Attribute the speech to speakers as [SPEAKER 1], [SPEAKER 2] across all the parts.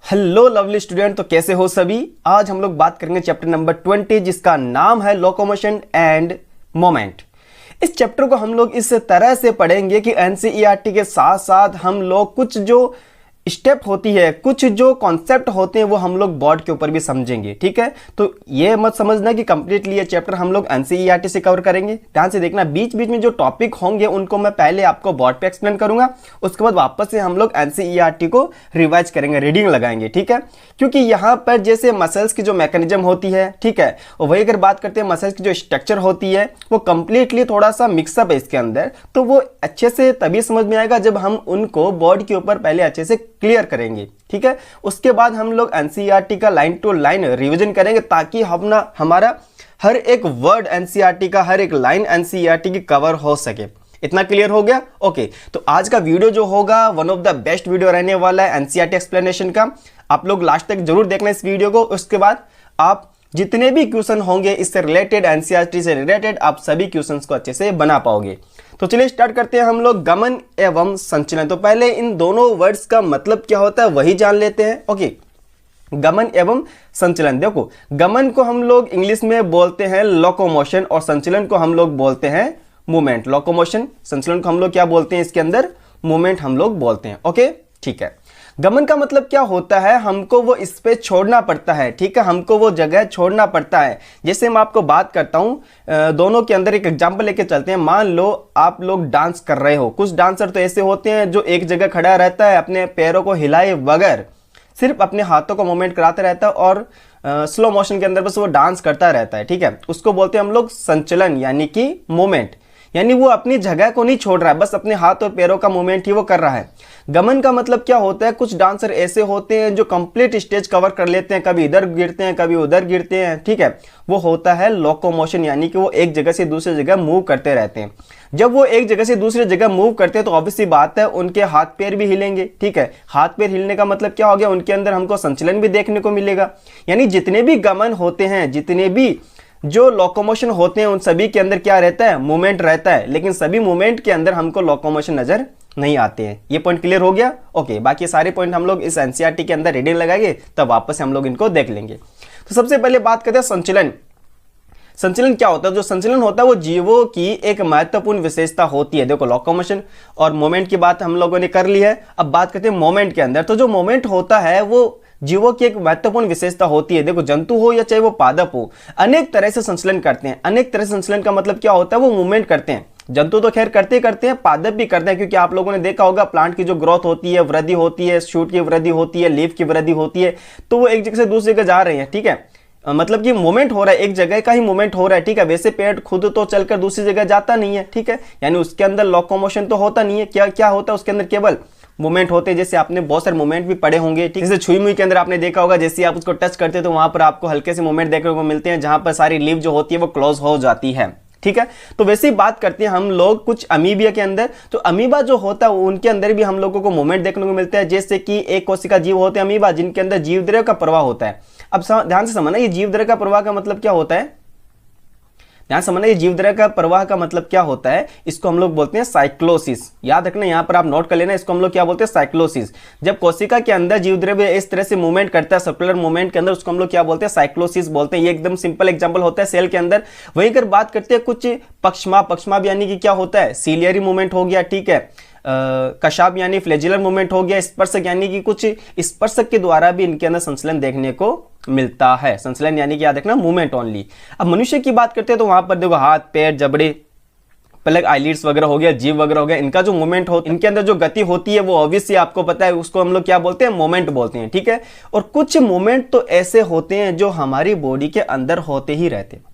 [SPEAKER 1] Hello lovely student, तो कैसे हो सभी। आज हम लोग बात करेंगे चैप्टर नंबर 20 जिसका नाम है लोकोमोशन एंड मोमेंट। इस चैप्टर को हम लोग इस तरह से पढ़ेंगे कि एनसीईआरटी के साथ साथ हम लोग कुछ जो स्टेप होती है, कुछ जो कॉन्सेप्ट होते हैं वो हम लोग बोर्ड के ऊपर भी समझेंगे। ठीक है, तो ये मत समझना कि कंप्लीटली ये चैप्टर हम लोग एनसीईआरटी से कवर करेंगे। ध्यान से देखना, बीच बीच में जो टॉपिक होंगे उनको मैं पहले आपको बोर्ड पे एक्सप्लेन करूंगा, उसके बाद वापस से हम लोग एनसीईआरटी को रिवाइज करेंगे, रीडिंग लगाएंगे। ठीक है, क्योंकि यहाँ पर जैसे मसल्स की जो मैकेनिज्म होती है, ठीक है, और वही अगर बात करते हैं मसल्स की जो स्ट्रक्चर होती है वो कंप्लीटली थोड़ा सा मिक्सअप है इसके अंदर, तो वो अच्छे से तभी समझ में आएगा जब हम उनको बोर्ड के ऊपर पहले अच्छे से क्लियर करेंगे। ठीक है, उसके बाद हम लोग एनसीईआरटी का लाइन टू लाइन रिवीजन करेंगे ताकि हमारा हर एक वर्ड एनसीईआरटी का, हर एक लाइन एनसीईआरटी की कवर हो सके। इतना क्लियर हो गया? ओके, तो आज का वीडियो जो होगा one of the best video रहने वाला है एनसीईआरटी एक्सप्लेनेशन का। आप लोग लास्ट तक जरूर देखना इस वीडियो को। उसके बाद आप जितने भी क्वेश्चन होंगे इससे रिलेटेड, एनसीईआरटी से रिलेटेड, आप सभी क्वेश्चंस को अच्छे से बना पाओगे। तो चलिए स्टार्ट करते हैं हम लोग गमन एवं संचलन। तो पहले इन दोनों वर्ड्स का मतलब क्या होता है वही जान लेते हैं। ओके, गमन एवं संचलन। देखो, गमन को हम लोग इंग्लिश में बोलते हैं लोकोमोशन और संचलन को हम लोग बोलते हैं मूवमेंट। लोकोमोशन, संचलन को हम लोग क्या बोलते हैं, इसके अंदर मूवमेंट हम लोग बोलते हैं। ओके, ठीक है। गमन का मतलब क्या होता है, हमको वो स्पेस छोड़ना पड़ता है। ठीक है, हमको वो जगह छोड़ना पड़ता है। जैसे मैं आपको बात करता हूं, दोनों के अंदर एक एग्जांपल लेके चलते हैं। मान लो आप लोग डांस कर रहे हो। कुछ डांसर तो ऐसे होते हैं जो एक जगह खड़ा रहता है, अपने पैरों को हिलाए बगैर सिर्फ अपने हाथों को मूवमेंट कराता रहता है और स्लो मोशन के अंदर बस वो डांस करता रहता है। ठीक है, उसको बोलते हैं हम लोग संचलन यानी कि मूवमेंट, यानी वो अपनी जगह को नहीं छोड़ रहा है, बस अपने हाथ और पैरों का मूवमेंट ही वो कर रहा है। गमन का मतलब क्या होता है, कुछ डांसर ऐसे होते हैं जो कंप्लीट स्टेज कवर कर लेते हैं, कभी इधर गिरते हैं कभी उधर गिरते हैं। ठीक है, वो होता है लोकोमोशन, यानी कि वो एक जगह से दूसरी जगह मूव करते रहते हैं। जब वो एक जगह से दूसरी जगह मूव करते हैं तो ऑब्वियस सी बात है उनके हाथ पैर भी हिलेंगे। ठीक है, हाथ पैर हिलने का मतलब क्या हो गया, उनके अंदर हमको संचलन भी देखने को मिलेगा। यानी जितने भी गमन होते हैं, जितने भी जो लोकोमोशन होते हैं, उन सभी के अंदर क्या रहता है, मूवमेंट रहता है। लेकिन सभी मूवमेंट के अंदर हमको लोकोमोशन नजर नहीं आते हैं। ये पॉइंट क्लियर हो गया? ओके, बाकी सारे पॉइंट हम लोग इस एनसीईआरटी के अंदर रीडिंग लगाएंगे, तब वापस हम लोग इनको देख लेंगे। तो सबसे पहले बात करते हैं संचलन। संचलन क्या होता है? जो संचलन होता है वो जीवों की एक महत्वपूर्ण विशेषता होती है। देखो, लोकोमोशन और मोमेंट की बात हम लोगों ने कर ली है। अब बात करते हैं मोमेंट के अंदर। तो जो मोमेंट होता है वो जीवों की एक महत्वपूर्ण विशेषता होती है। देखो, जंतु हो या चाहे वो पादप हो, अनेक तरह से संचलन करते हैं। अनेक तरह से संचलन का मतलब क्या होता है, वो मूवमेंट करते हैं। जंतु तो खैर करते हैं, पादप भी करते हैं, क्योंकि आप लोगों ने देखा होगा प्लांट की जो ग्रोथ होती है, वृद्धि होती है, शूट की वृद्धि होती है, लीफ की वृद्धि होती है, तो वो एक जगह से दूसरी जगह जा रहे हैं। ठीक है, मतलब कि मूवमेंट हो रहा है, एक जगह का ही मूवमेंट हो रहा है। ठीक है, वैसे पेड़ खुद तो चलकर दूसरी जगह जाता नहीं है। ठीक है, यानी उसके अंदर लोकोमोशन तो होता नहीं है। क्या क्या होता है उसके अंदर, केवल मूवमेंट होते हैं। जैसे आपने बहुत सारे मूवमेंट भी पढ़े होंगे। ठीक है, जैसे छुई मुई के अंदर आपने देखा होगा, जैसे आप उसको टच करते हैं तो वहां पर आपको हल्के से मूवमेंट देखने को मिलते हैं, जहां पर सारी लीफ जो होती है वो क्लोज हो जाती है। ठीक है, तो वैसे ही बात करते हैं हम लोग कुछ अमीबिया के अंदर। तो अमीबा जो होता है उनके अंदर भी हम लोगों को मूवमेंट देखने को मिलता है। जैसे कि एक कोशिका जीव होते हैं अमीबा, जिनके अंदर जीवद्रव्य का प्रवाह होता है। अब ध्यान से समझना, ये जीवद्रव्य का प्रवाह का मतलब क्या होता है, ध्यान समझना, ये जीवद्रव्य का प्रवाह का मतलब क्या होता है, इसको हम लोग बोलते हैं साइक्लोसिस। याद रखना, यहां पर आप नोट कर लेना, इसको हम लोग क्या बोलते हैं, साइक्लोसिस। जब कोशिका के अंदर जीवद्रव्य इस तरह से मूवमेंट करता है, सर्कुलर मूवमेंट के अंदर, उसको हम लोग क्या बोलते हैं, साइक्लोसिस बोलते हैं। ये एकदम सिंपल एग्जांपल होता है सेल के अंदर। वहीं अगर बात करते हैं कुछ पक्षमा यानी कि क्या होता है, सीलियरी मूवमेंट हो गया। ठीक है, कशाप यानी फ्लैजिलर मूवमेंट हो गया। स्पर्शक यानी कि कुछ स्पर्शक के द्वारा भी इनके अंदर संचलन देखने को मिलता है। संचलन यानी कि याद रखना मूवमेंट ओनली। अब मनुष्य की बात करते हैं तो वहां पर देखो हाथ पैर जबड़े प्लग आईलिड्स वगैरह हो गया, जीव वगैरह हो गया, इनका जो मूवमेंट हो, इनके अंदर जो गति होती है वो ऑब्वियसली आपको पता है, उसको हम लोग क्या बोलते हैं, मोमेंट बोलते हैं। ठीक है, और कुछ मूवमेंट तो ऐसे होते हैं जो हमारी बॉडी के अंदर होते ही रहते हैं।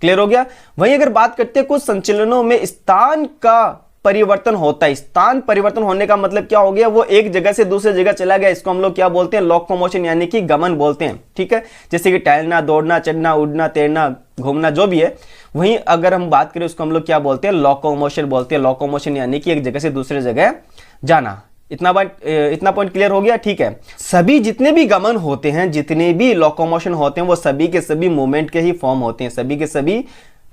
[SPEAKER 1] क्लियर हो गया? वहीं अगर बात करते हैं कुछ संचलनों में स्थान का परिवर्तन होता है। स्थान परिवर्तन होने का मतलब क्या हो गया, वो एक जगह से दूसरी जगह चला गया, इसको हम लोग क्या बोलते हैं, लोकोमोशन यानी कि गमन बोलते हैं। ठीक है, जैसे कि टहलना, दौड़ना, चढ़ना, उड़ना, तैरना, घूमना, जो भी है। वहीं अगर हम बात करें उसको हम लोग क्या बोलते हैं, लोकोमोशन बोलते हैं। लोकोमोशन यानी कि एक जगह से दूसरी जगह जाना। इतना पॉइंट क्लियर हो गया? ठीक है, सभी जितने भी गमन होते हैं, जितने भी लोकोमोशन होते हैं, वो सभी के सभी मूवमेंट के ही फॉर्म होते हैं, सभी के सभी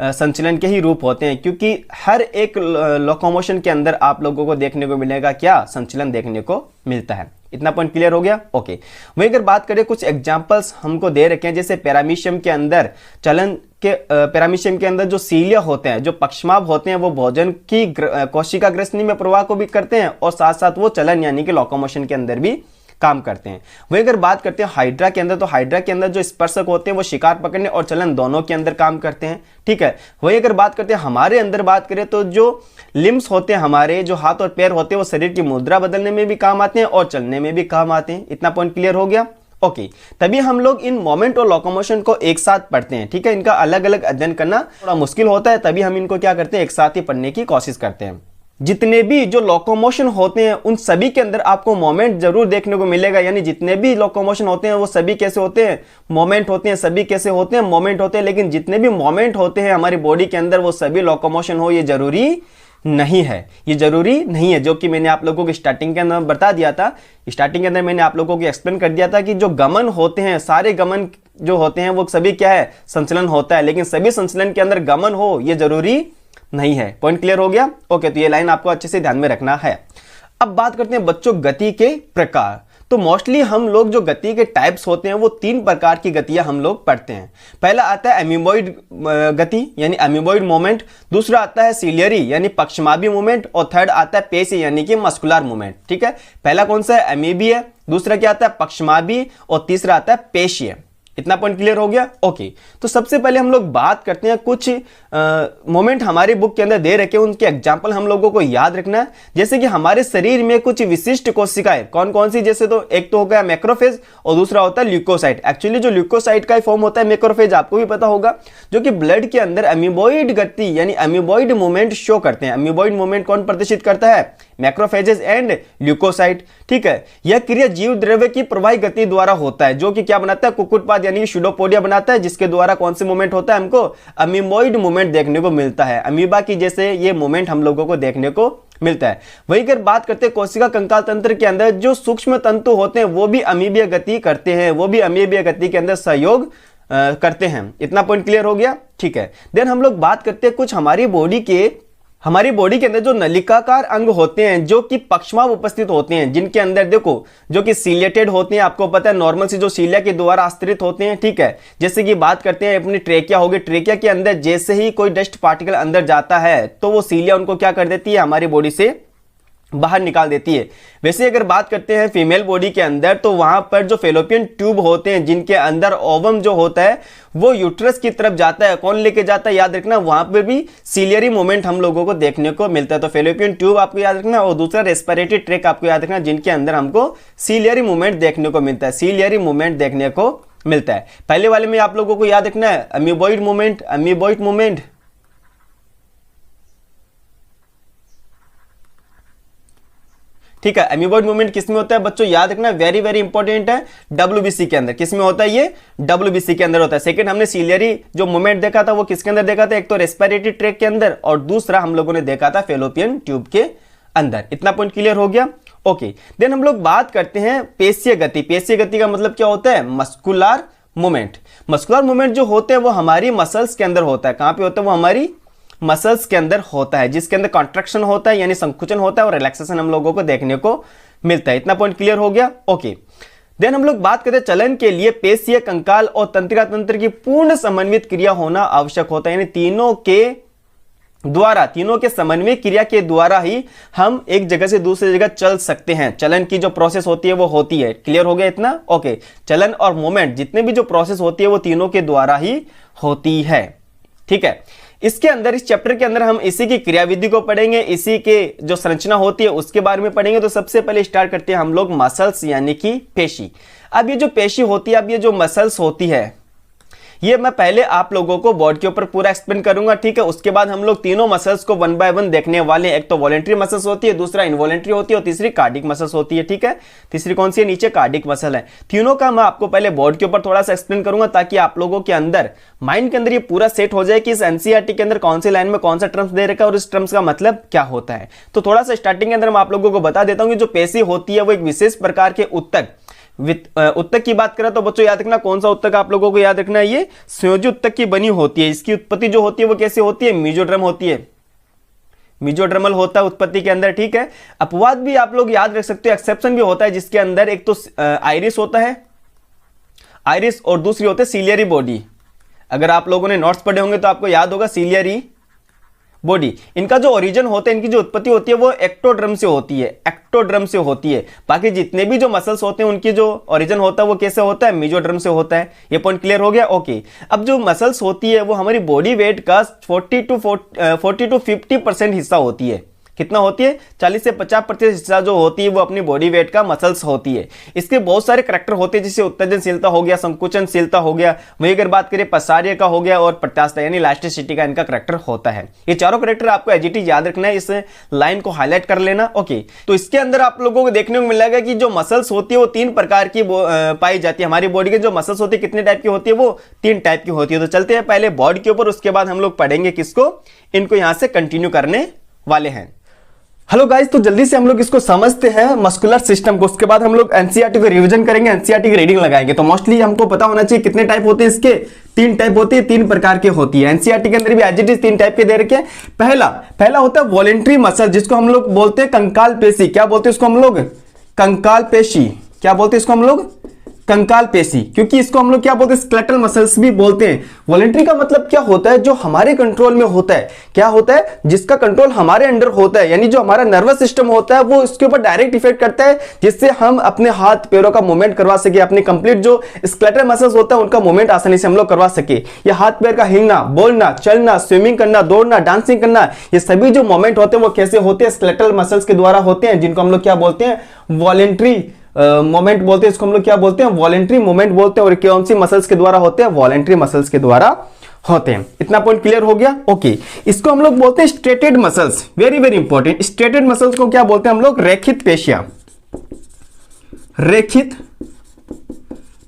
[SPEAKER 1] संचलन के ही रूप होते हैं। क्योंकि हर एक लोकोमोशन के अंदर आप लोगों को देखने को मिलेगा क्या, संचलन देखने को मिलता है। इतना पॉइंट क्लियर हो गया। ओके, वहीं अगर बात करें कुछ एग्जांपल्स हमको दे रखे हैं, जैसे पैरामीशियम के अंदर चलन के पैरामीशियम के अंदर जो सीलिया होते हैं, जो पक्षमाभ होते हैं, वो भोजन की कोशिका ग्रसनी में प्रवाह को भी करते हैं और साथ साथ वो चलन यानी कि लोकोमोशन के अंदर भी काम करते हैं। वहीं अगर बात करते हैं हाइड्रा के अंदर, तो हाइड्रा के अंदर जो स्पर्शक होते हैं वो शिकार पकड़ने और चलन दोनों के अंदर काम करते हैं, ठीक है। वहीं अगर बात करते हैं हमारे अंदर बात करें तो जो लिम्स होते हैं, हमारे जो हाथ और पैर होते हैं, वो शरीर की मुद्रा बदलने में भी काम आते हैं और चलने में भी काम आते हैं। इतना पॉइंट क्लियर हो गया। ओके, तभी हम लोग इन मोमेंट और लोकोमोशन को एक साथ पढ़ते हैं, ठीक है। इनका अलग अलग अध्ययन करना थोड़ा मुश्किल होता है, तभी हम इनको क्या करते हैं, एक साथ ही पढ़ने की कोशिश करते हैं। जितने भी जो लोकोमोशन होते हैं उन सभी के अंदर आपको मोमेंट जरूर देखने को मिलेगा, यानी जितने भी लोकोमोशन होते हैं वो सभी कैसे होते हैं, मोमेंट होते हैं। सभी कैसे होते हैं, मोमेंट होते हैं। लेकिन जितने भी मोमेंट होते हैं हमारी बॉडी के अंदर वो सभी लोकोमोशन हो, ये जरूरी नहीं है, ये जरूरी नहीं है। जो कि मैंने आप लोगों को स्टार्टिंग के अंदर बता दिया था, स्टार्टिंग के अंदर मैंने आप लोगों को एक्सप्लेन कर दिया था कि जो गमन होते हैं, सारे गमन जो होते हैं वो सभी क्या है, संचलन होता है। लेकिन सभी संचलन के अंदर गमन हो ये जरूरी नहीं है। पॉइंट क्लियर हो गया। ओके, तो ये लाइन आपको अच्छे से ध्यान में रखना है। अब बात करते हैं बच्चों गति के प्रकार। तो मोस्टली हम लोग जो गति के टाइप्स होते हैं वो 3 प्रकार की गतियां हम लोग पढ़ते हैं। पहला आता है एमीबॉइड गति यानी एमीबॉइड मूवमेंट, दूसरा आता है सीलियरी यानी पक्षमाभी मूवमेंट, और थर्ड आता है पेशी यानी कि मस्कुलर मूवमेंट, ठीक है। पहला कौन सा है, एमीबी है, दूसरा क्या आता है, पक्षमाभी, और तीसरा आता है पेशीय। इतना पॉइंट क्लियर हो गया। ओके, तो सबसे पहले हम लोग बात करते हैं कुछ मोमेंट हमारे बुक के अंदर दे रखे हैं, उनके एग्जांपल हम लोगों को याद रखना है। जैसे कि हमारे शरीर में कुछ विशिष्ट कोशिकाएं कौन कौन सी, जैसे तो एक तो हो गया मैक्रोफेज और दूसरा होता है ल्यूकोसाइट। एक्चुअली जो ल्यूकोसाइट का फॉर्म होता है मैक्रोफेज, आपको भी पता होगा, जो कि ब्लड के अंदर अमीबॉइड गति यानी अमीबॉइड मूवमेंट शो करते हैं। अमीबॉइड मूवमेंट कौन प्रदर्शित करता है, मैक्रोफेजेस एंड ल्यूकोसाइट, ठीक है। यह क्रिया जीव द्रव्य की प्रवाही गति द्वारा होता है, जो कि क्या बनाता है, कुक्कुटपाद यानी स्यूडोपोडिया बनाता है, जिसके द्वारा कौन से मूवमेंट होता है, हमको अमीबॉइड मूवमेंट देखने को मिलता है। अमीबा की जैसे ये मूवमेंट हम लोगों को देखने को मिलता है। वहीं अगर बात करते हैं कोशिका कंकाल तंत्र के अंदर जो सूक्ष्म तंतु होते हैं वो भी अमीबीय गति करते हैं, वो भी अमीबीय गति के अंदर सहयोग करते हैं। इतना पॉइंट क्लियर हो गया, ठीक है। देन हम लोग बात करते हैं कुछ हमारी बॉडी के अंदर जो नलिकाकार अंग होते हैं, जो कि पक्षमाभ उपस्थित होते हैं, जिनके अंदर देखो जो कि सीलिएटेड होते हैं, आपको पता है नॉर्मल सी जो सीलिया के द्वारा आश्रित होते हैं, ठीक है। जैसे कि बात करते हैं अपनी ट्रेकिया होगी, ट्रेकिया के अंदर जैसे ही कोई डस्ट पार्टिकल अंदर जाता है तो वो सीलिया उनको क्या कर देती है, हमारी बॉडी से बाहर निकाल देती है। वैसे अगर बात करते हैं फीमेल बॉडी के अंदर, तो वहां पर जो फेलोपियन ट्यूब होते हैं, जिनके अंदर ओवम जो होता है वो यूट्रस की तरफ जाता है, कौन लेके जाता है, याद रखना, वहां पर भी सीलियरी मूवमेंट हम लोगों को देखने को मिलता है। तो फेलोपियन ट्यूब आपको याद रखना, और दूसरा रेस्पिरेटरी ट्रैक आपको याद रखना, जिनके अंदर हमको सीलियरी मूवमेंट देखने को मिलता है, सीलियरी मूवमेंट देखने को मिलता है। पहले वाले में आप लोगों को याद रखना है अमीबॉइड मूवमेंट, अमीबॉइड मूवमेंट, ठीक है। अमीबॉइड मूवमेंट किसमें होता है बच्चों, याद रखना, वेरी वेरी इंपॉर्टेंट है, डब्ल्यूबीसी के अंदर। किसमें होता है ये, डब्ल्यूबीसी के अंदर होता है। सेकंड हमने सीलियरी जो मूवमेंट देखा था वो किसके अंदर देखा था, एक तो रेस्पिरेटरी ट्रैक के अंदर, और दूसरा हम लोगों ने देखा था फेलोपियन ट्यूब के अंदर। इतना पॉइंट क्लियर हो गया। ओके, देन हम लोग बात करते हैं पेशीय गति। पेशीय गति का मतलब क्या होता है, मस्कुलर मूवमेंट। मस्कुलर मूवमेंट जो होते हैं वो हमारी मसल्स के अंदर होता है। कहां पे होता है, वो हमारी मसल्स के अंदर होता है, जिसके अंदर कॉन्ट्रैक्शन होता है यानी संकुचन होता है, और रिलैक्सेशन हम लोगों को देखने को मिलता है। इतना पॉइंट क्लियर हो गया। ओके, देन हम लोग बात करते हैं चलन के लिए पेशीय, कंकाल और तंत्रिका तंत्र की पूर्ण समन्वित क्रिया होना आवश्यक होता है, यानी तीनों के समन्वय क्रिया के द्वारा ही हम एक जगह से दूसरी जगह चल सकते हैं। चलन की जो प्रोसेस होती है वो होती है। क्लियर हो गया इतना। ओके, चलन और मूवमेंट जितने भी जो प्रोसेस होती है वो तीनों के द्वारा ही होती है, ठीक है। इसके अंदर, इस चैप्टर के अंदर हम इसी की क्रियाविधि को पढ़ेंगे, इसी के जो संरचना होती है उसके बारे में पढ़ेंगे। तो सबसे पहले स्टार्ट करते हैं हम लोग मसल्स यानी कि पेशी। अब ये जो पेशी होती है, अब ये जो मसल्स होती है, ये मैं पहले आप लोगों को बोर्ड के ऊपर पूरा एक्सप्लेन करूंगा, ठीक है। उसके बाद हम लोग तीनों मसल्स को वन बाय वन देखने वाले हैं। एक तो वॉलेंट्री मसल्स होती है, दूसरा इनवॉलेंट्री होती है, और तीसरी कार्डिक मसल्स होती है, ठीक है। तीसरी कौन सी है, नीचे कार्डिक मसल है। तीनों का मैं आपको पहले बोर्ड के ऊपर थोड़ा सा एक्सप्लेन करूंगा, ताकि आप लोगों के अंदर माइंड के अंदर ये पूरा सेट हो जाए कि इस एनसीईआरटी के अंदर कौन सी लाइन में कौन सा टर्म्स दे रखा है और इस टर्म्स का मतलब क्या होता है। तो थोड़ा सा स्टार्टिंग के अंदर मैं आप लोगों को बता देता हूं कि जो पेशी होती है वो एक विशेष प्रकार के उत्तक की बात करें तो बच्चों याद रखना, कौन सा उत्तक आप लोगों को याद रखना है, ये संयोजी उत्तक की बनी होती है। इसकी उत्पत्ति जो होती है वो कैसे होती है, मेसोडर्म होती है। मीजोड्रमल होता है उत्पत्ति के अंदर, ठीक है। अपवाद भी आप लोग याद रख सकते हो, एक्सेप्शन भी होता है, जिसके अंदर एक तो आइरिस होता है, आइरिस, और दूसरी होती है सीलियरी बॉडी। अगर आप लोगों ने नोट्स पढ़े होंगे तो आपको याद होगा सीलियरी बॉडी। इनका जो ओरिजिन होता है, इनकी जो उत्पत्ति होती है वो एक्टोड्रम से होती है, एक्टोड्रम से होती है। बाकी जितने भी जो मसल्स होते हैं उनकी जो ओरिजिन होता है वो कैसे होता है, मीजोड्रम से होता है। ये पॉइंट क्लियर हो गया, ओके। अब जो मसल्स होती है वो हमारी बॉडी वेट का 40 to 50% हिस्सा होती है। कितना होती है, 40 से 50% हिस्सा जो होती है वो अपनी बॉडी वेट का मसल्स होती है। इसके बहुत सारे करैक्टर होते हैं, जैसे उत्तेजनशीलता हो गया, संकुचनशीलता हो गया, वही अगर बात करें प्रसार्य का हो गया, और प्रत्यास्थता यानी इलास्टिसिटी का इनका करैक्टर होता है। ये चारों करैक्टर आपको एज इट इज याद रखना है, इस लाइन को हाईलाइट कर लेना, ओके। तो इसके अंदर आप लोगों को देखने को मिलेगा कि जो मसल्स होती है वो 3 प्रकार की पाई जाती है। हमारी बॉडी के जो मसल्स होती है कितने टाइप की होती है, वो 3 टाइप की होती है। तो चलते हैं पहले बॉडी के ऊपर, उसके बाद हम लोग पढ़ेंगे किसको, इनको यहां से कंटिन्यू करने वाले हैं। हेलो गाइस, तो जल्दी से हम लोग इसको समझते हैं मस्कुलर सिस्टम को, उसके बाद हम लोग एनसीईआरटी को रिवीजन करेंगे, एनसीईआरटी की रीडिंग लगाएंगे। तो मोस्टली हमको पता होना चाहिए कितने टाइप होते हैं इसके, 3 टाइप होते हैं, 3 प्रकार के होती है। एनसीईआरटी के अंदर भी एज इट इज 3 टाइप के दे रखे हैं। पहला होता है वॉलेंट्री मसल, जिसको हम लोग बोलते हैं कंकाल पेशी। क्या बोलते हैं इसको हम लोग, कंकाल पेशी। क्या बोलते हैं इसको हम लोग, कंकाल पेशी, क्योंकि इसको हम लोग क्या बोलते हैं, स्केलेटल मसल्स भी बोलते हैं। वॉलेंट्री का मतलब क्या होता है, जो हमारे कंट्रोल में होता है। क्या होता है, जिसका कंट्रोल हमारे अंडर होता है, यानी जो हमारा नर्वस सिस्टम होता है वो इसके ऊपर डायरेक्ट इफेक्ट करता है, जिससे हम अपने हाथ पैरों का मूवमेंट करवा सके, अपनी कंप्लीट जो स्केलेटल मसल्स होता है उनका मूवमेंट आसानी से हम लोग करवा सके। या हाथ पैर का हिलना, बोलना, चलना, स्विमिंग करना, दौड़ना, डांसिंग करना, ये सभी जो मूवमेंट होते हैं वो कैसे होते हैं, स्केलेटल मसल्स के द्वारा होते हैं, जिनको हम लोग क्या बोलते हैं, वॉलेंट्री मोमेंट बोलते हैं। इसको हम लोग क्या बोलते हैं, वॉलेंट्री मोमेंट बोलते हैं। और कौन सी मसल्स के द्वारा होते हैं, वॉलेंट्री मसल्स के द्वारा होते हैं। इतना पॉइंट क्लियर हो गया, ओके। इसको हम लोग बोलते हैं striated muscles, very very important. Striated muscles को क्या बोलते हैं हम लोग, रेखित पेशियां, रेखित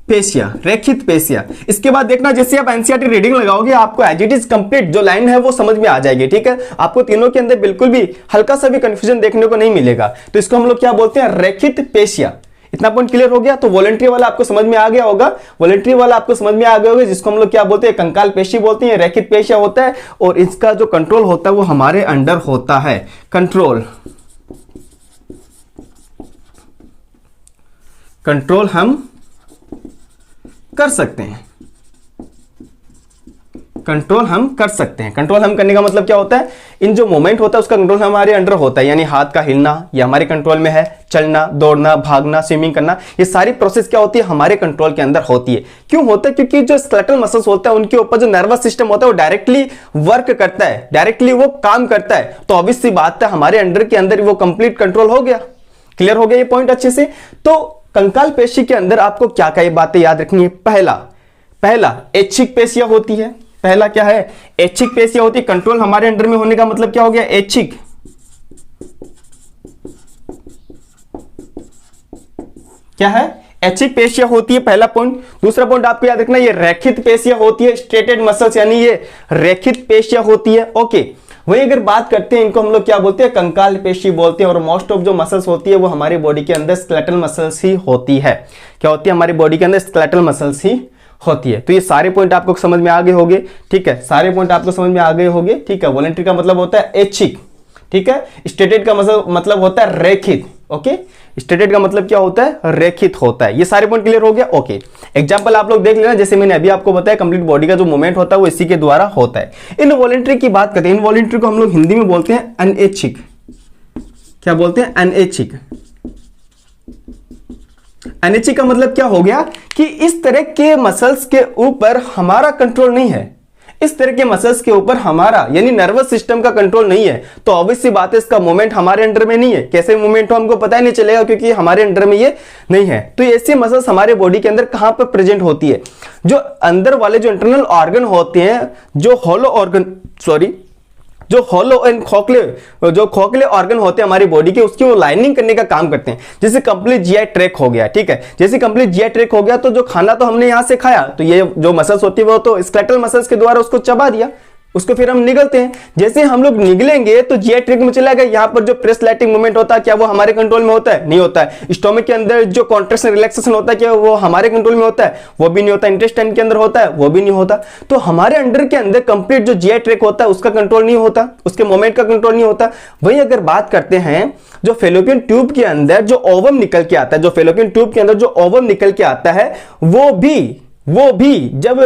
[SPEAKER 1] पेशियां, रेखित पेशियां। इसके बाद देखना, जैसे आप एनसीईआरटी रीडिंग लगाओगे आपको एज इट इज कंप्लीट जो लाइन है वो समझ में आ जाएगी, ठीक है। आपको तीनों के अंदर बिल्कुल भी हल्का सा भी कंफ्यूजन देखने को नहीं मिलेगा। तो इसको हम लोग क्या बोलते हैं, रेखित पेशियां। इतना पॉइंट क्लियर हो गया। तो वॉलेंट्री वाला आपको समझ में आ गया होगा, वॉलेंट्री वाला आपको समझ में आ गया होगा, जिसको हम लोग क्या बोलते हैं, कंकाल पेशी बोलते हैं, रेखित पेशिया होता है। और इसका जो कंट्रोल होता है वो हमारे अंडर होता है। कंट्रोल हम कर सकते हैं, कंट्रोल हम कर सकते हैं। कंट्रोल हम करने का मतलब क्या होता है, इन जो मोमेंट होता है उसका कंट्रोल हमारे अंडर होता है, यानी हाथ का हिलना ये हमारे कंट्रोल में है, चलना, दौड़ना, भागना, स्विमिंग करना, ये सारी प्रोसेस क्या होती है, हमारे कंट्रोल के अंदर होती है। क्यों होता है, क्योंकि जो स्केलेटल मसल्स होता है उनके ऊपर जो नर्वस सिस्टम होता है वो डायरेक्टली वर्क करता है, डायरेक्टली वो काम करता है। तो ऑब्वियस सी बात है हमारे अंडर के अंदर वो कंप्लीट कंट्रोल हो गया। क्लियर हो गया ये पॉइंट अच्छे से। तो कंकाल पेशी के अंदर आपको क्या क्या बातें याद रखनी है। पहला ऐच्छिक पेशियां होती है। पहला क्या है, ऐच्छिक पेशियां होती है। कंट्रोल हमारे अंडर में होने का मतलब क्या हो गया, ऐच्छिक। क्या है, ऐच्छिक पेशियां होती है, पहला पॉइंट। दूसरा पॉइंट आपको याद रखना, ये रेखित पेशियां होती है, स्ट्रेटेड मसल्स, यानी ये रेखित पेशियां होती है, ओके। वही अगर बात करते हैं, इनको हम लोग क्या बोलते हैं, कंकाल पेशी बोलते हैं। और मोस्ट ऑफ जो मसल्स होती है वो हमारी बॉडी के अंदर स्केलेटल मसल्स ही होती है। क्या होती है, हमारी बॉडी के अंदर स्केलेटल मसल्स ही होती है। तो ये सारे पॉइंट आपको समझ में आ गए होंगे, ठीक है, सारे पॉइंट आपको समझ में आ गए होंगे, ठीक है। वॉलेंट्री का मतलब होता है ऐच्छिक, ठीक है। स्टेटेड का मतलब होता है रेखित, ओके। स्टेटेड का मतलब क्या होता है, रेखित होता है। ये सारे पॉइंट क्लियर हो गया, ओके। एग्जांपल आप लोग देख लेना, जैसे मैंने अभी आपको बताया कंप्लीट बॉडी का जो मूवमेंट होता है वो इसी के द्वारा होता है। इन वॉलेंट्री की बात करते हैं, इन वॉलेंट्री को हम लोग हिंदी में बोलते हैं अनैच्छिक। क्या बोलते हैं, अनैच्छिक। अनैच्छिक का मतलब क्या हो गया कि इस तरह के मसल्स के ऊपर हमारा कंट्रोल नहीं है, इस तरह के मसल्स के ऊपर हमारा यानी नर्वस सिस्टम का कंट्रोल नहीं है। तो ऑब्वियस सी बात है इसका मूवमेंट हमारे अंडर में नहीं है। कैसे मूवमेंट हो हमको पता ही नहीं चलेगा, क्योंकि हमारे अंडर में ये नहीं है। तो ऐसे मसल्स हमारे बॉडी के अंदर कहां पर प्रेजेंट होती है, जो अंदर वाले जो इंटरनल ऑर्गन होते हैं, जो हॉलो एंड खोखले ऑर्गन होते हैं हमारी बॉडी के, उसकी वो लाइनिंग करने का काम करते हैं। जैसे कंप्लीट जीआई ट्रैक हो गया, ठीक है। जैसे कंप्लीट जीआई ट्रैक हो गया तो जो खाना तो हमने यहां से खाया, तो ये जो मसल्स होती है वो तो स्केलेटल मसल्स के द्वारा उसको चबा दिया, उसको फिर हम निगलते हैं। जैसे हम लोग निगलेंगे तो जीआई ट्रैक्ट में चला गया, यहाँ पर जो प्रेस लाइटिंग मूवमेंट होता है क्या वो हमारे कंट्रोल में होता है? नहीं होता है। स्टोमक के अंदर जो कॉन्ट्रैक्शन रिलैक्सेशन होता है क्या वो हमारे कंट्रोल में होता है? वो भी नहीं होता। इंटेस्टाइन के अंदर होता है? वो भी नहीं होता। तो हमारे अंडर के अंदर कंप्लीट जो जीआई ट्रैक्ट होता है उसका कंट्रोल नहीं होता, उसके मूवमेंट का कंट्रोल नहीं होता। वही अगर बात करते हैं जो फेलोपियन ट्यूब के अंदर जो ओवम निकल के आता है, जो फेलोपियन ट्यूब के अंदर जो ओवम निकल के आता है वो भी जब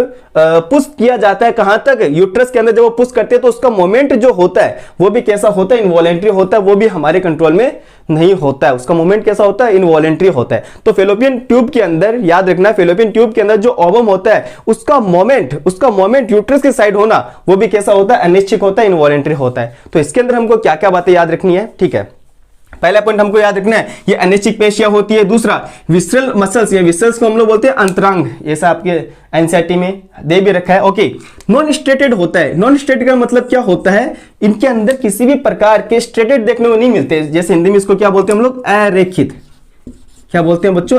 [SPEAKER 1] पुश किया जाता है कहां तक? यूट्रस के अंदर जब वो पुश करते हैं तो उसका मोमेंट जो होता है वो भी कैसा होता है? इनवॉलेंट्री होता है। वो भी हमारे कंट्रोल में नहीं होता है। उसका मोमेंट कैसा होता है? इनवॉलेंट्री होता है। तो फेलोपियन ट्यूब के अंदर याद रखना, फेलोपियन ट्यूब के अंदर जो ओवम होता है उसका मोमेंट यूट्रस के साइड होना वो भी कैसा होता है? अनिश्चित होता है, इनवॉलेंट्री होता है। तो इसके अंदर हमको क्या क्या बातें याद रखनी है? ठीक है, पहला पॉइंट हमको याद रखना है ये अनिश्चित पेशियां होती है। दूसरा विसरल मसल्स, ये विसरल्स को हम लोग बोलते हैं अंतरांग, ऐसा आपके एनसीईआरटी में दे भी रखा है। ओके, नॉन स्ट्रेटेड होता है। नॉन स्ट्रेटेड का मतलब क्या होता है? इनके अंदर किसी भी प्रकार के स्ट्रेटेड देखने को नहीं मिलते। जैसे हिंदी में इसको क्या बोलते हैं हम लोग? अरेखित। क्या बोलते हैं बच्चों?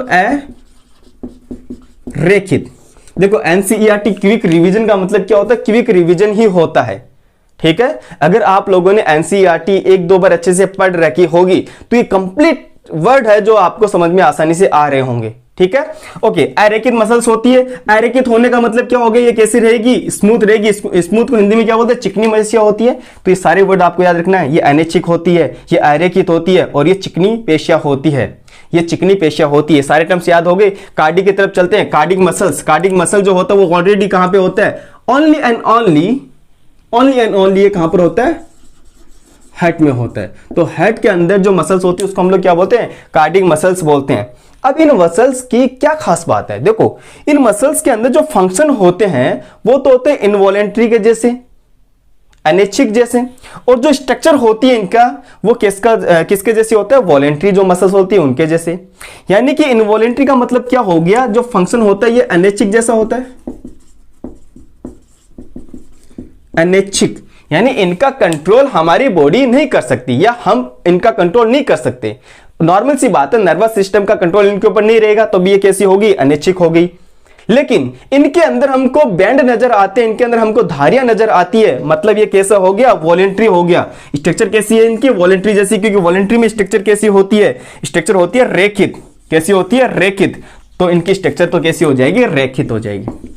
[SPEAKER 1] अरेखित। देखो एनसीईआरटी क्विक रिवीजन का मतलब क्या होता है? क्विक रिवीजन ही होता है। ठीक है, अगर आप लोगों ने एनसीईआरटी एक दो बार अच्छे से पढ़ रखी होगी तो ये कंप्लीट वर्ड है जो आपको समझ में आसानी से आ रहे होंगे। ठीक है, ओके। एरेकित मसल्स होती है। एरेकित होने का मतलब क्या हो गया? ये कैसी रहेगी? स्मूथ रहेगी। स्मूथ को हिंदी में क्या बोलते हैं? चिकनी पेशियां होती है। तो ये सारे वर्ड आपको याद रखना है। ये अनिश्चित होती है, ये एरेकित होती है और ये चिकनी पेशियां होती है। ये चिकनी पेशियां होती है। सारे टर्म्स याद हो गए। कार्डिक की तरफ चलते हैं। कार्डिक मसल्स, कार्डिक मसल जो होता है वो ऑलरेडी कहां पे होता है? ओनली एंड ओनली ये कहां पर होता है? हेड में होता है। तो हेड के अंदर जो मसल्स होती है उसको हम लोग क्या बोलते हैं? कार्डिक मसल्स बोलते हैं। अब इन मसल्स की क्या खास बात है? देखो इन मसल्स के अंदर जो फंक्शन होते हैं वो तो होते हैं इनवॉलेंट्री के जैसे, अनैच्छिक जैसे, और जो स्ट्रक्चर होती है इनका वो किसके जैसे होता है? वॉलेंट्री जो मसल्स होती है उनके जैसे। यानी कि इनवॉलेंट्री का मतलब क्या हो गया? जो फंक्शन होता है ये अनैच्छिक जैसा होता है। अनैच्छिक यानी इनका कंट्रोल हमारी बॉडी नहीं कर सकती या हम इनका कंट्रोल नहीं कर सकते। नॉर्मल सी बात है, नर्वस सिस्टम का कंट्रोल इनके ऊपर नहीं रहेगा तो भी ये कैसी होगी? अनैच्छिक होगी। लेकिन इनके अंदर हमको बैंड नजर आते हैं, इनके अंदर हमको धारियां नजर आती है, मतलब ये कैसा हो गया? वॉलेंट्री हो गया। स्ट्रक्चर कैसी है इनकी? वॉलेंट्री जैसी, क्योंकि वॉलेंट्री में स्ट्रक्चर कैसी होती है? स्ट्रक्चर होती है रेखित। कैसी होती है? रेखित। तो इनकी स्ट्रक्चर तो कैसी हो जाएगी? रेखित हो जाएगी।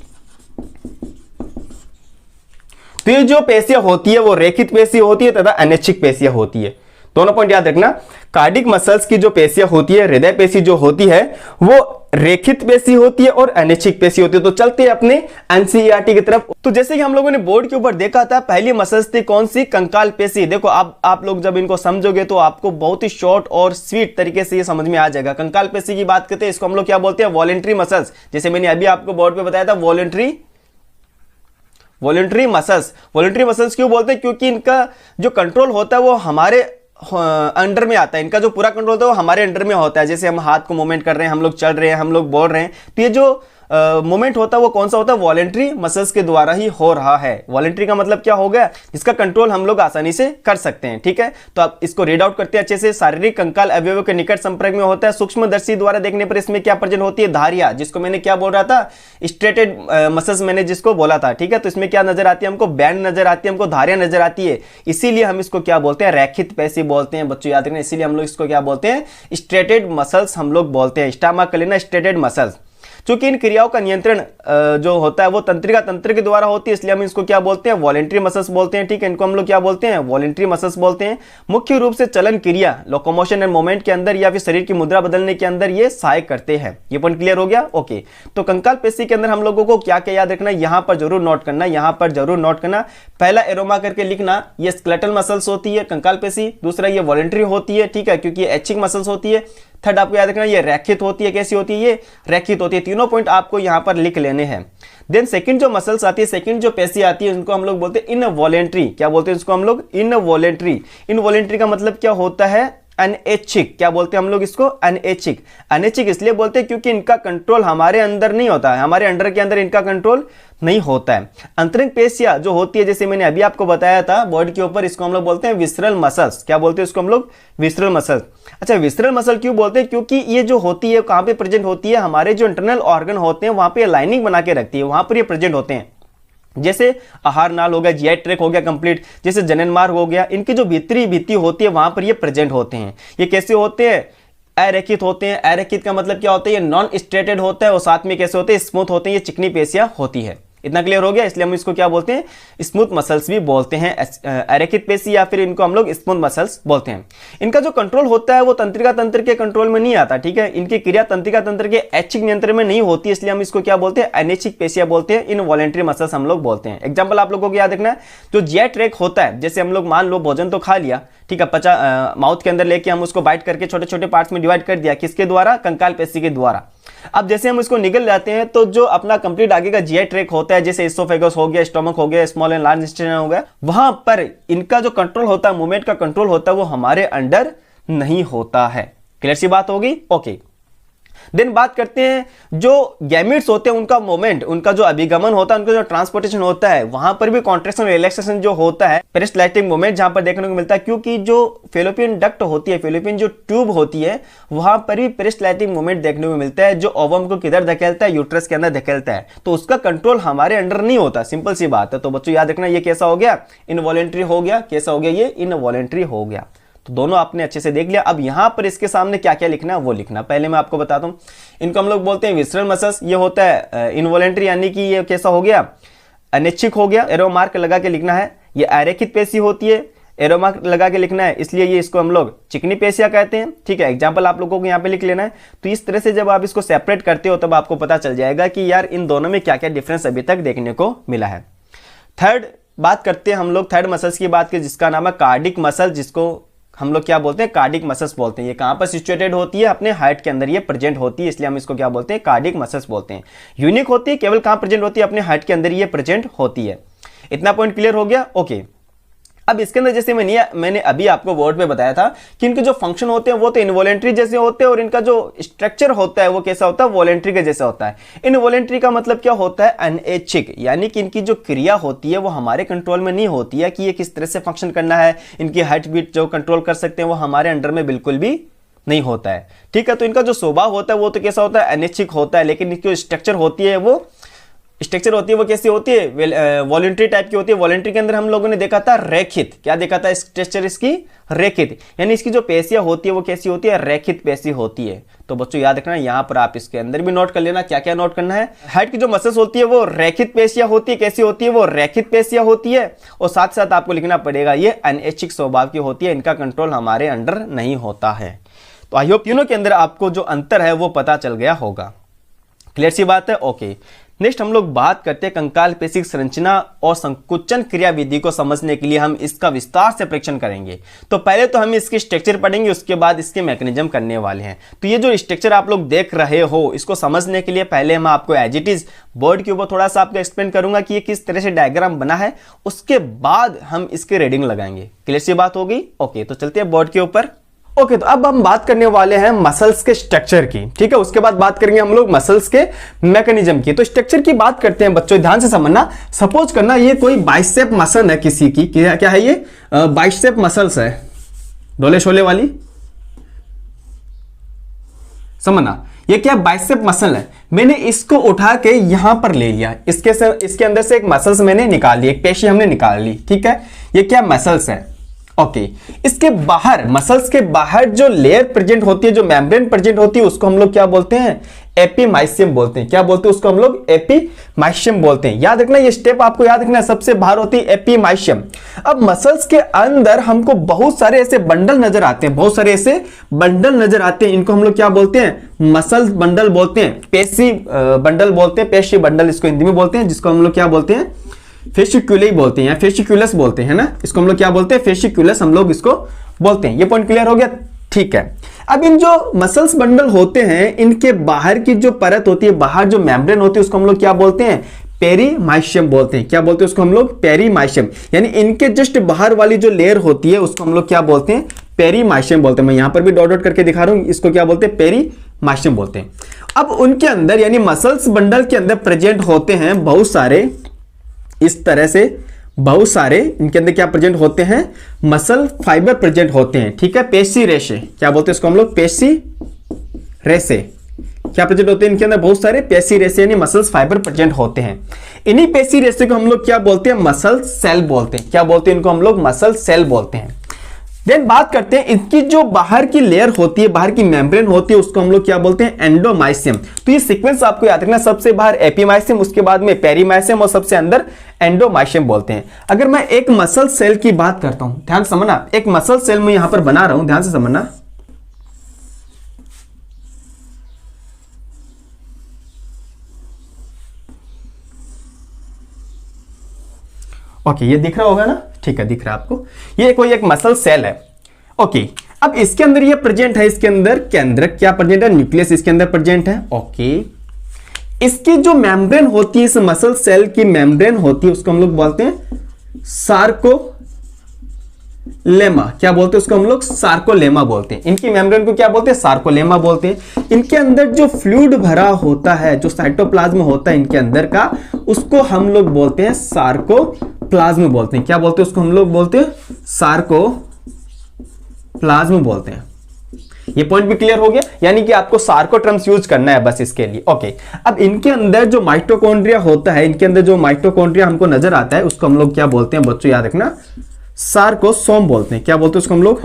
[SPEAKER 1] तो ये जो पेशियां होती है वो रेखित पेशी होती है तथा अनैच्छिक पेशियां होती है। दोनों पॉइंट याद रखना। कार्डिक मसल्स की जो पेशियां होती है, हृदय पेशी जो होती है वो रेखित पेशी होती है और अनैच्छिक पेशी होती है। तो चलते हैं अपने एनसीईआरटी की तरफ। तो जैसे कि हम लोगों ने बोर्ड के ऊपर देखा था, पहली मसल्स थी कौन सी? कंकाल पेशी। देखो आप लोग जब इनको समझोगे तो आपको बहुत ही शॉर्ट और स्वीट तरीके से ये समझ में आ जाएगा। कंकाल पेशी की बात करते हैं, इसको हम लोग क्या बोलते हैं? Voluntary muscles. जैसे मैंने अभी आपको बोर्ड पे बताया था वॉलेंट्री मसल्स क्यों बोलते हैं? क्योंकि इनका जो कंट्रोल होता है वो हमारे अंडर में आता है। इनका जो पूरा कंट्रोल होता है वो हमारे अंडर में होता है। जैसे हम हाथ को मूवमेंट कर रहे हैं, हम लोग चल रहे हैं, हम लोग बोल रहे हैं, तो ये जो मोमेंट होता है वो कौन सा होता है? वॉलेंट्री मसल्स के द्वारा ही हो रहा है। वॉलेंट्री का मतलब क्या हो गया? इसका कंट्रोल हम लोग आसानी से कर सकते हैं। ठीक है, तो आप इसको रीड आउट करते हैं अच्छे से। शारीरिक कंकाल अवयवों के निकट संपर्क में होता है। सूक्ष्मदर्शी द्वारा देखने पर इसमें क्या प्रेजेंट होती है? धारियां, जिसको मैंने क्या बोल रहा था? स्ट्रेटेड मसल्स मैंने जिसको बोला था। ठीक है, तो इसमें क्या नजर आती है? हमको बैंड नजर आती है, हमको धारियां नजर आती है। इसीलिए हम इसको क्या बोलते हैं? रेखित पेशी बोलते हैं। बच्चों याद रखना, इसीलिए हम लोग इसको क्या बोलते हैं? स्ट्रेटेड मसल्स हम लोग बोलते हैं। स्टमक का लेना स्ट्रेटेड मसल्स। चूंकि इन क्रियाओं का नियंत्रण जो होता है वो तंत्रिका तंत्र के द्वारा होती है, इसलिए हम इसको क्या बोलते हैं? वॉलेंट्री मसल्स बोलते हैं। ठीक है, इनको हम लोग क्या बोलते हैं? वॉलेंट्री मसल्स बोलते हैं। मुख्य रूप से चलन क्रिया, लोकोमोशन एंड मूवमेंट के अंदर या फिर शरीर की मुद्रा बदलने के अंदर ये सहायक करते हैं। ये पॉइंट क्लियर हो गया? ओके। तो कंकाल पेशी के अंदर हम लोगों को क्या क्या याद रखना है? यहां पर जरूर नोट करना, यहां पर जरूर नोट करना। पहला एरोमा करके लिखना, ये स्केलेटल मसल्स होती है कंकाल पेशी। दूसरा ये वॉलेंट्री होती है। ठीक है, क्योंकि ये ऐच्छिक मसल्स होती है। थर्ड आपको याद रखना ये रेखित होती है। कैसी होती है? ये रेखित होती है। तीनों पॉइंट आपको यहां पर लिख लेने हैं। देन सेकंड जो मसल्स आती है, सेकंड जो पेशी आती है, उनको हम लोग बोलते हैं इनवॉलेंट्री। क्या बोलते हैं इसको हम लोग? इनवॉलेंट्री। इनवॉलेंट्री का मतलब क्या होता है? अनैच्छिक। क्या बोलते हैं हम लोग इसको? अनैच्छिक। अनैच्छिक इसलिए बोलते हैं क्योंकि इनका कंट्रोल हमारे अंदर नहीं होता है, हमारे अंडर के अंदर इनका कंट्रोल नहीं होता है। अंतरिंग पेशियां जो होती है, जैसे मैंने अभी आपको बताया था बोर्ड के ऊपर, इसको हम लोग बोलते हैं विसरल मसल्स। क्या बोलते हैं इसको हम लोग? Visceral muscles. अच्छा, विसरल मसल क्यों बोलते हैं? क्योंकि ये जो होती है कहां पे प्रेजेंट होती है? हमारे जो इंटरनल ऑर्गन होते हैं वहां पे लाइनिंग बना के रखती है, वहां पर ये प्रेजेंट होते हैं। जैसे आहार नाल हो गया, जीआई ट्रैक हो गया कंप्लीट, जैसे जनन मार्ग हो गया, इनकी जो भीतरी भित्ति होती है वहां पर ये प्रेजेंट होते हैं। ये कैसे होते हैं? अरेखित होते हैं। अरेखित का मतलब क्या होता है? ये नॉन स्ट्रेटेड होता है और साथ में कैसे होते हैं? स्मूथ होते हैं। ये चिकनी पेशियां होती है। इतना क्लियर हो गया? इसलिए हम इसको क्या बोलते हैं? स्मूथ मसल्स भी बोलते हैं, अरेखित पेशी, या फिर इनको हम लोग स्मूथ मसल्स बोलते हैं। इनका जो कंट्रोल होता है वो तंत्रिका तंत्र के कंट्रोल में नहीं आता, ठीक है। इनकी क्रिया तंत्रिका तंत्र के ऐच्छिक नियंत्रण में नहीं होती, इसलिए हम इसको क्या बोलते हैं? अनैच्छिक पेशियां बोलते हैं। इनवॉलेंटरी मसल्स हम लोग बोलते हैं। एग्जाम्पल आप लोगों को याद रखना है, जो जीआई ट्रैक होता है, जैसे हम लोग मान लो भोजन तो खा लिया, ठीक है, माउथ के अंदर लेके हम उसको बाइट करके छोटे छोटे पार्ट्स में डिवाइड कर दिया, किसके द्वारा? कंकाल पेशी के द्वारा। अब जैसे हम इसको निगल जाते हैं तो जो अपना कंप्लीट आगे का जीआई ट्रैक होता है, जैसे एसोफेगस हो गया, स्टोमक हो गया, स्मॉल एंड लार्ज इंटेस्टाइन हो गया, वहां पर इनका जो कंट्रोल होता है, मूवमेंट का कंट्रोल होता है, वो हमारे अंडर नहीं होता है। क्लियर सी बात होगी? ओके। देन बात करते हैं जो गैमेट्स होते हैं उनका मूवमेंट, उनका जो अभिगमन होता है, उनका जो ट्रांसपोर्टेशन होता है, वहां पर भी कॉन्ट्रैक्शन और रिलैक्सेशन जो होता है, पेरिस्टाल्टिक मूवमेंट जहां पर देखने को मिलता है, क्योंकि जो फैलोपियन डक्ट होती है, फैलोपियन जो ट्यूब होती है, वहां पर भी पेरिस्टाल्टिक मूवमेंट देखने को मिलता है, जो ओवम को किधर धकेलता है? यूट्रस के अंदर धकेलता है। तो उसका कंट्रोल हमारे अंडर नहीं होता, सिंपल सी बात है। तो बच्चों याद रखना, ये कैसा हो गया? इनवॉलेंट्री हो गया। कैसा हो गया? ये इनवॉलेंट्री हो गया। तो दोनों आपने अच्छे से देख लिया। अब यहां पर इसके सामने क्या क्या लिखना है वो लिखना। पहले मैं आपको बताता हूं, इनको हम लोग बोलते हैं विसरल मसल्स। ये होता है इनवॉलेंट्री, यानी कि ये कैसा हो गया? अनैच्छिक हो गया। एरो मार्क लगा के लिखना है। ये अरेखित पेशी होती है, एरो मार्क लगा के लिखना है, इसलिए ये इसको हम लोग चिकनी पेशियां कहते हैं, ठीक है। एग्जाम्पल आप लोगों को यहाँ पे लिख लेना है। तो इस तरह से जब आप इसको सेपरेट करते हो तब आपको पता चल जाएगा कि यार इन दोनों में क्या क्या डिफरेंस अभी तक देखने को मिला है। थर्ड बात करते हैं हम लोग, थर्ड मसल्स की बात की, जिसका नाम है कार्डिक मसल, जिसको हम लोग क्या बोलते हैं? कार्डिक मसल्स बोलते हैं। ये कहां पर सिचुएटेड होती है? अपने हार्ट के अंदर ये प्रेजेंट होती है, इसलिए हम इसको क्या बोलते हैं? कार्डिक मसल्स बोलते हैं। यूनिक होती है, केवल कहां प्रेजेंट होती है? अपने हार्ट के अंदर ये प्रेजेंट होती है। इतना पॉइंट क्लियर हो गया? ओके। अब इसके अंदर जैसे मैंने अभी आपको वर्ड पे बताया था कि इनके जो फंक्शन होते हैं वो तो इनवॉलेंट्री जैसे होते हैं, और इनका जो स्ट्रक्चर होता है वो कैसा होता है? वॉलेंट्री के जैसा होता है। इनवॉलेंट्री का मतलब क्या होता है? अनैच्छिक, यानी कि इनकी जो क्रिया होती है वो हमारे कंट्रोल में नहीं होती है, कि ये किस तरह से फंक्शन करना है, इनकी हार्ट बीट जो कंट्रोल कर सकते हैं वो हमारे अंडर में बिल्कुल भी नहीं होता है, ठीक है। तो इनका जो स्वभाव होता है वो तो कैसा होता है? अनैच्छिक होता है, लेकिन इनकी जो स्ट्रक्चर होती है वो कैसी होती है? वॉलंटरी टाइप की होती है। वॉलंटरी के अंदर हम लोगों ने देखा था रेखित। क्या देखा था? स्ट्रक्चर इसकी रेखित, यानी इसकी जो पेशियां होती है वो कैसी होती है? रेखित पेशी होती है। तो बच्चों याद रखना, यहां पर आप इसके अंदर भी नोट कर लेना क्या क्या नोट करना है। हार्ट की जो मसल्स होती है वो रेखित पेशियां होती है। कैसी होती है? वो रेखित पेशियां होती है, और साथ साथ आपको लिखना पड़ेगा ये अनैच्छिक स्वभाव की होती है, इनका कंट्रोल हमारे अंडर नहीं होता है। तो आई होप तीनों के अंदर आपको जो अंतर है वो पता चल गया होगा। क्लियर सी बात है? ओके। नेक्स्ट हम लोग बात करते हैं कंकाल पेशी संरचना और संकुचन क्रिया विधि को समझने के लिए हम इसका विस्तार से परीक्षण करेंगे। तो पहले तो हम इसके स्ट्रक्चर पढ़ेंगे, उसके बाद इसके मैकेनिज्म करने वाले हैं। तो ये जो स्ट्रक्चर आप लोग देख रहे हो, इसको समझने के लिए पहले मैं आपको एज इट इज बोर्ड के ऊपर थोड़ा सा आपको एक्सप्लेन करूंगा कि ये किस तरह से डायग्राम बना है, उसके बाद हम इसके रीडिंग लगाएंगे। क्लियर सी बात होगी? ओके, तो चलते हैं बोर्ड के ऊपर। ओके, तो अब हम बात करने वाले हैं मसल्स के स्ट्रक्चर की, ठीक है। उसके बाद बात करेंगे हम लोग मसल्स के मैकेनिज्म की। तो स्ट्रक्चर की बात करते हैं बच्चों, ध्यान से समझना। सपोज करना ये कोई बाइसेप मसल है किसी की, क्या है ये? बाइसेप मसल्स है, डोले शोले वाली, समझना। ये क्या? बाइसेप मसल है। मैंने इसको उठा के यहां पर ले लिया, इसके अंदर से एक मसल्स मैंने निकाल ली, एक पेशी हमने निकाल ली, ठीक है। ये क्या? मसल्स है। ओके, इसके बाहर, मसल्स के बाहर जो लेयर प्रेजेंट होती है, जो मेम्ब्रेन प्रेजेंट होती है, उसको हम लोग क्या बोलते हैं? एपीमाइसियम बोलते हैं। क्या बोलते हैं उसको हम लोग? एपीमाइसियम बोलते हैं। याद रखना, ये स्टेप आपको याद रखना, सबसे बाहर होती है एपीमाइसियम। अब मसल्स के अंदर हमको बहुत सारे ऐसे बंडल नजर आते हैं, बहुत सारे ऐसे बंडल नजर आते हैं। इनको हम लोग क्या बोलते हैं? मसल बंडल बोलते हैं, पेशी बंडल बोलते हैं, पेशी बंडल इसको हिंदी में बोलते हैं, जिसको हम लोग क्या बोलते हैं? फेसिक्यूले बोलते हैं या फेसिक्यूलस बोलते हैं ना, इसको हम लोग क्या बोलते हैं? फेसिक्यूलस हम लोग इसको बोलते हैं। ये पॉइंट क्लियर हो गया? ठीक है। अब इन जो मसल्स बंडल होते हैं, इनके बाहर की जो परत होती है, बाहर जो मेम्ब्रेन होती है, उसको हम लोग क्या बोलते हैं? पेरीमाइशियम बोलते हैं। क्या बोलते हैं उसको हम लोग? पेरीमाइशियम। यानी इनके जस्ट बाहर वाली जो लेयर होती है उसको हम लोग क्या बोलते हैं? पेरीमाइशियम बोलते हैं। मैं यहां पर भी डॉट डॉट करके दिखा रहा हूं, इसको क्या बोलते हैं? पेरीमाइशियम बोलते हैं। अब उनके अंदर यानी मसल्स बंडल के अंदर प्रेजेंट होते हैं बहुत सारे, इस तरह से बहुत सारे इनके अंदर क्या प्रेजेंट होते हैं? मसल फाइबर प्रेजेंट होते हैं, ठीक है। पेशी रेशे, क्या बोलते हैं इसको हम लोग? पेशी रेशे। क्या प्रेजेंट होते हैं, इनके अंदर बहुत सारे पेशी रेशे यानी मसल्स फाइबर प्रेजेंट होते हैं। इन्हीं पेशी रेशे को हम लोग क्या बोलते हैं, मसल सेल बोलते हैं। क्या बोलते हैं इनको हम लोग, मसल सेल बोलते हैं। देन बात करते हैं इनकी जो बाहर की लेयर होती है, बाहर की मेम्ब्रेन होती है, उसको हम लोग क्या बोलते हैं, एंडोमाइसियम। तो ये सीक्वेंस आपको याद रखना, सबसे बाहर एपीमाइसियम, उसके बाद में पेरीमाइसियम और सबसे अंदर एंडोमाइसियम बोलते हैं। अगर मैं एक मसल सेल की बात करता हूं, ध्यान से समझना, एक मसल सेल मैं यहां पर बना रहा हूं, ध्यान से समझना। ओके, ये दिख रहा होगा ना, ठीक है, दिख रहा है आपको। ये कोई एक मसल सेल है। ओके, अब इसके अंदर ये प्रेजेंट है, इसके अंदर केंद्रक क्या प्रेजेंट है, न्यूक्लियस इसके अंदर प्रेजेंट है। ओके, इसकी जो मेम्ब्रेन होती है, इस मसल सेल की मेम्ब्रेन होती है, उसको हम लोग बोलते हैं सार्कोलेमा। क्या बोलते हैं उसको हम लोग, सार्कोलेमा बोलते हैं। इनकी मेम्ब्रेन को क्या बोलते हैं, सार्कोलेमा बोलते हैं। इनके अंदर जो फ्लूइड भरा होता है, जो साइटोप्लाज्म होता है इनके अंदर का, उसको हम लोग बोलते हैं सार्कोप्लाज्म बोलते हैं। क्या बोलते हैं उसको हम लोग बोलते हैं, सार्कोप्लाज्म बोलते हैं। ये पॉइंट भी क्लियर हो गया, यानी कि आपको सार्को टर्म्स यूज करना है बस इसके लिए। ओके, अब इनके अंदर जो माइटोकॉन्ड्रिया होता है, इनके अंदर जो माइटोकॉन्ड्रिया हमको नजर आता है, उसको हम लोग क्या बोलते हैं बच्चों, याद रखना, सार्कोसोम बोलते हैं। क्या बोलते हैं उसको हम लोग,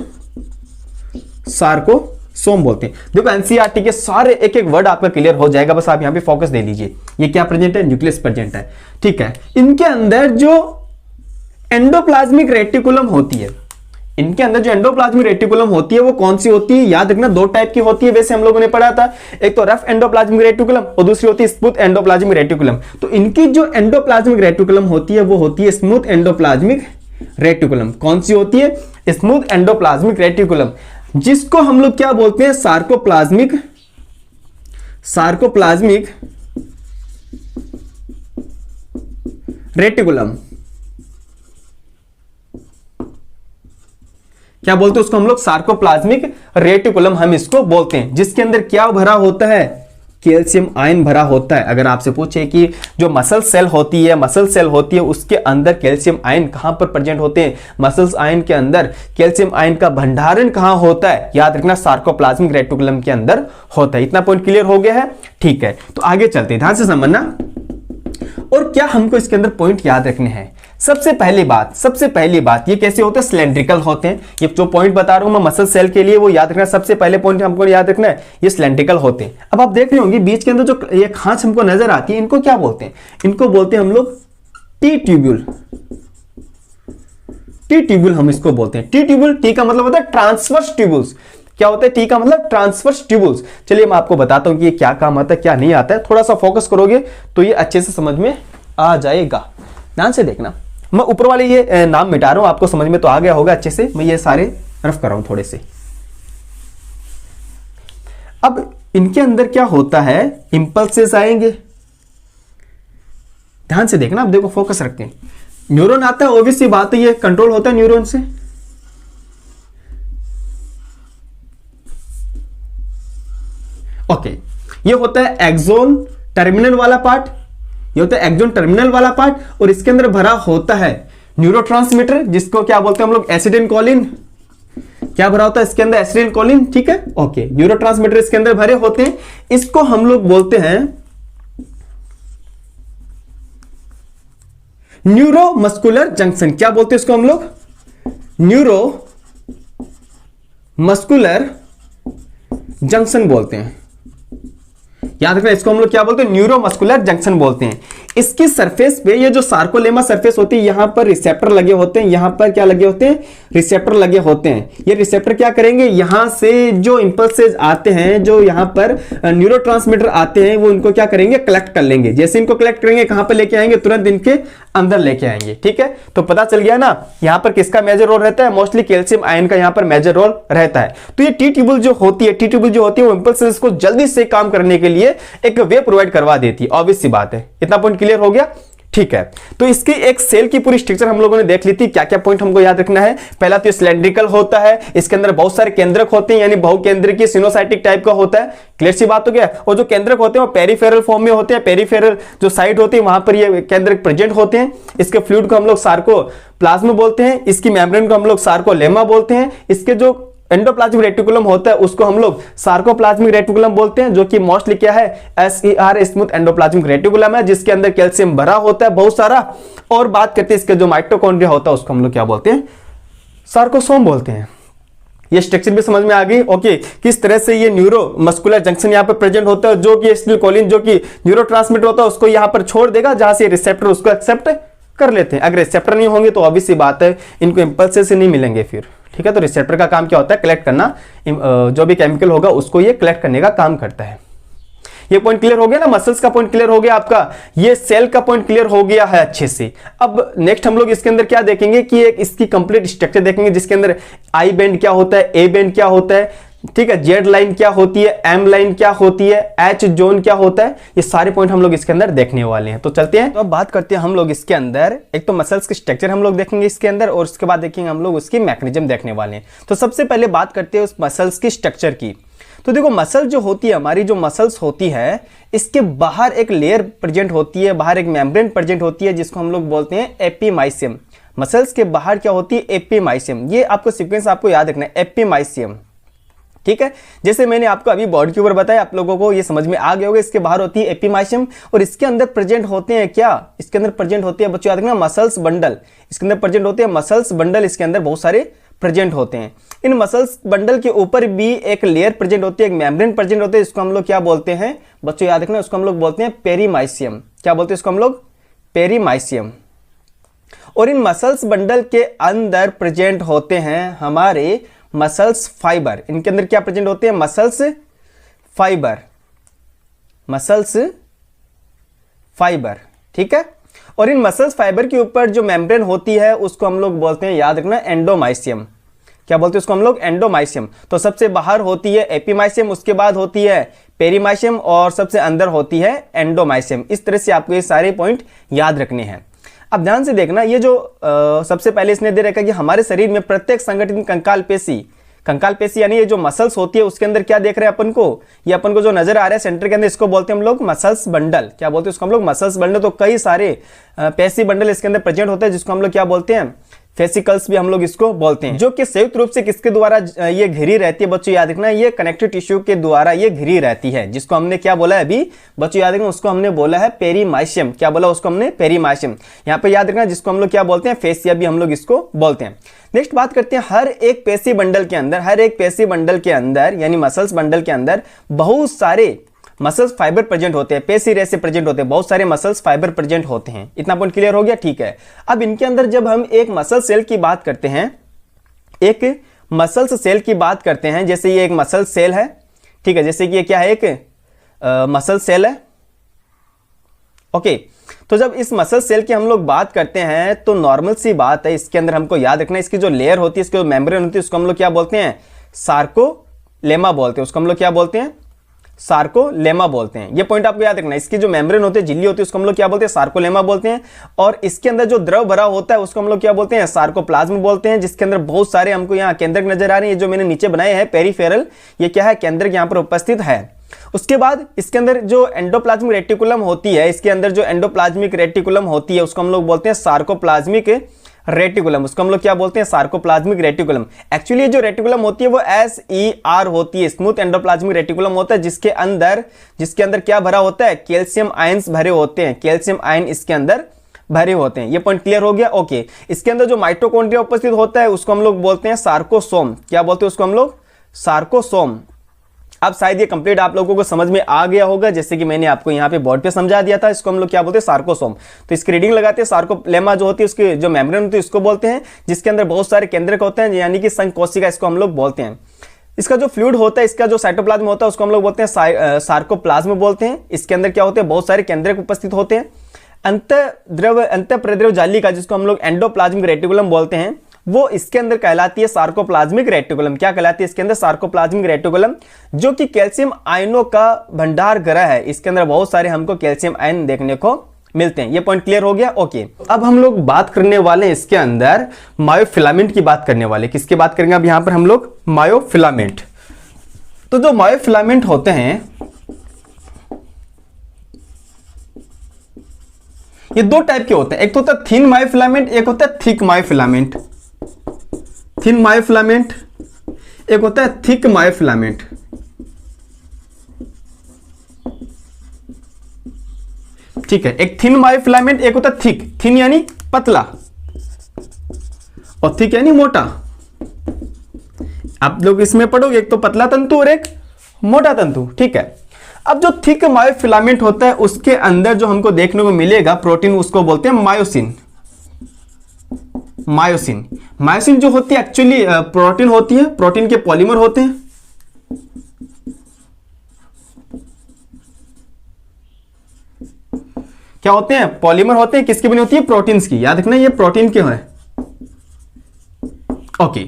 [SPEAKER 1] सार्कोसोम बोलते हैं। देखो एनसीईआरटी के सारे एक एक वर्ड आपका क्लियर हो जाएगा, बस आप यहां पे फोकस दे लीजिए। ये क्या प्रेजेंट है, न्यूक्लियस प्रेजेंट है, ठीक है। इनके अंदर जो एंडोप्लाज्मिक रेटिकुलम होती है, इनके अंदर जो एंडोप्लाज्मिक रेटिकुलम होती है वो कौन सी होती है, याद रखना, दो टाइप की होती है, वैसे हम लोगों ने पढ़ा था। एक तो रफ एंडोप्लाज्मिक रेटिकुलम और दूसरी होती है स्मूथ एंडोप्लाज्मिक रेटिकुलम। तो इनकी जो एंडोप्लाज्मिक रेटिकुलम होती है वो होती है स्मूथ एंडोप्लाज्मिक रेटिकुलम। कौन सी होती है, स्मूथ एंडोप्लाज्मिक रेटिकुलम, जिसको हम लोग क्या बोलते हैं, सार्कोप्लाज्मिक रेटिकुलम। क्या बोलते हैं उसको हम लोग, सार्कोप्लाज्मिक रेटिकुलम हम इसको बोलते हैं। जिसके अंदर क्या भरा होता है, कैल्शियम आयन भरा होता है। अगर आपसे पूछे कि जो मसल सेल होती है, उसके अंदर कैल्शियम आयन कहां पर प्रेजेंट होते हैं, मसल्स आयन के अंदर कैल्शियम आयन का भंडारण कहां होता है, याद रखना, सार्कोप्लाज्मिक रेटिकुलम के अंदर होता है। इतना पॉइंट क्लियर हो गया है, ठीक है। तो आगे चलते हैं, ध्यान से समझना। और क्या हमको इसके अंदर पॉइंट याद रखने हैं। सबसे पहली बात ये कैसे होते हैं, सिलेंड्रिकल होते हैं। ये जो पॉइंट बता रहा हूं मैं मसल सेल के लिए, वो याद रखना, सबसे पहले पॉइंट हमको याद रखना है, ये सिलेंड्रिकल होते हैं। अब आप देख रहे होंगे बीच के अंदर जो ये खांच हमको नजर आती है, इनको क्या बोलते हैं, इनको बोलते हैं हम लोग टी ट्यूब्यूल। टी ट्यूब्यूल हम इसको बोलते हैं। टी ट्यूब्यूल, टी का मतलब होता है ट्रांसवर्स ट्यूब्यूल्स। क्या होता है, टी का मतलब ट्रांसवर्स ट्यूब्यूल्स। चलिए मैं आपको बताता हूं कि ये क्या काम आता है, क्या नहीं आता है। थोड़ा सा फोकस करोगे तो ये अच्छे से समझ में आ जाएगा। ध्यान से देखना, मैं ऊपर वाले ये नाम मिटा रहा हूं, आपको समझ में तो आ गया होगा अच्छे से। मैं ये सारे रफ कर रहा हूं थोड़े से। अब इनके अंदर क्या होता है, इंपल्सेस आएंगे। ध्यान से देखना, अब देखो फोकस रखते हैं। न्यूरॉन आता है, ऑब्वियसली बात है, ये कंट्रोल होता है न्यूरॉन से। ओके, ये होता है एक्सोन टर्मिनल वाला पार्ट, ये होता है एक्सोन टर्मिनल वाला पार्ट, और इसके अंदर भरा होता है न्यूरोट्रांसमीटर, जिसको क्या बोलते हैं हम लोग, एसिटिलकोलिन। क्या भरा होता है इसके अंदर, एसिटिलकोलिन, ठीक है। ओके, न्यूरोट्रांसमीटर इसके अंदर भरे होते हैं, इसको हम लोग बोलते हैं न्यूरोमस्कुलर जंक्शन। क्या बोलते हैं इसको हम लोग, न्यूरोमस्कुलर जंक्शन बोलते हैं। याद रखना, इसको हम लोग क्या बोलते हैं, न्यूरोमस्कुलर जंक्शन बोलते हैं। इसकी सरफेस पे ये जो सार्कोलेमा सरफेस होती है, यहां पर रिसेप्टर लगे होते हैं। यहां पर क्या लगे होते हैं, रिसेप्टर लगे होते हैं। ये रिसेप्टर क्या करेंगे, यहां से जो इंपल्सेस आते हैं, जो यहां पर न्यूरोट्रांसमीटर आते हैं, वो इनको क्या करेंगे, कलेक्ट कर लेंगे। जैसे इनको कलेक्ट करेंगे, कहां पर लेके आएंगे, तुरंत इनके अंदर लेके आएंगे, ठीक है। तो पता चल गया ना, यहां पर किसका मेजर रोल रहता है, मोस्टली कैल्शियम आयन का यहां पर मेजर रोल रहता है। तो ये टी ट्यूब्यूल जो होती है, वो इंपल्सेस को जल्दी से काम करने के लिए एक वे प्रोवाइड करवा देती है। ऑब्वियस सी बात है, इतना पॉइंट क्लियर हो गया, ठीक है। तो इसकी एक सेल की पूरी स्ट्रक्चर हम लोगों ने देख ली थी। क्या क्या पॉइंट हमको याद रखना है, पहला तो सिलेंड्रिकल होता है, इसके अंदर बहुत सारे केंद्रक होते हैं, यानी बहुकेंद्रकीय सिनोसाइटिक टाइप का होता है। क्लियर सी बात हो गया। और जो केंद्रक होते हैं वो पेरिफेरल फॉर्म में होते हैं, पेरिफेरल जो साइड होती है वहां पर ये केंद्रक प्रेजेंट होते हैं। इसके फ्लूइड को हम लोग सार्कोप्लाज्म बोलते हैं, इसकी मेम्ब्रेन को हम लोग सार्कोलेमा बोलते हैं। इसके जो एंडोप्लाज्मिक रेटिकुलम होता है उसको हम लोग सार्कोप्लाज्मिक रेटिकुलम बोलते हैं, जो कि मोस्टली क्या है SER स्मूथ एंडोप्लाज्मिक रेटिकुलम है, जिसके अंदर कैल्शियम भरा होता है बहुत सारा। और बात करते हैं इसके जो माइटोकॉन्ड्रिया होता है उसको हम लोग क्या बोलते हैं, सार्कोसोम बोलते हैं। ये स्ट्रक्चर भी समझ में आ गई। ओके, किस तरह से ये न्यूरो मस्कुलर जंक्शन यहाँ पर प्रेजेंट होता है, जो कि एसिटिलकोलिन जो कि न्यूरोट्रांसमीटर होता है उसको यहाँ पर छोड़ देगा, जहां से रिसेप्टर उसको एक्सेप्ट कर लेते हैं। अगर रिसेप्टर नहीं होंगे तो ऑब्वियस सी बात है इनको इंपल्सेस से नहीं मिलेंगे फिर, ठीक है। तो रिसेप्टर का काम क्या होता है, कलेक्ट करना, जो भी केमिकल होगा उसको ये कलेक्ट करने का काम करता है। ये पॉइंट क्लियर हो गया ना, मसल्स का पॉइंट क्लियर हो गया आपका, ये सेल का पॉइंट क्लियर हो गया है अच्छे से। अब नेक्स्ट हम लोग इसके अंदर क्या देखेंगे कि एक इसकी कंप्लीट स्ट्रक्चर देखेंगे, जिसके अंदर आई बैंड क्या होता है, ए बैंड क्या होता है, ठीक है, जेड लाइन क्या होती है, एम लाइन क्या होती है, एच जोन क्या होता है, ये सारे पॉइंट हम लोग इसके अंदर देखने वाले हैं। तो चलते हैं, तो अब बात करते हैं हम लोग इसके अंदर, एक तो मसल्स की स्ट्रक्चर हम लोग देखेंगे इसके अंदर, और उसके बाद देखेंगे हम लोग उसकी मैकेनिज्म देखने वाले हैं। तो सबसे पहले बात करते हैं उस मसल्स की स्ट्रक्चर की। तो देखो मसल जो होती है, हमारी जो मसल्स होती है, इसके बाहर एक लेयर प्रेजेंट होती है, बाहर एक मेम्ब्रेन प्रेजेंट होती है, जिसको हम लोग बोलते हैं एपिमाइसियम। मसल्स के बाहर क्या होती है, एपिमाइसियम। ये आपको सीक्वेंस आपको याद रखना है, एपिमाइसियम, ठीक है। जैसे मैंने आपको अभी बॉडी के ऊपर बताया, आप लोगों को ये समझ में आ गया होगा। इसके बाहर होती है एपिमाइसियम, और इसके अंदर प्रेजेंट होते हैं क्या, इसके अंदर प्रेजेंट होती है बच्चों याद रखना मसल्स बंडल। इसके अंदर प्रेजेंट होते हैं मसल्स बंडल, इसके अंदर बहुत सारे प्रेजेंट होते हैं। इन मसल्स बंडल के ऊपर भी एक लेयर प्रेजेंट होती है, एक मेम्ब्रेन प्रेजेंट होते हैं, इसको हम लोग क्या बोलते हैं बच्चों याद रखना, उसको हम लोग बोलते हैं पेरीमाइसियम। क्या बोलते हैं इसको हम लोग, पेरीमाइसियम। और इन मसल्स बंडल के अंदर प्रेजेंट होते हैं हमारे मसल्स फाइबर। इनके अंदर क्या प्रेजेंट होते हैं, मसल्स फाइबर, मसल्स फाइबर, ठीक है। और इन मसल्स फाइबर के ऊपर जो मेम्ब्रेन होती है उसको हम लोग बोलते हैं याद रखना एंडोमाइसियम। क्या बोलते हैं उसको हम लोग, एंडोमाइसियम। तो सबसे बाहर होती है एपिमाइसियम, उसके बाद होती है पेरीमाइसियम, और सबसे अंदर होती है एंडोमाइसियम। इस तरह से आपको ये सारे पॉइंट याद रखने हैं। अब ध्यान से देखना, ये जो सबसे पहले इसने दे रखा है कि हमारे शरीर में प्रत्येक संगठित कंकाल पेशी यानी ये जो मसल्स होती है उसके अंदर क्या देख रहे हैं अपन को, ये अपन को जो नजर आ रहा है सेंटर के अंदर, इसको बोलते हैं हम लोग मसल्स बंडल। क्या बोलते हैं उसको हम लोग, मसल्स बंडल। तो कई सारे पेशी बंडल इसके अंदर प्रेजेंट होते हैं, जिसको हम लोग क्या बोलते हैं, फेसिकल्स भी हम लोग इसको बोलते हैं, जो कि संयुक्त रूप से किसके द्वारा ये घिरी रहती है बच्चों याद रखना, ये कनेक्टिव टिश्यू के द्वारा ये घिरी रहती है, जिसको हमने क्या बोला है अभी बच्चों याद रखना, उसको हमने बोला है पेरीमाइसियम। क्या बोला उसको हमने, पेरीमाइसियम। यहाँ पे याद रखना, जिसको हम लोग क्या बोलते हैं, फेसिया भी हम लोग इसको बोलते हैं। नेक्स्ट बात करते हैं, हर एक पेशी बंडल के अंदर यानी मसल्स बंडल के अंदर बहुत सारे मसल्स फाइबर प्रेजेंट होते हैं, पेशी रेसे प्रेजेंट होते हैं, बहुत सारे मसल्स फाइबर प्रेजेंट होते हैं। इतना पॉइंट क्लियर हो गया, ठीक है। अब इनके अंदर जब हम एक मसल सेल की बात करते हैं, एक मसल्स सेल की बात करते हैं, जैसे ये एक मसल सेल है, ठीक है, जैसे कि ये क्या है, एक मसल सेल है, ओके। तो जब इस मसल सेल की हम लोग बात करते हैं तो नॉर्मल सी बात है, इसके अंदर हमको याद रखना है, इसकी जो लेयर होती है, इसकी जो मेम्ब्रेन होती है, उसको हम लोग क्या बोलते हैं, सार्कोलेमा बोलते हैं। उसको हम लोग क्या बोलते हैं, सार्कोलेमा बोलते हैं। ये पॉइंट आपको याद रखना है। इसकी जो मेम्ब्रेन होती है, झिल्ली होती है, उसको हम लोग क्या बोलते हैं, सार्कोलेमा बोलते हैं। और इसके अंदर जो द्रव भरा होता है उसको हम लोग क्या बोलते हैं, सार्कोप्लाज्म बोलते हैं, जिसके अंदर बहुत सारे हमको यहाँ केंद्रक नजर आ रहे हैं, जो मैंने नीचे बनाए हैं पेरिफेरल, ये क्या है, केंद्रक यहाँ पर उपस्थित है। उसके बाद इसके अंदर जो एंडोप्लाज्मिक रेटिकुलम होती है, इसके अंदर जो एंडोप्लाज्मिक रेटिकुलम होती है उसको हम लोग बोलते हैं सार्कोप्लाज्मिक रेटिकुलम। उसको हम लोग क्या बोलते हैं, सार्कोप्लाज्मिक रेटिकुलम। एक्चुअली जो रेटिकुलम होती है वो SER होती है, स्मूथ एंडोप्लाज्मिक रेटिकुलम होता है, जिसके अंदर क्या भरा होता है, कैल्शियम आयंस भरे होते हैं, कैल्शियम आयन इसके अंदर भरे होते हैं। ये पॉइंट क्लियर हो गया, ओके। इसके अंदर जो माइटोकॉन्ड्रिया उपस्थित होता है उसको हम लोग बोलते हैं सार्कोसोम। क्या बोलते हैं उसको हम लोग, सार्कोसोम। अब शायद ये कंप्लीट आप लोगों को समझ में आ गया होगा, जैसे कि मैंने आपको यहाँ पे बोर्ड पे समझा दिया था। इसको हम लोग क्या बोलते हैं, सार्कोसोम। तो इसकी रीडिंग लगाते हैं, सार्कोलेमा जो होती है उसकी जो मेम्ब्रेन होती है उसको बोलते हैं, जिसके अंदर बहुत सारे केंद्रक होते हैं, यानी कि संकोशिका इसको हम लोग बोलते हैं। इसका जो फ्लूइड होता है, इसका जो साइटोप्लाज्म होता है उसको हम लोग बोलते हैं सार्कोप्लाज्म बोलते हैं। इसके अंदर क्या होते हैं, बहुत सारे केंद्रक उपस्थित होते हैं। अंत प्रद्रव जालिका जिसको हम लोग एंडोप्लाज्मिक रेटिकुलम बोलते हैं, वो इसके अंदर कहलाती है सार्कोप्लाज्मिक रेटिकुलम। क्या कहलाती है इसके अंदर, सार्कोप्लाज्मिक रेटिकुलम, जो कि कैल्शियम आयनों का भंडार गृह है। इसके अंदर बहुत सारे हमको कैल्शियम आयन देखने को मिलते हैं। ये पॉइंट क्लियर हो गया, ओके। अब हम लोग बात करने वाले हैं इसके अंदर मायोफिलामेंट की बात करने वाले। किसकी बात करेंगे अब यहां पर हम लोग, मायोफिलामेंट। तो जो मायोफिलामेंट होते हैं ये दो टाइप के होते हैं, एक तो होता है थिन मायोफिलामेंट, एक होता है थिक मायोफिलामेंट। थिन मायोफिलामेंट, एक होता है थिक मायोफिलामेंट। ठीक है, एक थिन मायोफिलामेंट, एक होता है थिक। थिन यानी पतला और थिक यानी मोटा। आप लोग इसमें पढ़ोगे, एक तो पतला तंतु और एक मोटा तंतु। ठीक है, अब जो थिक मायोफिलामेंट होता है उसके अंदर जो हमको देखने को मिलेगा प्रोटीन, उसको बोलते हैं मायोसिन। मायोसिन मायोसिन जो होती है एक्चुअली प्रोटीन होती है, प्रोटीन के पॉलीमर होते हैं। क्या होते हैं? पॉलीमर होते हैं। किसकी बनी होती है? प्रोटीन्स की। याद रखना ये प्रोटीन क्यों है। ओके,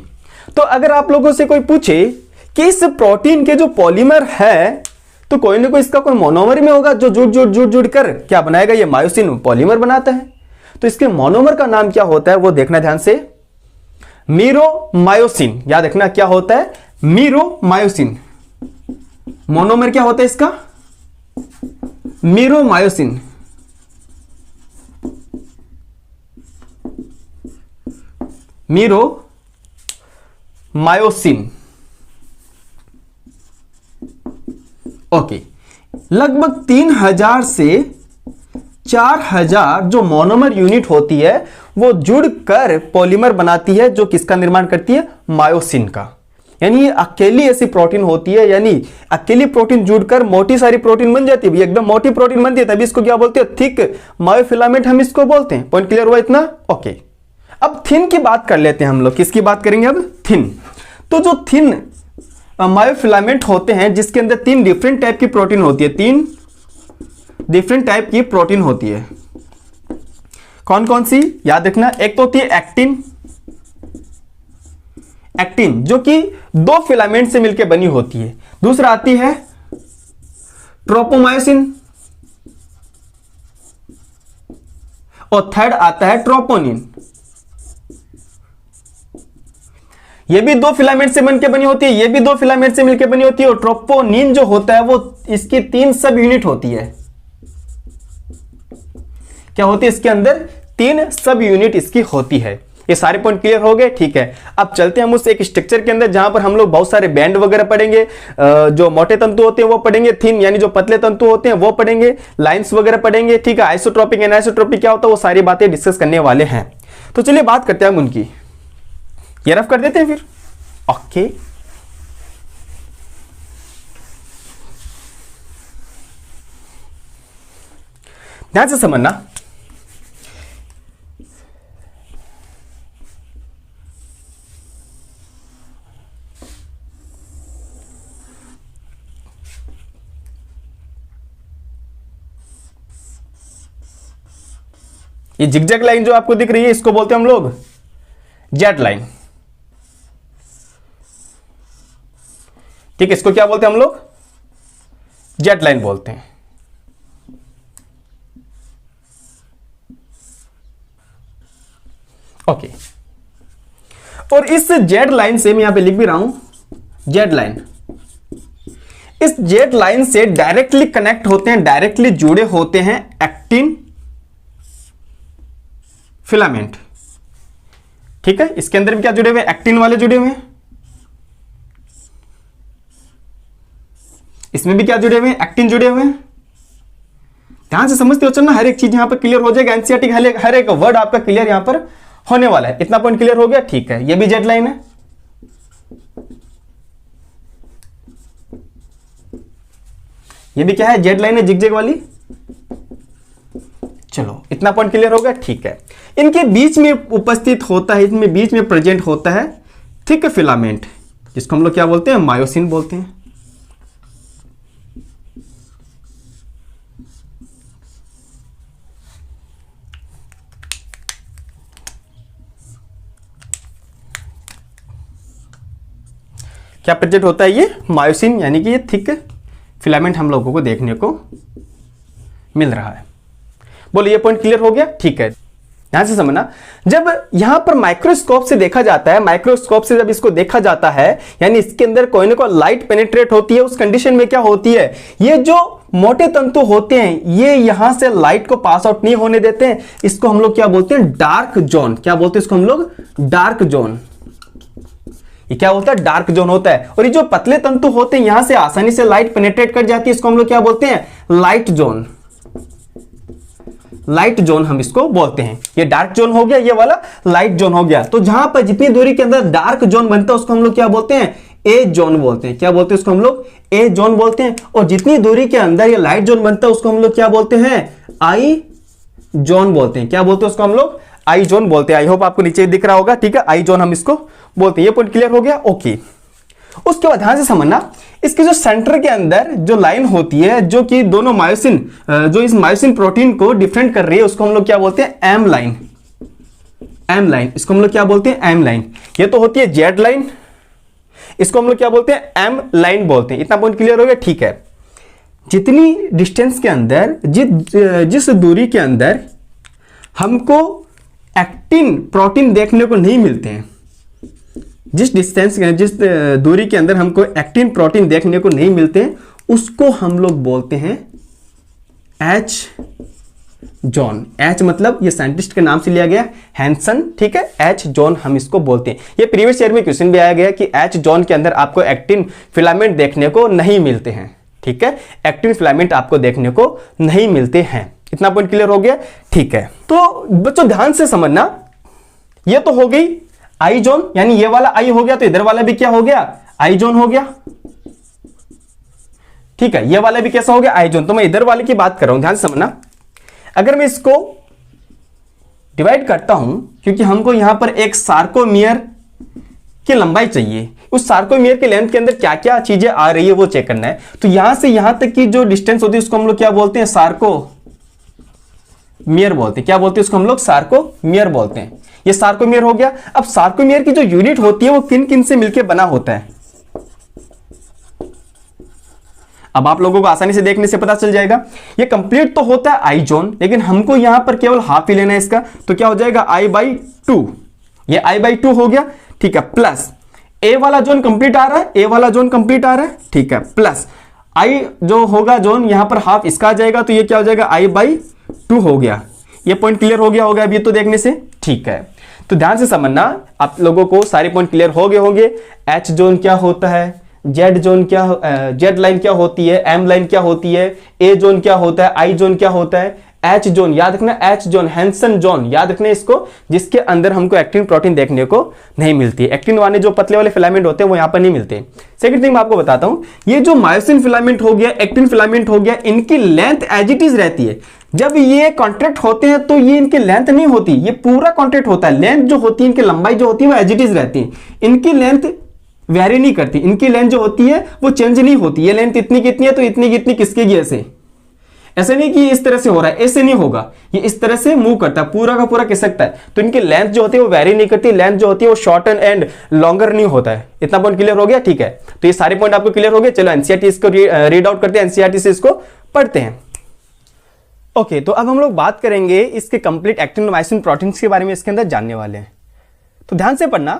[SPEAKER 1] तो अगर आप लोगों से कोई पूछे कि इस प्रोटीन के जो पॉलीमर है तो कोई ना कोई इसका कोई मोनोमर में होगा जो जुड़ कर क्या बनाएगा, ये मायोसिन पॉलीमर बनाता है। तो इसके मोनोमर का नाम क्या होता है वो देखना ध्यान से, मीरोमायोसिन। याद रखना क्या होता है? मीरोमायोसिन। मोनोमर क्या होता है इसका? मीरोमायोसिन। मीरोमायोसिन। ओके, लगभग 3000 से 4000 जो मोनोमर यूनिट होती है वो जुड़कर पॉलीमर बनाती है, जो किसका निर्माण करती है? मायोसिन का। यानी ये अकेली ऐसी प्रोटीन होती है, यानी अकेली प्रोटीन जुड़कर मोटी सारी प्रोटीन बन जाती है, एकदम मोटी प्रोटीन बनती है, तभी इसको क्या बोलते हैं? थिक मायोफिलामेंट हम इसको बोलते हैं। पॉइंट क्लियर हुआ इतना? ओके, अब थिन की बात कर लेते हैं हम लोग। किसकी बात करेंगे अब? थिन। तो जो थिन मायोफिलामेंट होते हैं जिसके अंदर 3 डिफरेंट टाइप की प्रोटीन होती है, 3 डिफरेंट टाइप की प्रोटीन होती है। कौन कौन सी? याद रखना, एक तो होती है एक्टिन। एक्टिन जो कि 2 फिलामेंट से मिलकर बनी होती है। दूसरा आती है ट्रोपोमायोसिन और थर्ड आता है ट्रोपोनिन। ये भी 2 फिलामेंट से बनकर बनी होती है, ये भी 2 फिलामेंट से मिलकर बनी होती है। और ट्रोपोनिन जो होता है वो इसकी 3 सब यूनिट होती है। क्या होती है इसके अंदर? 3 सब यूनिट इसकी होती है। ये सारे पॉइंट क्लियर हो गए? ठीक है, अब चलते हैं हम उस एक स्ट्रक्चर के अंदर जहां पर हम लोग बहुत सारे बैंड वगैरह पढ़ेंगे। जो मोटे तंतु होते हैं वो पढ़ेंगे, थिन यानी जो पतले तंतु होते हैं वो पढ़ेंगे, लाइंस वगैरह पढ़ेंगे। ठीक है, आइसोट्रोपिक एनाइसोट्रोपिक क्या होता है वो सारी बातें डिस्कस करने वाले हैं। तो चलिए बात करते हैं हम उनकी। ये रफ कर देते हैं फिर। ओके, ध्यान से समझना। ये जिगजैग लाइन जो आपको दिख रही है इसको बोलते हैं हम लोग जेट लाइन। ठीक है, इसको क्या बोलते हैं हम लोग? जेट लाइन बोलते हैं। ओके, और इस जेट लाइन से मैं यहां पे लिख भी रहा हूं जेट लाइन। इस जेट लाइन से डायरेक्टली कनेक्ट होते हैं, डायरेक्टली जुड़े होते हैं एक्टिन फिलामेंट। ठीक है, इसके अंदर भी क्या जुड़े हुए? एक्टिन वाले जुड़े हुए हैं। इसमें भी क्या जुड़े हुए हैं? एक्टिन जुड़े हुए हैं। ध्यान से समझते हो चलना, हर एक चीज यहां पर क्लियर हो जाएगा। एनसीईआरटी हर एक वर्ड आपका क्लियर यहां पर होने वाला है। इतना पॉइंट क्लियर हो गया? ठीक है, ये भी जेट लाइन है। ये भी क्या है? जेट लाइन है, जिगजैग वाली। चलो, इतना पॉइंट क्लियर हो गया? ठीक है, इनके बीच में उपस्थित होता है, इनमें बीच में प्रेजेंट होता है थिक फिलामेंट, जिसको हम लोग क्या बोलते हैं? मायोसिन बोलते हैं। क्या प्रेजेंट होता है? ये मायोसिन, यानी कि ये थिक फिलामेंट हम लोगों को देखने को मिल रहा है। बोलो, ये पॉइंट क्लियर हो गया? ठीक है, ध्यान से समझना। जब यहां पर माइक्रोस्कोप से देखा जाता है, माइक्रोस्कोप से जब इसको देखा जाता है, यानी इसके अंदर कोई ना कोई लाइट पेनिट्रेट होती है, उस कंडीशन में क्या होती है? ये जो मोटे तंतु होते हैं ये यहां से लाइट को पास आउट नहीं होने देते हैं। इसको हम लोग क्या बोलते हैं? Dark zone. क्या बोलते हैं इसको हम लोग? Dark zone. ये क्या होता है, डार्क जोन होता है। और ये जो पतले तंतु होते हैं यहां से आसानी से लाइट पेनिट्रेट कर जाती है, इसको हम लोग क्या बोलते हैं, लाइट जोन। लाइट जोन हम इसको बोलते हैं। ये डार्क जोन हो गया, ये वाला लाइट जोन हो गया। तो जहां पर जितनी दूरी के अंदर डार्क जोन बनता है उसको हम लोग क्या बोलते हैं, ए जोन बोलते हैं। क्या बोलते हैं उसको हम लोग, ए जोन बोलते हैं। और जितनी दूरी के अंदर ये लाइट जोन बनता है उसको हम लोग क्या बोलते हैं, आई जोन बोलते हैं। क्या बोलते हैं उसको हम लोग, आई जोन बोलते हैं। आई होप आपको नीचे दिख रहा होगा, ठीक है, आई जोन हम इसको बोलते हैं। ये पॉइंट क्लियर हो गया, ओके। उसके बाद ध्यान से समझना, इसके जो सेंटर के अंदर जो लाइन होती है जो कि दोनों मायोसिन, जो इस मायोसिन प्रोटीन को डिफरेंट कर रही है, उसको हम लोग क्या बोलते हैं, एम लाइन। एम लाइन, इसको हम लोग क्या बोलते हैं, एम लाइन। ये तो होती है जेड लाइन, इसको हम लोग क्या बोलते हैं, एम लाइन बोलते हैं। इतना पॉइंट क्लियर हो गया, ठीक है। जितनी डिस्टेंस के अंदर, जिस दूरी के अंदर हमको एक्टिन प्रोटीन देखने को नहीं मिलते हैं, जिस दूरी के अंदर हमको एक्टिन प्रोटीन देखने को नहीं मिलते हैं, उसको हम लोग बोलते हैं एच जोन। एच मतलब ये साइंटिस्ट के नाम से लिया गया, हैंसन, ठीक है, एच जोन हम इसको बोलते हैं। ये प्रीवियस ईयर में क्वेश्चन भी आया गया कि एच जोन के अंदर आपको एक्टिन फिलामेंट देखने को नहीं मिलते हैं, ठीक है, एक्टिन फिलामेंट आपको देखने को नहीं मिलते हैं। इतना पॉइंट क्लियर हो गया, ठीक है। तो बच्चों ध्यान से समझना, ये तो हो गई आई जोन, यानी ये वाला आई हो गया, तो इधर वाला भी क्या हो गया, आई जोन हो गया, ठीक है। ये वाला भी कैसा हो गया, आई जोन। तो मैं इधर वाले की बात कर रहा हूं, ध्यान से समझना। अगर मैं इसको डिवाइड करता हूं, क्योंकि हमको यहां पर एक सार्कोमियर की लंबाई चाहिए, उस सार्कोमियर के लेंथ के अंदर क्या क्या चीजें आ रही है वो चेक करना है। तो यहां से यहां तक की जो डिस्टेंस होती है उसको हम लोग क्या बोलते हैं, सार्कोमियर बोलते हैं। क्या बोलते हैं उसको हम लोग, सार्कोमियर बोलते हैं। ये सार्कोमियर हो गया। अब सार्कोमियर की जो यूनिट होती है वो किन किन से मिलकर बना होता है, अब आप लोगों को आसानी से देखने से पता चल जाएगा। ये कंप्लीट तो होता है आई जोन, लेकिन हमको यहां पर केवल हाफ ही लेना है इसका, तो क्या हो जाएगा, I/2। ये I/2 हो गया, ठीक है, प्लस ए वाला जोन कंप्लीट आ रहा है, ए वाला जोन कंप्लीट आ रहा है, ठीक है, प्लस आई जो होगा जोन यहां पर हाफ इसका आ जाएगा, तो ये क्या हो जाएगा, I/2 हो गया। ये पॉइंट क्लियर हो गया होगा अभी तो देखने से, ठीक है। तो ध्यान से समझना, आप लोगों को सारे पॉइंट क्लियर हो गए होंगे। एच जोन क्या होता है, जेड जोन क्या, जेड लाइन क्या होती है, एम लाइन क्या होती है, ए जोन क्या होता है, आई जोन क्या होता है, एच जोन याद रखना, एच जोन, हैंसन जोन याद रखना इसको, जिसके अंदर हमको एक्टिन प्रोटीन देखने को नहीं मिलती। एक्टिन वाले जो पतले वाले फिलामेंट होते हैं वो यहां पर नहीं मिलते। सेकंड थिंग मैं आपको बताता हूं, ये जो मायोसिन फिलामेंट हो गया, एक्टिन फिलामेंट हो गया, इनकी लेंथ एज इट इज रहती है। जब ये कॉन्ट्रैक्ट होते हैं तो ये इनकी लेंथ नहीं होती, ये पूरा कॉन्ट्रैक्ट होता है। लेंथ जो होती है, इनकी लंबाई जो होती है वो एज इट इज रहती है, इनकी लेंथ वेरी नहीं करती। इनकी लेंथ जो होती है वो चेंज नहीं होती। ये लेंथ इतनी कितनी है तो इतनी कितनी किसकेगी, ऐसे नहीं कि इस तरह से हो रहा है, ऐसे नहीं होगा, ये इस तरह से मूव करता है, पूरा का पूरा खिसकता है। तो इनकी लेंथ जो होती है वो वेरी नहीं करती, लेंथ जो होती है वो शॉर्टन एंड लॉन्गर नहीं होता है। इतना पॉइंट क्लियर हो गया, ठीक है। तो ये सारे पॉइंट आपको क्लियर हो गए। चलो एनसीईआरटी इसको रीड आउट करते हैं, एनसीईआरटी से इसको पढ़ते हैं। ओके, तो अब हम लोग बात करेंगे इसके कंप्लीट एक्टिन मायोसिन प्रोटीन्स के बारे में, इसके अंदर जानने वाले हैं। तो ध्यान से पढ़ना,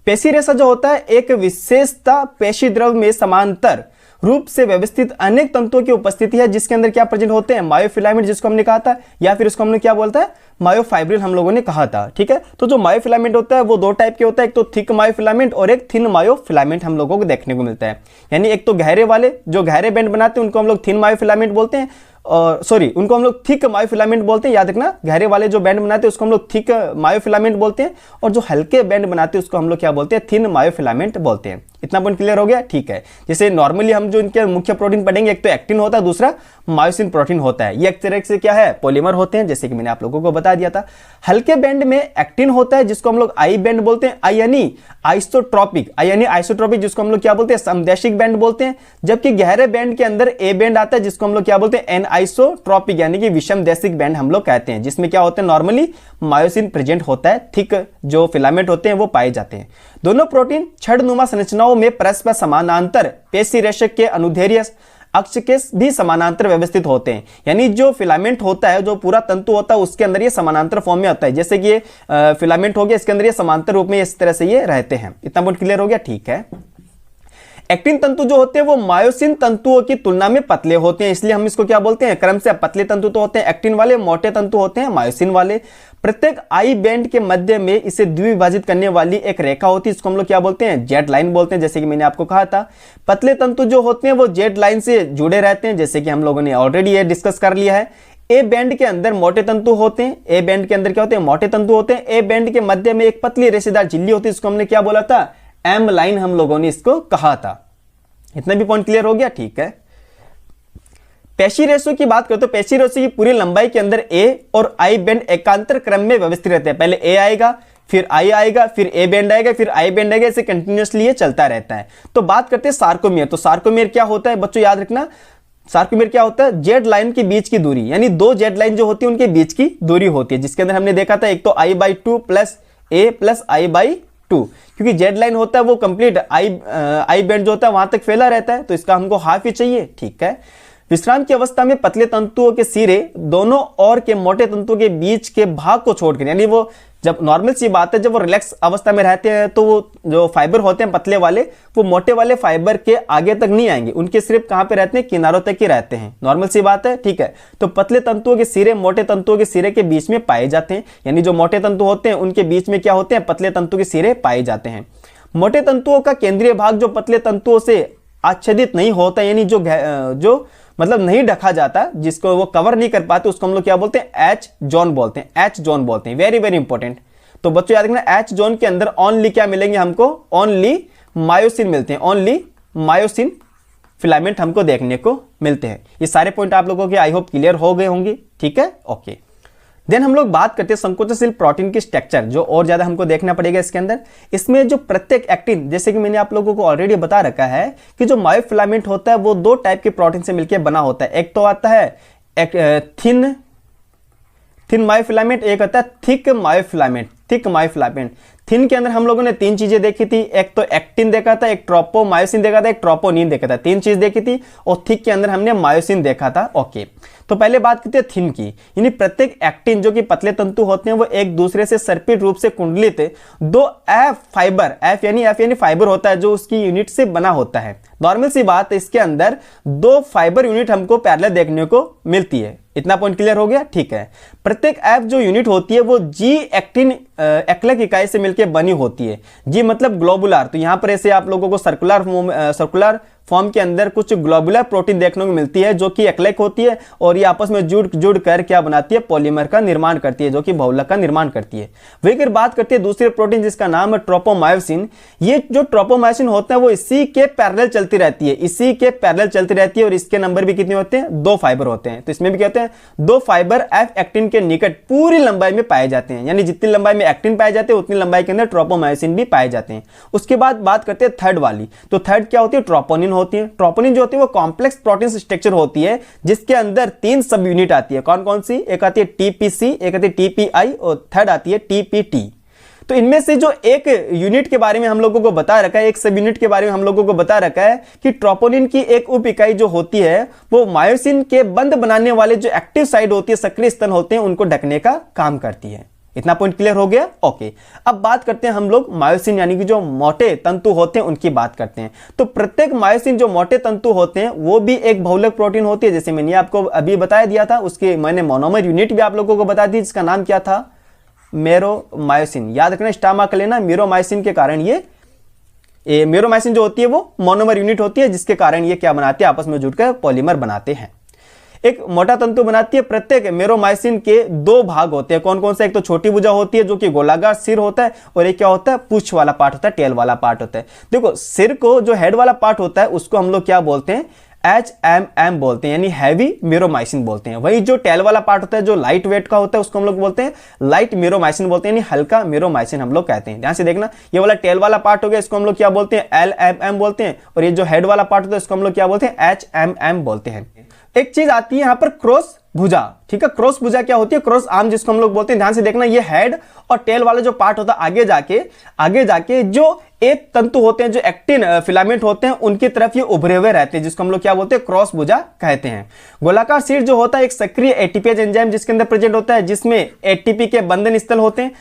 [SPEAKER 1] पेशी रेशा जो होता है एक विशेषता पेशी द्रव में समांतर रूप से व्यवस्थित अनेक तंतुओं की उपस्थिति है, जिसके अंदर क्या प्रेजेंट होते हैं, मायोफिलामेंट जिसको हमने कहा था, या फिर उसको हमने क्या बोलता है, मायोफाइब्रिल हम लोगों ने कहा था, ठीक है। तो जो मायोफिलामेंट होता है वो दो टाइप के होता है, एक तो थिक मायोफिलामेंट और एक थिन मायोफिलामेंट हम लोगों को देखने को मिलता है। यानी एक तो गहरे वाले जो गहरे बैंड बनाते हैं उनको हम लोग थिन मायोफिलामेंट बोलते हैं, और सॉरी उनको हम लोग थिक मायोफिलामेंट बोलते हैं। याद रखना, गहरे वाले जो बैंड बनाते हैं उसको हम लोग थिक मायोफिलामेंट बोलते हैं, और जो हल्के बैंड बनाते हैं उसको हम लोग क्या बोलते हैं, थिन मायोफिलामेंट बोलते हैं। इतना पॉइंट क्लियर हो गया, ठीक है। जैसे नॉर्मली हम जो इनके मुख्य प्रोटीन पढ़ेंगे, एक तो एक्टिन होता है, दूसरा मायोसिन प्रोटीन होता है। ये एक तरह से क्या है, पॉलीमर होते हैं, जैसे कि मैंने आप लोगों को बता दिया था। हल्के बैंड में एक्टिन होता है जिसको हम लोग आई बैंड बोलते हैं, आई यानी आइसोट्रोपिक, आई यानी आइसोट्रोपिक जिसको हम लोग क्या बोलते हैं, समदैशिक बैंड बोलते हैं। जबकि गहरे बैंड के अंदर ए बैंड आता है जिसको हम लोग क्या बोलते हैं, एन आइसोट्रोपिक यानी कि विषमदैशिक बैंड हम लोग कहते हैं, जिसमें क्या होते हैं, नॉर्मली मायोसिन प्रेजेंट होता है, थिक जो फिलामेंट होते हैं वो पाए जाते हैं। दोनों प्रोटीन छड़नुमा संरचनाओं में परस्पर समानांतर पेशी रेशक के अनुदैर्ध्य अक्ष के भी समानांतर व्यवस्थित होते हैं। यानी जो फिलामेंट होता है, जो पूरा तंतु होता है, उसके अंदर ये समानांतर फॉर्म में होता है। जैसे कि ये फिलामेंट हो गया, इसके अंदर ये समांतर रूप में इस तरह से ये रहते हैं। इतना पॉइंट क्लियर हो गया, ठीक है। एक्टिन तंतु जो होते हैं वो मायोसिन तंतुओं की तुलना में पतले होते हैं, इसलिए हम इसको क्या बोलते हैं, क्रम से पतले तंतु तो होते हैं एक्टिन वाले, मोटे तंतु होते हैं मायोसिन वाले। प्रत्येक आई बैंड के मध्य में इसे द्विविभाजित करने वाली एक रेखा होती है, इसको हम लोग क्या बोलते हैं, जेड लाइन बोलते हैं। जैसे कि मैंने आपको कहा था पतले तंतु जो होते हैं वो जेड लाइन से जुड़े रहते हैं, जैसे कि हम लोगों ने ऑलरेडी ये डिस्कस कर लिया है। ए बैंड के अंदर मोटे तंतु होते हैं, ए बैंड के अंदर क्या होते हैं, मोटे तंतु होते हैं। ए बैंड के मध्य में एक पतली रेशेदार झिल्ली होती है, इसको हमने क्या बोला था, एम लाइन हम लोगों ने इसको कहा था। इतना भी पॉइंट क्लियर हो गया, ठीक है। पेशी रेशो की बात करें तो पेशी रेशो की पूरी लंबाई के अंदर ए और आई बैंड एकांतर क्रम में व्यवस्थित रहते हैं। पहले ए आएगा, फिर आई आएगा, फिर ए बैंड आएगा, फिर आई बैंड आएगा, ऐसे कंटिन्यूअसली ये चलता रहता है। तो बात करते हैं सार्कोमियर। तो सार्कोमियर क्या होता है बच्चों, याद रखना, सार्कोमियर क्या होता है, जेड लाइन के बीच की दूरी, यानी दो जेड लाइन जो होती है उनके बीच की दूरी होती है, जिसके अंदर हमने देखा था एक तो I/2 प्लस ए प्लस I/2, क्योंकि जेड लाइन होता है वो कंप्लीट आई बैंड जो होता है वहां तक फैला रहता है, तो इसका हमको हाफ ही चाहिए, ठीक है। विश्राम की अवस्था में पतले तंतुओं के सिरे दोनों ओर के मोटे तंतुओं के बीच के भाग को छोड़कर, यानी वो जब नॉर्मल सी बात है, जब वो रिलैक्स अवस्था में रहते हैं तो वो जो फाइबर होते हैं पतले वाले, वो मोटे वाले फाइबर के आगे तक नहीं आएंगे, उनके सिर्फ कहां पे रहते हैं, किनारों तक ही रहते हैं। नॉर्मल सी बात है, ठीक है। तो पतले तंतुओं के सिरे मोटे तंतुओं के सिरे के बीच में पाए जाते हैं, यानी जो मोटे तंतु होते हैं उनके बीच में क्या होते हैं, पतले तंतु के सिरे पाए जाते हैं। मोटे तंतुओं का केंद्रीय भाग जो पतले तंतुओं से आच्छादित नहीं होता, यानी जो मतलब नहीं ढका जाता, जिसको वो कवर नहीं कर पाते, उसको हम लोग क्या बोलते हैं, एच जोन बोलते हैं, एच जोन बोलते हैं। Very very important. तो बच्चों याद रखना, एच जोन के अंदर ओनली क्या मिलेंगे हमको, ओनली मायोसिन मिलते हैं, ओनली मायोसिन फिलामेंट हमको देखने को मिलते हैं। ये सारे पॉइंट आप लोगों के आई होप क्लियर हो गए होंगे, ठीक है, ओके। देन हम लोग बात करते हैं संकोचनशील प्रोटीन की स्ट्रक्चर, जो और ज्यादा हमको देखना पड़ेगा इसके अंदर। इसमें जो प्रत्येक एक्टिन, जैसे कि मैंने आप लोगों को ऑलरेडी बता रखा है कि जो मायोफिलामेंट होता है वो दो टाइप के प्रोटीन से मिलकर बना होता है। एक तो आता है थिन मायोफिलामेंट, एक आता है thick myofilament. Thick myofilament, thin के अंदर हम लोगों ने तीन चीजें देखी थी, एक तो एक्टिन देखा था, एक ट्रोपोमायोसिन देखा था, एक ट्रोपोनिन देखा था, तीन चीज देखी थी। और थिक के अंदर हमने मायोसिन देखा था, ओके। तो पहले बात करते हैं थिन की, यानी प्रत्येक एक्टिन जो कि पतले तंतु होते हैं वो एक दूसरे से सर्पिल रूप से कुंडलित दो एफ फाइबर, एफ यानी फाइबर होता है जो उसकी यूनिट से बना होता है। नॉर्मल सी बात है, इसके अंदर दो फाइबर यूनिट हमको पैरेलल देखने को मिलती है। इतना पॉइंट क्लियर हो गया, ठीक है। प्रत्येक एफ जो यूनिट होती है वो जी एक्टिन एक्लक इकाई से मिलकर बनी होती है। जी मतलब ग्लोबुलर, तो यहां पर ऐसे आप लोगों को सर्कुलर फॉर्म के अंदर कुछ ग्लोबुलर प्रोटीन देखने को मिलती है जो कि एक्लैक होती है, और ये आपस में जुड़ कर क्या बनाती है, पॉलीमर का निर्माण करती है, जो कि बहुलक का निर्माण करती है। वही अगर बात करते हैं दूसरे प्रोटीन जिसका नाम है ट्रोपोमायोसिन, ये जो ट्रोपोमायोसिन होता है वो इसी के पैरेलल चलती रहती है, इसी के पैरेलल चलती रहती है, और इसके नंबर भी कितने होते हैं, दो फाइबर होते हैं। तो इसमें भी कहते हैं दो फाइबर एफ एक्टिन के निकट पूरी लंबाई में पाए जाते हैं, यानी जितनी लंबाई में एक्टिन पाए जाते हैं उतनी लंबाई के अंदर ट्रोपोमायोसिन भी पाए जाते हैं। उसके बाद बात करते हैं थर्ड वाली, तो थर्ड क्या होती है, ट्रोपोनिन होती है। ट्रोपोनिन जो होती है वो कॉम्प्लेक्स प्रोटीन स्ट्रक्चर होती है, जिसके अंदर तीन सब यूनिट आती है। कौन कौन सी, एक आती है टीपीसी, एक आती है टीपीआई, और थर्ड आती है टीपीटी। तो इनमें से जो एक यूनिट के बारे में हम लोगों को बता रखा है, एक सब यूनिट के बारे में हम लोगों को बता रखा है कि ट्रोपोनिन की एक उप इकाई जो होती है वो मायोसिन के बंद बनाने वाले जो एक्टिव साइड होती है, सक्रिय स्तन होते हैं, उनको ढकने का काम करती है। इतना पॉइंट क्लियर हो गया, ओके। अब बात करते हैं हम लोग मायोसिन यानी कि जो मोटे तंतु होते हैं उनकी बात करते हैं। तो प्रत्येक मायोसिन जो मोटे तंतु होते हैं वो भी एक बहुलक प्रोटीन होती है, जैसे मैंने आपको अभी बताया दिया था। उसके मैंने मोनोमर यूनिट भी आप लोगों को बता दी, जिसका नाम क्या था, मेरोमायोसिन। याद रखना, स्टामा कर लेना, मेरोमायोसिन के कारण ये मेरोमायोसिन जो होती है वो मोनोमर यूनिट होती है, जिसके कारण ये क्या बनाते हैं, आपस में जुड़कर पॉलीमर बनाते हैं, एक मोटा तंतु बनाती है। प्रत्येक मेरोमायोसिन के दो भाग होते हैं, कौन कौन से, एक तो छोटी भुजा होती है जो कि गोलाकार सिर होता है, और एक क्या होता है, पूंछ वाला पार्ट होता है, टेल वाला पार्ट होता है। देखो सिर को जो हेड वाला पार्ट होता है उसको हम लोग क्या बोलते हैं, HMM बोलते हैं, यानी हैवी मेरोमायोसिन बोलते हैं। वही जो टेल वाला पार्ट होता है जो लाइट वेट का होता है उसको हम लोग बोलते हैं लाइट मेरोमायोसिन बोलते हैं, यानी हल्का मेरोमायोसिन हम लोग कहते हैं। ध्यान से देखना, ये वाला टेल वाला पार्ट हो गया, इसको हम लोग क्या बोलते हैं, LMM बोलते हैं, और ये जो हेड वाला पार्ट होता है इसको हम लोग क्या बोलते हैं, HMM बोलते हैं। एक चीज आती है यहां पर क्रॉस भुजा, ठीक है। क्रॉस भुजा क्या होती है, क्रॉस आर्म जिसको हम लोग बोलते हैं। ध्यान से देखना, ये हेड और टेल वाला जो पार्ट होता है आगे जाके जो एक तंतु होते हैं जो एक्टिन फिलामेंट होते हैं उनकी तरफ ये उभरे हुए रहते हैं, जिसको हम लोग क्या बोलते हैं, क्रॉस भुजा कहते हैं। गोलाकार सिर जो होता है एक सक्रिय एटीपीज एंजाइम जिसके अंदर प्रेजेंट होता है, जिसमें एटीपी के बंधन स्थल होते हैं।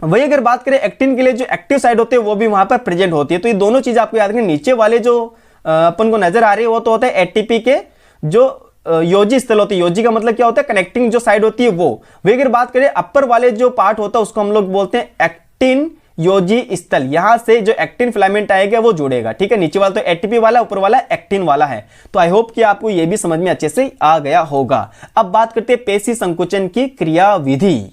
[SPEAKER 1] वही अगर बात करें एक्टिन के लिए जो एक्टिव साइड होते हैं वो भी वहां पर प्रेजेंट होती है। तो ये दोनों चीज आपको याद रखनी, नीचे वाले जो अपन को नजर आ रही है वो तो होता है एटीपी के जो योजी स्थल होती है, योजी का मतलब क्या होता है, कनेक्टिंग जो साइड होती है वो अगर बात करें अपर वाले जो पार्ट होता है उसको हम लोग बोलते हैं एक्टिन योजी स्थल। यहां से जो एक्टिन फिलामेंट आएगा वो जुड़ेगा, ठीक है। नीचे वाला तो एटीपी वाला, ऊपर वाला एक्टिन वाला है। तो आई होप कि आपको ये भी समझ में अच्छे से आ गया होगा। अब बात करते हैं पेशी संकुचन की क्रियाविधि।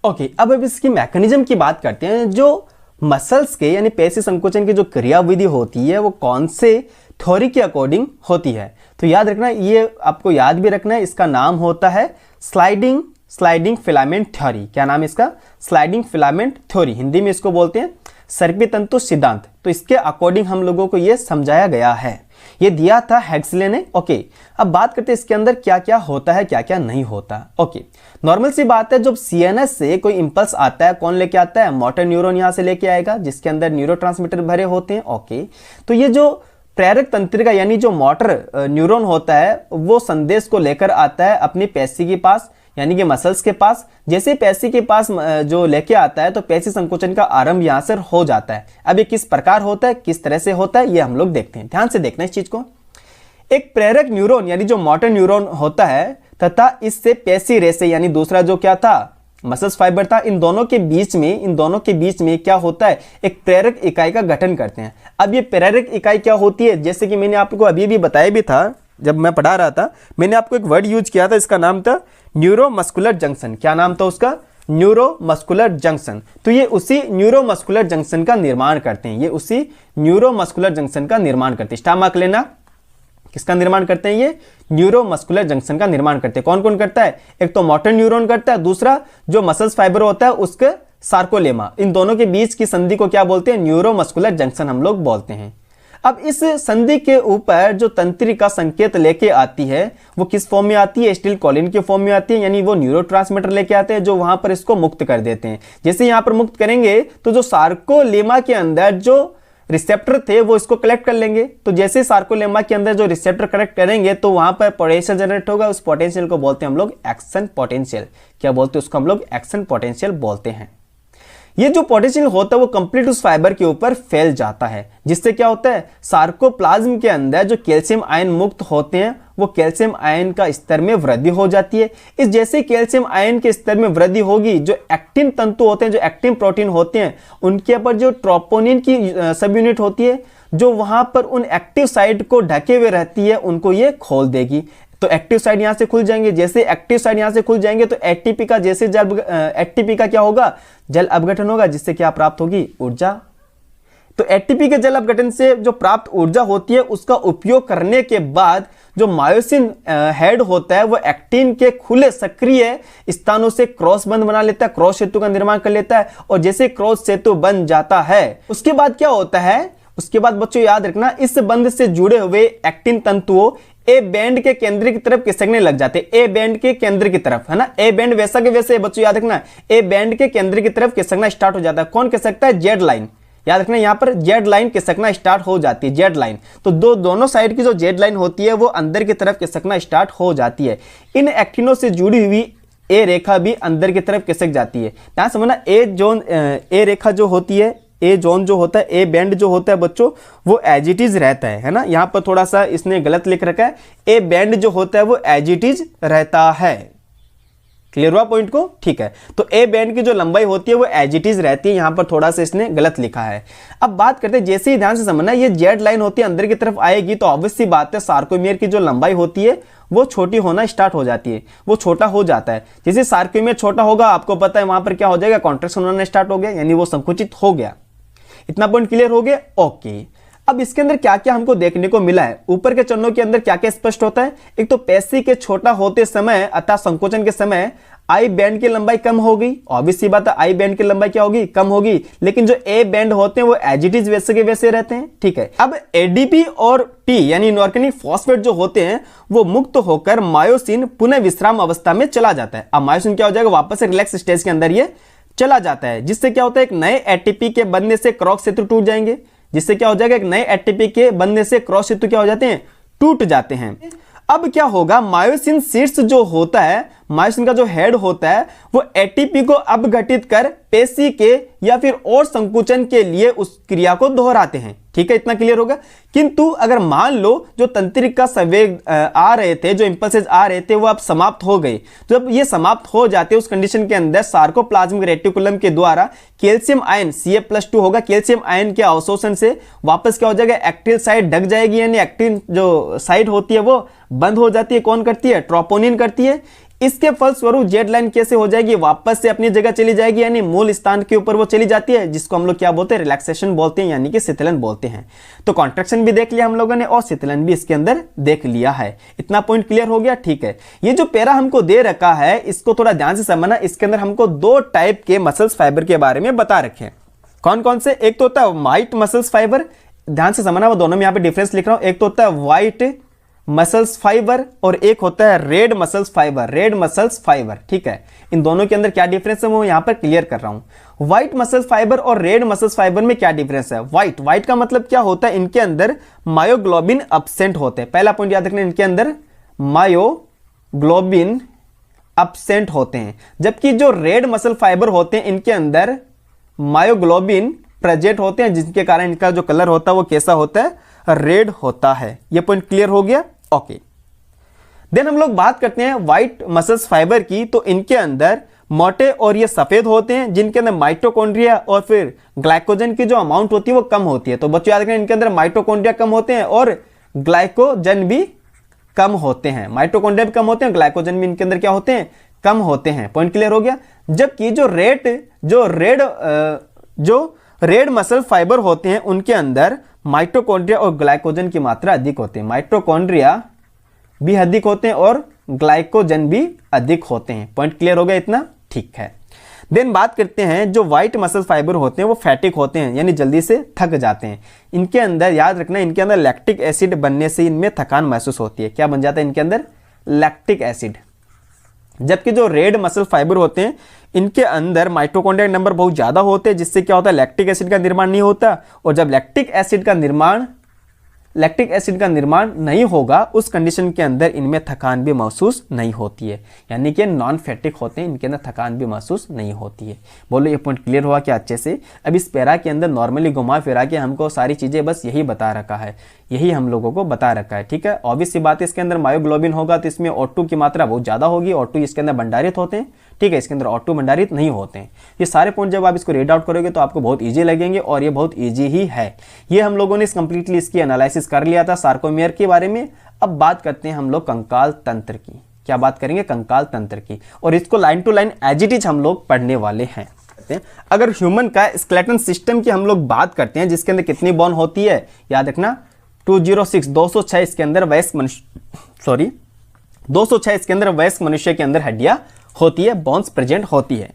[SPEAKER 1] ओके, अब इसकी मैकेनिज्म की बात करते हैं। जो मसल्स के यानी पेशी संकुचन की जो क्रियाविधि होती है वो कौन से थ्योरी के अकॉर्डिंग होती है, तो याद रखना, ये आपको याद भी रखना है। इसका नाम होता है स्लाइडिंग फिलामेंट थ्योरी। क्या नाम है इसका? Sliding filament theory. हिंदी में इसको बोलते हैं सर्पी तंतु सिद्धांत। तो इसके अकॉर्डिंग हम लोगों को ये समझाया गया है, ये दिया था हेक्सले ने। ओके, अब बात करते हैं इसके अंदर क्या क्या होता है, क्या क्या नहीं होता। ओके, नॉर्मल सी बात है, जब सीएनएस से कोई इंपल्स आता है, कौन लेके आता है? मोटर न्यूरॉन यहां से लेके आएगा, जिसके अंदर न्यूरोट्रांसमीटर भरे होते हैं। ओके, तो ये जो प्रेरक तंत्रिका यानी जो मोटर न्यूरॉन होता है वो संदेश को लेकर आता है अपनी पेशी के पास, यानी कि मसल्स के पास। जैसे पेशी के पास जो लेके आता है तो पेशी संकोचन का आरंभ यहां से हो जाता है। अब ये किस प्रकार होता है, किस तरह से होता है, ये हम लोग देखते हैं। ध्यान से देखना इस चीज को। एक प्रेरक न्यूरॉन यानी जो मोटर न्यूरॉन होता है तथा इससे पेशी रेशे यानी दूसरा जो क्या था, मसल्स फाइबर था, इन दोनों के बीच में क्या होता है, एक प्रेरक इकाई का गठन करते हैं। अब ये प्रेरक इकाई क्या होती है, जैसे कि मैंने आपको अभी भी बताया भी था, जब मैं पढ़ा रहा था मैंने आपको एक वर्ड यूज किया था, इसका नाम था न्यूरोमस्कुलर जंक्शन। क्या नाम था उसका? Neuromuscular junction. तो ये उसी न्यूरोमस्कुलर जंक्शन का निर्माण करते हैं, स्टमक लेना, किसका निर्माण करते हैं? ये न्यूरोमस्कुलर जंक्शन का निर्माण करते हैं। कौन कौन करता है? एक तो मोटर न्यूरॉन करता है, दूसरा जो मसल्स फाइबर होता है उसके सार्कोलेमा। इन दोनों के बीच की संधि को क्या बोलते हैं? न्यूरोमस्कुलर जंक्शन हम लोग बोलते हैं। अब इस संधि के ऊपर जो तंत्रिका संकेत लेके आती है वो किस फॉर्म में आती है? एसिटिल कोलिन के फॉर्म में आती है, यानी वो न्यूरोट्रांसमीटर लेके आते हैं जो वहां पर इसको मुक्त कर देते हैं। जैसे यहां पर मुक्त करेंगे तो जो सार्कोलेमा के अंदर जो रिसेप्टर थे वो इसको कलेक्ट कर लेंगे। तो जैसे सार्कोलेमा के अंदर जो रिसेप्टर कलेक्ट करेंगे तो वहां पर पोटेंशियल जनरेट होगा। उस पोटेंशियल को बोलते हैं हम लोग एक्शन पोटेंशियल। क्या बोलते हैं उसको? हम लोग एक्शन पोटेंशियल बोलते हैं। ये जो पोटेंशियल होता है वो कंप्लीट उस फाइबर के ऊपर फैल जाता है, जिससे क्या होता है, सार्कोप्लाज्म के अंदर जो कैल्शियम आयन मुक्त होते हैं वो कैल्शियम आयन का स्तर में वृद्धि हो जाती है। इस जैसे कैल्शियम आयन के स्तर में वृद्धि होगी, जो एक्टिन तंतु होते हैं, जो एक्टिन प्रोटीन होते हैं, उनके ऊपर जो ट्रोपोनिन की सब यूनिट होती है जो वहां पर उन एक्टिव साइट को ढके हुए रहती है, उनको ये खोल देगी। तो एक्टिव साइड यहां से खुल जाएंगे। जैसे एक्टिव साइड यहां से खुल जाएंगे तो एटीपी का एटीपी का क्या होगा? जल अपघटन होगा, जिससे क्या प्राप्त होगी? ऊर्जा। तो एटीपी के जल अपघटन से जो प्राप्त ऊर्जा होती है उसका उपयोग करने के बाद जो मायोसिन हेड होता है वो एक्टिन के खुले सक्रिय स्थानों से क्रॉस बंध बना लेता है, क्रॉस सेतु का निर्माण कर लेता है। और जैसे क्रॉस सेतु बन जाता है उसके बाद क्या होता है? उसके बाद बच्चों याद रखना, इस बंध से जुड़े हुए एक्टिन तंतुओं ए बैंड के केंद्र की तरफ खिसकने लग जाते हैं। ए बैंड के केंद्र की तरफ, है ना, ए बैंड वैसा के वैसे बच्चों याद रखना, ए बैंड के केंद्र की तरफ खिसकना स्टार्ट हो जाता है। कौन खिसकता है? Z line. याद रखना यहां पर जेड लाइन खिसकना स्टार्ट हो जाती है, जेड लाइन। तो दोनों साइड की जो जेड लाइन होती है वो अंदर की तरफ खिसकना स्टार्ट हो जाती है। इन एक्टिनों से जुड़ी हुई ए रेखा भी अंदर की तरफ खिसक जाती है। ध्यान समझना, ए रेखा जो होती है, ए जोन जो होता है, ए बैंड जो होता है बच्चों वो एज इट इज रहता है ना। यहां पर थोड़ा सा इसने गलत लिख रखा है, ए बैंड जो होता है वो एज इट इज रहता है। क्लियर हुआ पॉइंट को? ठीक है। तो ए बैंड की जो लंबाई होती है वो एज इट इज रहती है, यहां पर थोड़ा सा इसने गलत लिखा है। अब बात करते हैं, जैसे ही ध्यान से समझना, ये जेड लाइन होती है अंदर की तरफ आएगी तो ऑब्वियस सी बात है सार्कोमियर की जो लंबाई होती है वो छोटी होना स्टार्ट हो जाती है, वो छोटा हो जाता है। जैसे सार्कोमियर छोटा होगा आपको पता है वहां पर क्या हो जाएगा? कॉन्ट्रैक्शन होना स्टार्ट हो गया, यानी वो संकुचित हो गया। इतना पॉइंट क्लियर हो गया? ओके। अब इसके अंदर क्या क्या हमको देखने को मिला है, ऊपर के चरणों के अंदर क्या क्या स्पष्ट होता है? एक तो पेशी के छोटा होते समय अर्थात संकोचन के समय आई बैंड की लंबाई कम होगी। ऑब्वियस सी बात है, आई बैंड की लंबाई क्या होगी? कम होगी। लेकिन जो ए बैंड होते हैं वो एज इट इज वैसे के वैसे रहते हैं। ठीक है। अब एडीपी और टी यानी इनऑर्गेनिक फॉस्फेट जो होते हैं वो मुक्त होकर मायोसिन पुनः विश्राम अवस्था में चला जाता है। अब मायोसिन क्या हो जाएगा? वापस से रिलैक्स स्टेज के अंदर ये चला जाता है, जिससे क्या होता है? एक नए एटीपी के बनने से क्रॉस सेतु टूट जाएंगे, जिससे क्या हो जाएगा? एक नए एटीपी के बनने से क्रॉस सेतु क्या हो जाते हैं? टूट जाते हैं। अब क्या होगा? मायोसिन शीर्ष जो होता है मायोसिन का जो हेड होता है वो एटीपी को अपघटित कर पेशी के या फिर और संकुचन के लिए उस क्रिया को दोहराते हैं। ठीक है, इतना क्लियर होगा। किंतु अगर मान लो जो तंत्रिका संवेग आ रहे थे, जो इंपल्सेस आ रहे थे, वो अब समाप्त हो गए। जब ये समाप्त हो जाते उस कंडीशन के अंदर सार्कोप्लाज्मिक रेटिकुलम के द्वारा कैल्शियम आयन Ca+2 होगा, कैल्शियम आयन के अवशोषण से वापस क्या हो जाएगा, एक्टिन साइड ढक जाएगी, यानी एक्टिन जो साइड होती है वो बंद हो जाती है। कौन करती है, ट्रोपोनिन करती है। इसके फलस्वरूप जेड लाइन कैसे हो जाएगी, वापस से अपनी जगह चली जाएगी, यानी मूल स्थान के ऊपर वो चली जाती है, जिसको हम लोग क्या बोलते हैं, रिलैक्सेशन बोलते हैं, यानी कि शीतलन बोलते हैं। तो कॉन्ट्रैक्शन भी देख लिया हम लोगों ने और शीतलन भी इसके अंदर देख लिया है। इतना पॉइंट क्लियर हो गया। ठीक है, ये जो पैरा हमको दे रखा है इसको थोड़ा ध्यान से समझना। इसके अंदर हमको दो टाइप के मसल्स फाइबर के बारे में बता रखे हैं। कौन कौन से, एक तो होता है व्हाइट मसल्स फाइबर, ध्यान से समझना, वो दोनों में यहाँ पे डिफरेंस लिख रहा हूं। एक तो होता है व्हाइट मसल्स फाइबर और एक होता है red muscles fibre, red muscles fibre. ठीक है, इन दोनों के अंदर क्या डिफरेंस है वो यहां पर क्लियर कर रहा हूं। व्हाइट मसल्स फाइबर और रेड मसल्स फाइबर में क्या डिफरेंस है। व्हाइट का मतलब क्या होता है, इनके अंदर मायोग्लोबिन एब्सेंट होते हैं। पहला पॉइंट याद रखना, इनके अंदर मायोग्लोबिन एब्सेंट होते हैं। जबकि जो रेड मसल फाइबर होते हैं इनके अंदर मायोग्लोबिन प्रेजेंट होते हैं, जिसके कारण इनका जो कलर होता है वो कैसा होता है, रेड होता है। ये पॉइंट क्लियर हो गया। ओके, देन हम लोग बात करते हैं व्हाइट मसल्स फाइबर की। तो इनके अंदर मोटे और ये सफेद होते हैं, जिनके अंदर माइटोकॉन्ड्रिया और फिर ग्लाइकोजन की जो अमाउंट होती है वो कम होती है। तो बच्चों याद रखना, इनके अंदर माइटोकॉन्ड्रिया कम होते हैं और ग्लाइकोजन भी कम होते हैं। माइटोकॉन्ड्रिया भी कम होते हैं, ग्लाइकोजन भी इनके अंदर क्या होते हैं, कम होते हैं। पॉइंट क्लियर हो गया। जबकि जो रेड मसल फाइबर होते हैं उनके अंदर माइटोकॉन्ड्रिया और ग्लाइकोजन की मात्रा अधिक होती है। माइटोकॉन्ड्रिया भी अधिक होते हैं और ग्लाइकोजन भी अधिक होते हैं। पॉइंट क्लियर हो गया इतना। ठीक है, देन बात करते हैं जो व्हाइट मसल फाइबर होते हैं वो फैटिक होते हैं, यानी जल्दी से थक जाते हैं। इनके अंदर याद रखना, इनके अंदर लैक्टिक एसिड बनने से इनमें थकान महसूस होती है। क्या बन जाता है इनके अंदर, लैक्टिक एसिड। जबकि जो रेड मसल फाइबर होते हैं इनके अंदर माइटोकॉन्ड्रिया नंबर बहुत ज्यादा होते हैं, जिससे क्या होता है, लैक्टिक एसिड का निर्माण नहीं होता। और जब लैक्टिक एसिड का निर्माण नहीं होगा उस कंडीशन के अंदर इनमें थकान भी महसूस नहीं होती है, यानी कि नॉन फैटिक होते हैं, इनके अंदर थकान भी महसूस नहीं होती है। बोलो ये पॉइंट क्लियर हुआ क्या अच्छे से। अब इस पैरा के अंदर नॉर्मली घुमा फिरा के हमको सारी चीजें बस यही बता रखा है, यही हम लोगों को बता रखा है। ठीक है, ऑब्वियस सी बात है, इसके अंदर मायोग्लोबिन होगा तो इसमें O2 की मात्रा बहुत ज्यादा होगी, O2 इसके अंदर भंडारित होते हैं। ठीक है, इसके अंदर O2 भंडारित नहीं होते हैं। ये सारे पॉइंट जब आप इसको रीड आउट करोगे तो आपको बहुत इजी लगेंगे और ये बहुत इजी ही है। ये हम लोगों ने कंप्लीटली इसकी एनालिसिस कर लिया था सार्कोमेयर के बारे में। अब बात करते हैं हम लोग कंकाल तंत्र की। क्या बात करेंगे, कंकाल तंत्र की, और इसको line to line as it is हम लोग पढ़ने वाले हैं। अगर ह्यूमन का स्केलेटन सिस्टम की हम लोग बात करते हैं, जिसके अंदर कितनी बोन होती है, याद रखना 206 इसके अंदर वयस्क मनुष्य 206 इसके अंदर वयस्क मनुष्य के अंदर हड्डियां होती है, बोन्स प्रेजेंट होती है।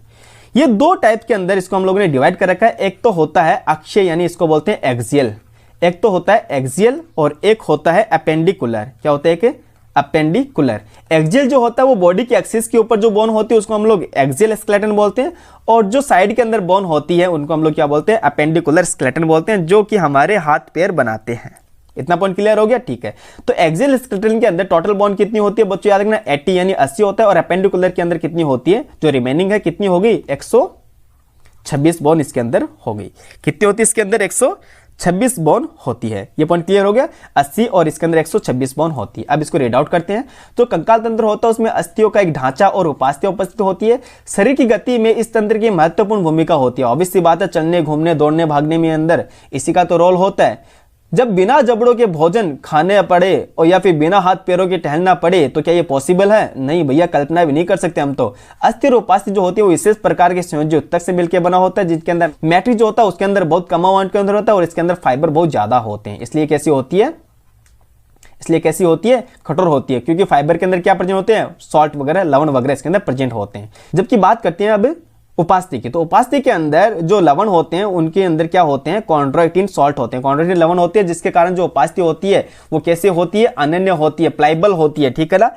[SPEAKER 1] ये दो टाइप के अंदर इसको हम लोगों ने डिवाइड कर रखा है। एक तो होता है अक्षीय, यानी इसको बोलते हैं एक्सियल। एक तो होता है एक्सियल और एक होता है अपेंडिकुलर। क्या होता है, एक अपेंडिकुलर। एक्सियल जो होता है वो बॉडी के एक्सिस के ऊपर जो बोन होती है उसको हम लोग एक्सियल स्केलेटन बोलते हैं, और जो साइड के अंदर बोन होती है उनको हम लोग क्या बोलते हैं, अपेंडिकुलर स्केलेटन बोलते हैं, जो कि हमारे हाथ पैर बनाते हैं। इतना पॉइंट क्लियर हो गया। ठीक है, तो एक्सियल स्केलेटन के अंदर टोटल बोन कितनी होती है बच्चों, याद रखना 80 यानी 80 होता है, और अपेंडिकुलर के अंदर कितनी होती है, जो रिमेनिंग है कितनी हो गई, 126 बोन इसके अंदर हो गई। कितनी होती है इसके अंदर, 126 बोन होती है। ये पॉइंट क्लियर हो गया, 80 और इसके अंदर 126 बोन होती है। अब इसको रीड आउट करते हैं। तो कंकाल तंत्र होता है, उसमें अस्थियों का एक ढांचा और उपास्थ्य उपस्थित होती है। शरीर की गति में इस तंत्र की महत्वपूर्ण भूमिका होती है। ऑब्वियस सी बात है, चलने, घूमने, दौड़ने, भागने में अंदर इसी का तो रोल होता है। जब बिना जबड़ों के भोजन खाने पड़े और या फिर बिना हाथ पैरों के टहलना पड़े तो क्या ये पॉसिबल है, नहीं भैया, कल्पना भी नहीं कर सकते हम तो। अस्थि और उपास्थि जो होती है वो विशेष प्रकार के संयोज्य उत्तक से मिलकर बना होता है, जिसके अंदर मैट्रिक्स जो होता है उसके अंदर बहुत कम अमाउंट के अंदर होता है और इसके अंदर फाइबर बहुत ज्यादा होते हैं। इसलिए कैसी होती है, कठोर होती है, क्योंकि फाइबर के अंदर क्या प्रेजेंट होते हैं, सॉल्ट वगैरह, लवण वगैरह इसके अंदर प्रेजेंट होते हैं। जबकि बात करते हैं अब उपास्थि की, तो उपास्थि के अंदर जो लवण होते हैं उनके अंदर क्या होते हैं, कॉन्ड्रोइटिन सॉल्ट होते हैं, कॉन्ड्रोइटिन लवण होती है, जिसके कारण जो उपास्थि होती है वो कैसे होती है, अनन्य होती है, प्लाइबल होती है। ठीक है ना।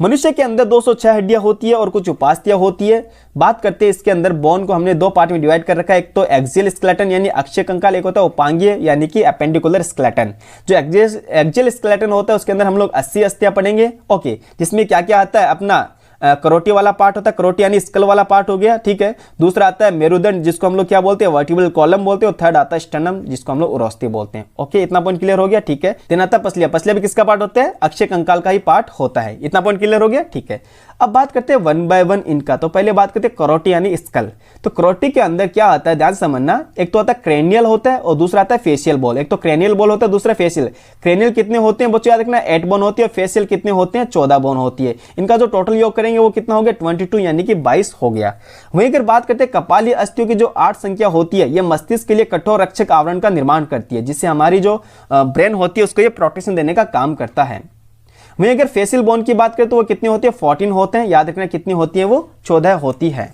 [SPEAKER 1] मनुष्य के अंदर 206 हड्डियां होती है और कुछ उपास्थियां होती है। बात करते हैं इसके अंदर बोन को हमने दो पार्ट में डिवाइड कर रखा है, एक तो एक्सियल स्केलेटन यानी अक्षीय कंकाल, एक होता है उपांगीय यानी कि अपेंडिकुलर स्केलेटन। जो एक्सियल स्केलेटन होता है उसके अंदर हम लोग 80 अस्थियां पढ़ेंगे, ओके, जिसमें क्या क्या आता है, अपना करोटी वाला पार्ट होता है, करोटी यानी स्कल वाला पार्ट हो गया, ठीक है। दूसरा आता है मेरुदंड जिसको हम लोग क्या बोलते हैं, वर्टिब्रल कॉलम बोलते हैं। और थर्ड आता है स्टर्नम जिसको हम लोग उरोस्थी बोलते हैं। ओके, इतना पॉइंट क्लियर हो गया, ठीक है। देन आता है पसलिया, पसलिया भी किसका पार्ट होता है, अक्षय कंकाल का ही पार्ट होता है। इतना पॉइंट क्लियर हो गया, ठीक है। अब बात करते हैं वन बाय वन इनका। तो पहले बात करते हैं करोटी यानी स्कल। तो करोटी के अंदर क्या आता है, ध्यान समझना, एक तो आता है क्रेनियल होता है और दूसरा आता है फेशियल बोल। एक तो क्रेनियल बोल होता है, दूसरा फेशियल। क्रेनियल कितने होते हैं बच्चों याद रखना, 8 बोन होती है। फेशियल कितने होते हैं, 14 बोन होती है। इनका जो टोटल योग करेंगे वो कितना हो गया, 22 यानी कि 22 हो गया। वहीं अगर बात करते हैं कपालीय अस्थियों की जो 8 संख्या होती है, ये मस्तिष्क के लिए कठोर रक्षक आवरण का निर्माण करती है, जिससे हमारी जो ब्रेन होती है उसको ये प्रोटेक्शन देने का काम करता है। वहीं अगर फेशियल बोन की बात करें तो वो कितनी होती है, 14 होते हैं। याद रखना कितनी होती है, वो 14 होती है।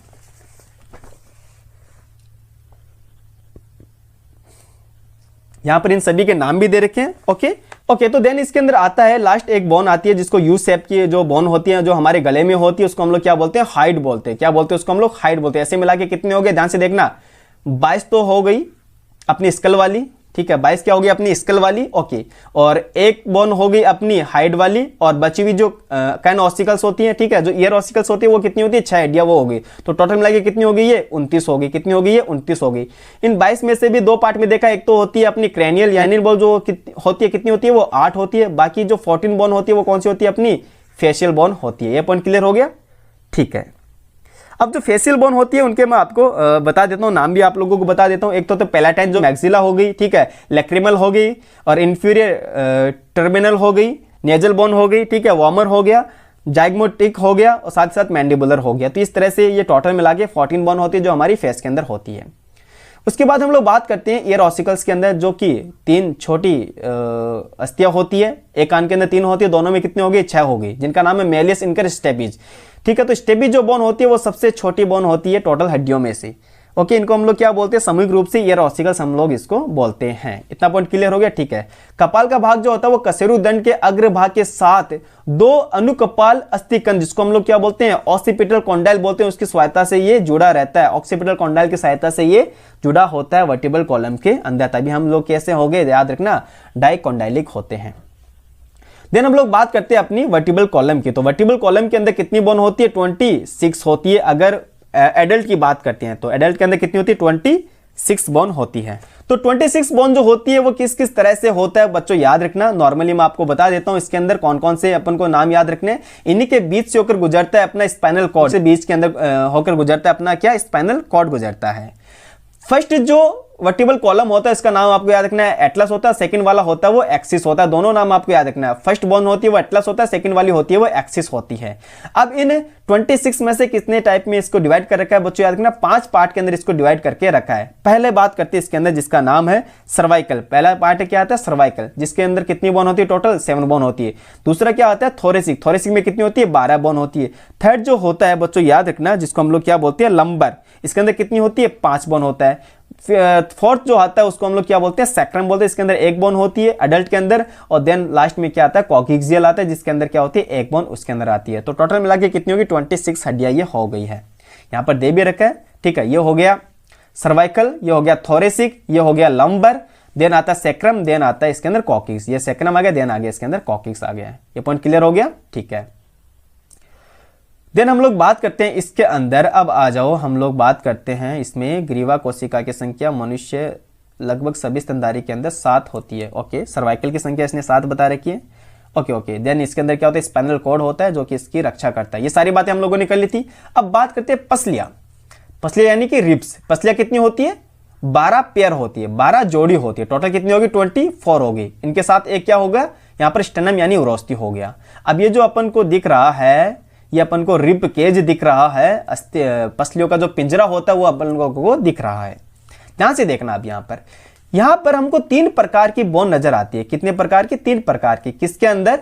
[SPEAKER 1] यहां पर इन सभी के नाम भी दे रखे हैं। ओके, तो देन इसके अंदर आता है लास्ट एक बोन आती है जिसको यू शेप की जो बोन होती है, जो हमारे गले में होती है, उसको हम लोग क्या बोलते हैं, हाइड बोलते हैं। क्या बोलते हैं उसको हम लोग, हाइड बोलते हैं। ऐसे मिला के कितने हो गए, ध्यान से देखना, 22 तो हो गई अपनी स्कल वाली, ठीक है। 22 क्या होगी अपनी स्कल वाली, ओके। और एक बोन हो गई अपनी हाइड वाली, और बची हुई जो कैन ऑस्टिकल्स होती है, ठीक है, जो ईयर ऑस्टिकल्स होती है वो कितनी होती है, 6 हड्डियां वो हो गई। तो टोटल मिला के कितनी हो गई, ये 29 हो गई। कितनी हो गई, ये 29 हो गई। इन 22 में से भी 2 पार्ट में देखा, एक तो होती है अपनी क्रेनियल यानी बोल जो होती है, कितनी होती है, वो 8 होती है। बाकी जो 14 बोन होती है वो कौन सी होती है, अपनी फेशियल बोन होती है। ये पॉइंट क्लियर हो गया, ठीक है। अब जो फेशियल बोन होती है उनके मैं आपको बता देता हूँ, नाम भी आप लोगों को बता देता हूँ। एक तो पैलेटाइन जो मैक्सिला हो गई, ठीक है, लैक्रिमल हो गई, और इंफीरियर टर्मिनल हो गई, नेजल बोन हो गई, ठीक है, वॉमर हो गया, जाइगमोटिक हो गया, और साथ साथ मैंडिबुलर हो गया। तो इस तरह से ये टोटल मिला के 14 बोन होती है जो हमारी फेस के अंदर होती है। उसके बाद हम लोग बात करते हैं ईयर ऑसिकल्स के अंदर, जो कि 3 छोटी अस्थियां होती है। एक कान के अंदर 3 होती है, दोनों में कितनी हो गई, 6 हो गई, जिनका नाम है मेलियस इनकर स्टेपिज, ठीक है। तो स्टेपिज जो बोन होती है वो सबसे छोटी बोन होती है टोटल हड्डियों में से। ओके, इनको हम लोग क्या बोलते हैं, सामूहिक रूप से ईयर ऑसिकल्स हम लोग इसको बोलते हैं। इतना पॉइंट क्लियर हो गया, ठीक है। कपाल का भाग जो होता है वो कशेरु दंड के अग्र भाग के साथ 2 अनुकपाल अस्थिकंद, जिसको हम लोग क्या बोलते हैं, ऑक्सीपिटल कॉन्डाइल बोलते हैं, उसकी सहायता से ये जुड़ा रहता है। ऑक्सीपिटल कॉन्डाइल की सहायता से ये जुड़ा होता है वर्टिब्रल कॉलम के अंदर। तभी हम लोग कैसे हो गए, याद रखना, डाइकोंडाइलिक होते हैं। देन हम लोग बात करते हैं अपनी वर्टिब्रल कॉलम की। तो वर्टिब्रल कॉलम के अंदर कितनी बोन होती है, 26 होती है। अगर एडल्ट की बात करते हैं तो एडल्ट के अंदर कितनी होती है, 26 बोन होती है। तो 26 बोन जो होती है वो किस किस तरह से होता है बच्चों, याद रखना। नॉर्मली मैं आपको बता देता हूं इसके अंदर कौन कौन से अपन को नाम याद रखने। इन्हीं के बीच से होकर गुजरता है अपना स्पाइनल कॉर्ड, से बीच के अंदर होकर गुजरता है अपना क्या, स्पाइनल कॉर्ड गुजरता है। फर्स्ट जो वर्टिब्रल कॉलम होता है इसका नाम आपको याद रखना है एटलस होता है, सेकंड वाला होता है वो एक्सिस होता है। दोनों नाम आपको याद रखना है। फर्स्ट बोन होती है वो एटलस होता है, सेकंड वाली होती है वो एक्सिस होती है। अब इन 26 में से कितने टाइप में इसको डिवाइड कर रखा है बच्चों, याद रखना, 5 पार्ट के अंदर इसको डिवाइड करके रखा है। पहले बात करते हैं इसके अंदर जिसका नाम है सर्वाइकल। पहला पार्ट क्या आता है, सर्वाइकल, जिसके अंदर कितनी बोन होती है, टोटल 7 बोन होती है। दूसरा क्या आता है, थोरेसिक। थोरेसिक में कितनी होती है, 12 बोन होती है। थर्ड जो होता है बच्चों याद रखना, जिसको हम लोग क्या बोलते हैं, लंबर, इसके अंदर कितनी होती है, 5 बोन होता है। फोर्थ जो आता है उसको हम लोग क्या बोलते हैं, सैक्रम बोलते हैं, इसके अंदर 1 बोन होती है अडल्ट के अंदर। और देन लास्ट में क्या आता है, कॉक्सियल आता है, जिसके अंदर क्या होती है, 1 बोन उसके अंदर आती है। तो टोटल मिला के कितनी होगी, 26 हड्डियां ये हो गई है। यहां पर दे भी रखा है, ठीक है। ये हो गया सर्वाइकल, ये हो गया थोरेसिक, ये हो गया लंबर, देन आता है सैक्रम, देन आता है इसके अंदर कॉक्सिस। ये सैक्रम आ गया, देन आ गया इसके अंदर कॉक्सिस आ गया। ये पॉइंट क्लियर हो गया, ठीक है। देन हम लोग बात करते हैं इसके अंदर, अब आ जाओ हम लोग बात करते हैं इसमें ग्रीवा कोशिका की संख्या मनुष्य लगभग सभी स्तनधारी के अंदर 7 होती है। ओके, सर्वाइकल की संख्या इसने 7 बता रखी है। ओके, देन इसके अंदर क्या होता है, स्पाइनल कॉर्ड होता है जो कि इसकी रक्षा करता है। ये सारी बातें हम लोगों ने कर ली थी। अब बात करते हैं पसलिया। पसलिया यानी कि रिब्स। पसलिया कितनी होती है, 12 पेयर होती है, 12 जोड़ी होती है। टोटल कितनी होगी, 24 होगी। इनके साथ एक क्या होगा, यहाँ पर स्टर्नम यानी उरोस्थी हो गया। अब ये जो अपन को दिख रहा है, ये अपन को रिब केज दिख रहा है, पसलियों का जो पिंजरा होता है वो अपन लोगों को दिख रहा है। ध्यान से देखना। अब यहां पर हमको 3 प्रकार की बोन नजर आती है। कितने प्रकार की, 3 प्रकार की। किसके अंदर,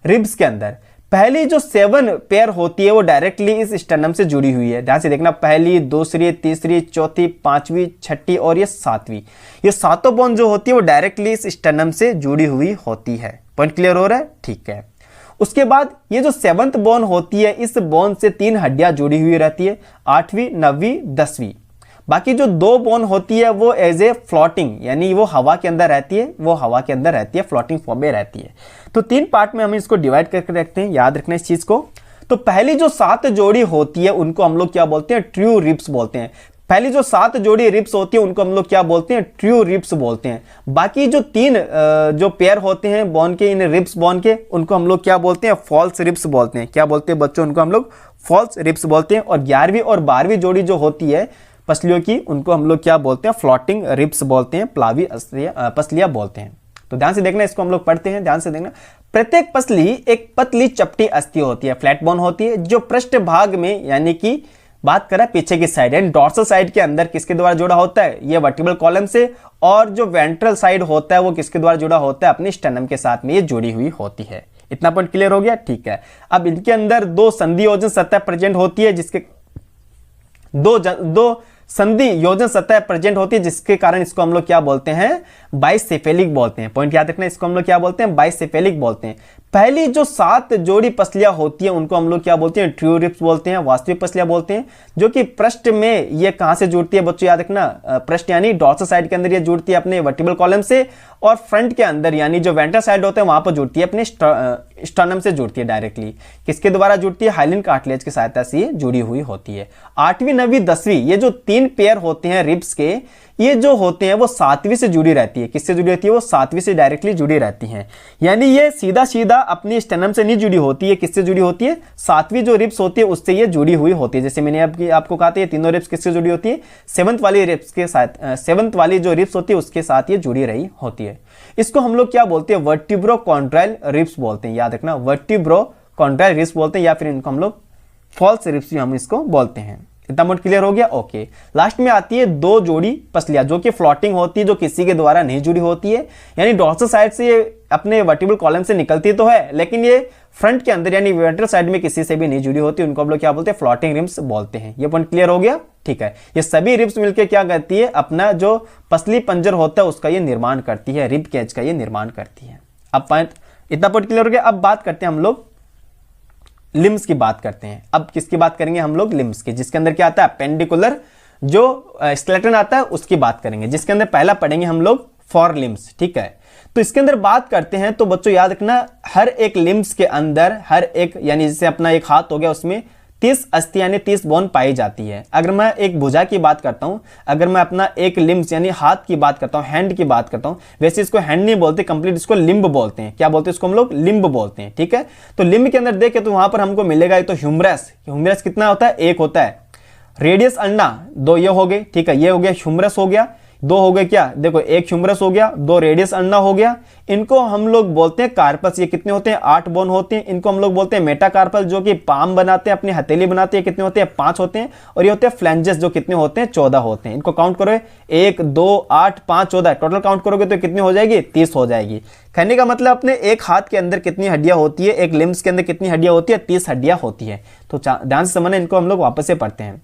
[SPEAKER 1] रिब्स के अंदर। पहली जो 7 पेयर होती है वो डायरेक्टली इस स्टर्नम से जुड़ी हुई है। ध्यान से देखना, पहली, दूसरी, तीसरी, चौथी, 5वीं, 6ठी और ये 7वीं, ये सातों बोन जो होती है वो डायरेक्टली इस स्टर्नम से जुड़ी हुई होती है। पॉइंट क्लियर हो रहा है, ठीक है। उसके बाद ये जो 7th बोन होती है, इस बोन से 3 हड्डियां जुड़ी हुई रहती है, 8वीं, 9वीं, 10वीं। बाकी जो 2 बोन होती है वो एज ए फ्लोटिंग, यानी वो हवा के अंदर रहती है, वो हवा के अंदर रहती है, फ्लोटिंग फॉर्म में रहती है। तो 3 पार्ट में हम इसको डिवाइड करके रखते हैं, याद रखना इस चीज को। तो पहली जो 7 जोड़ी होती है उनको हम लोग क्या बोलते हैं, ट्रू रिब्स बोलते हैं। पहली जो 7 जोड़ी रिब्स होती है उनको हम लोग क्या बोलते हैं, ट्रू रिब्स बोलते हैं। बाकी जो 3 जो पेयर होते हैं बोन के, इन रिब्स बोन के, उनको हम लोग क्या बोलते हैं, फॉल्स रिब्स बोलते हैं। क्या बोलते हैं बच्चों, उनको हम लोग फॉल्स रिब्स बोलते हैं। और 11वीं और 12वीं जोड़ी जो होती है पसलियों की, उनको हम लोग क्या बोलते हैं, फ्लोटिंग रिब्स बोलते हैं, प्लावी पसलियां बोलते हैं। तो ध्यान से देखना, इसको हम लोग पढ़ते हैं, ध्यान से देखना। प्रत्येक पसली एक पतली चपटी अस्थि होती है, फ्लैट बोन होती है, जो पृष्ठ भाग में यानी कि बात करें पीछे की साइड यानी डॉर्सल साइड के अंदर किसके द्वारा जुड़ा होता है, ये वर्टिब्रल कॉलम से। और जो वेंट्रल साइड होता है वो किसके द्वारा जुड़ा होता है, अपने स्टेनम के साथ में ये जुड़ी हुई होती है। इतना पॉइंट क्लियर हो गया, ठीक है। अब इनके अंदर 2 संधि योजन सतह प्रेजेंट होती है, जिसके दो संधि योजन सतह प्रेजेंट होती है, जिसके कारण इसको हम लोग क्या बोलते हैं, बाइसेफेलिक बोलते हैं। पॉइंट याद रखना, इसको हम लोग क्या बोलते हैं, बाइसेफेलिक बोलते हैं। पहली जो 7 जोड़ी पसलियां होती है उनको हम लोग क्या बोलते हैं, ट्रू रिब्स बोलते हैं, वास्तविक पसलियां बोलते हैं, जो कि पृष्ठ में ये कहां से जुड़ती है बच्चों, याद रखना, पृष्ठ यानी डॉर्सल साइड के अंदर ये जुड़ती है अपने वर्टिब्रल कॉलम से, और फ्रंट के अंदर यानी जो वेंट्रल साइड होता है वहां पर जुड़ती है अपने स्टर्नम से जुड़ती है डायरेक्टली। किसके द्वारा जुड़ती है, हाइलिन कार्टिलेज की सहायता से ये जुड़ी हुई होती है। 8वीं 9वीं 10वीं ये जो 3 पेयर होते हैं रिब्स के, ये जो होते हैं वो 7वीं से जुड़ी रहती है। किससे जुड़ी रहती है, वो 7वीं से डायरेक्टली जुड़ी रहती हैं। यानी ये सीधा सीधा अपनी स्टेनम से नहीं जुड़ी होती है, किससे जुड़ी होती है, 7वीं जो रिब्स होती है उससे ये जुड़ी हुई होती है। जैसे मैंने आपको कहा था ये तीनों रिब्स किससे जुड़ी होती है, 7th वाली रिब्स के साथ, 7th वाली जो रिब्स होती है उसके साथ ये जुड़ी रही होती है। इसको हम लोग क्या बोलते हैं, वर्टिब्रोकॉन्ड्राइल रिब्स बोलते हैं। याद रखना, वर्टिब्रोकॉन्ड्राइल रिब्स बोलते हैं, या फिर इनको हम लोग फॉल्स रिब्स भी हम इसको बोलते हैं। इतना मोड क्लियर हो गया, ओके। लास्ट में आती है 2 जोड़ी पसलियां जो कि फ्लोटिंग होती है, जो किसी के द्वारा नहीं जुड़ी होती है। यानी डॉर्सल साइड से ये अपने वर्टिब्रल कॉलम से निकलती तो है, लेकिन ये फ्रंट के अंदर यानी वेंट्रल साइड में किसी से भी नहीं जुड़ी होती, उनको हम लोग क्या बोलते हैं, फ्लोटिंग रिब्स बोलते हैं। ये पॉइंट क्लियर हो गया, ठीक है। ये सभी रिब्स मिलकर क्या करती है, अपना जो पसली पंजर होता है उसका ये निर्माण करती है, रिब केज का ये निर्माण करती है। अब पॉइंट इतना पॉइंट क्लियर हो गया। अब बात करते हैं हम लोग लिम्स की बात करते हैं। अब किसकी बात करेंगे हम लोग, लिम्स की, जिसके अंदर क्या आता है, पेंडिकुलर जो स्केलेटन आता है उसकी बात करेंगे, जिसके अंदर पहला पढ़ेंगे हम लोग फॉर लिम्स, ठीक है। तो इसके अंदर बात करते हैं तो बच्चों याद रखना, हर एक लिम्स के अंदर हर एक यानी जैसे अपना एक हाथ हो गया उसमें 30 अस्थि यानी 30 बोन पाई जाती है। अगर मैं एक भुजा की बात करता हूं, अगर मैं अपना एक लिम्स यानी हाथ की बात करता हूं, हैंड की बात करता हूं, वैसे इसको हैंड नहीं बोलते, कंप्लीट इसको लिम्ब बोलते हैं। क्या बोलते हैं इसको हम लोग, लिम्ब बोलते हैं, ठीक है। तो लिम्ब के अंदर देखें तो वहां पर हमको मिलेगा तो ह्यूमरस। ह्यूमरस कितना होता है, 1 होता है। रेडियस अल्ना 2 ये हो गए, ठीक है, ये हो गया ह्यूमरस हो गया। 2 हो गए क्या, देखो 1 ह्यूमरस हो गया, 2 रेडियस अल्ना हो गया। इनको हम लोग बोलते हैं कार्पस। ये कितने होते हैं, 8 बोन होते हैं। इनको हम लोग बोलते हैं मेटाकार्पस, जो कि पाम बनाते हैं, अपनी हथेली बनाते हैं, कितने होते हैं, 5 होते हैं। और ये होते हैं फ्लैंजेस, जो कितने होते हैं, 14 होते हैं। इनको काउंट करो, 1 2 8 5 14, टोटल काउंट करोगे तो कितनी हो जाएगी, 30 हो जाएगी। कहने का मतलब अपने एक हाथ के अंदर कितनी हड्डियां होती है, एक लिम्स के अंदर कितनी हड्डियां होती है, 30 हड्डियां होती है। तो ध्यान से समझना, इनको हम लोग वापस से पढ़ते हैं।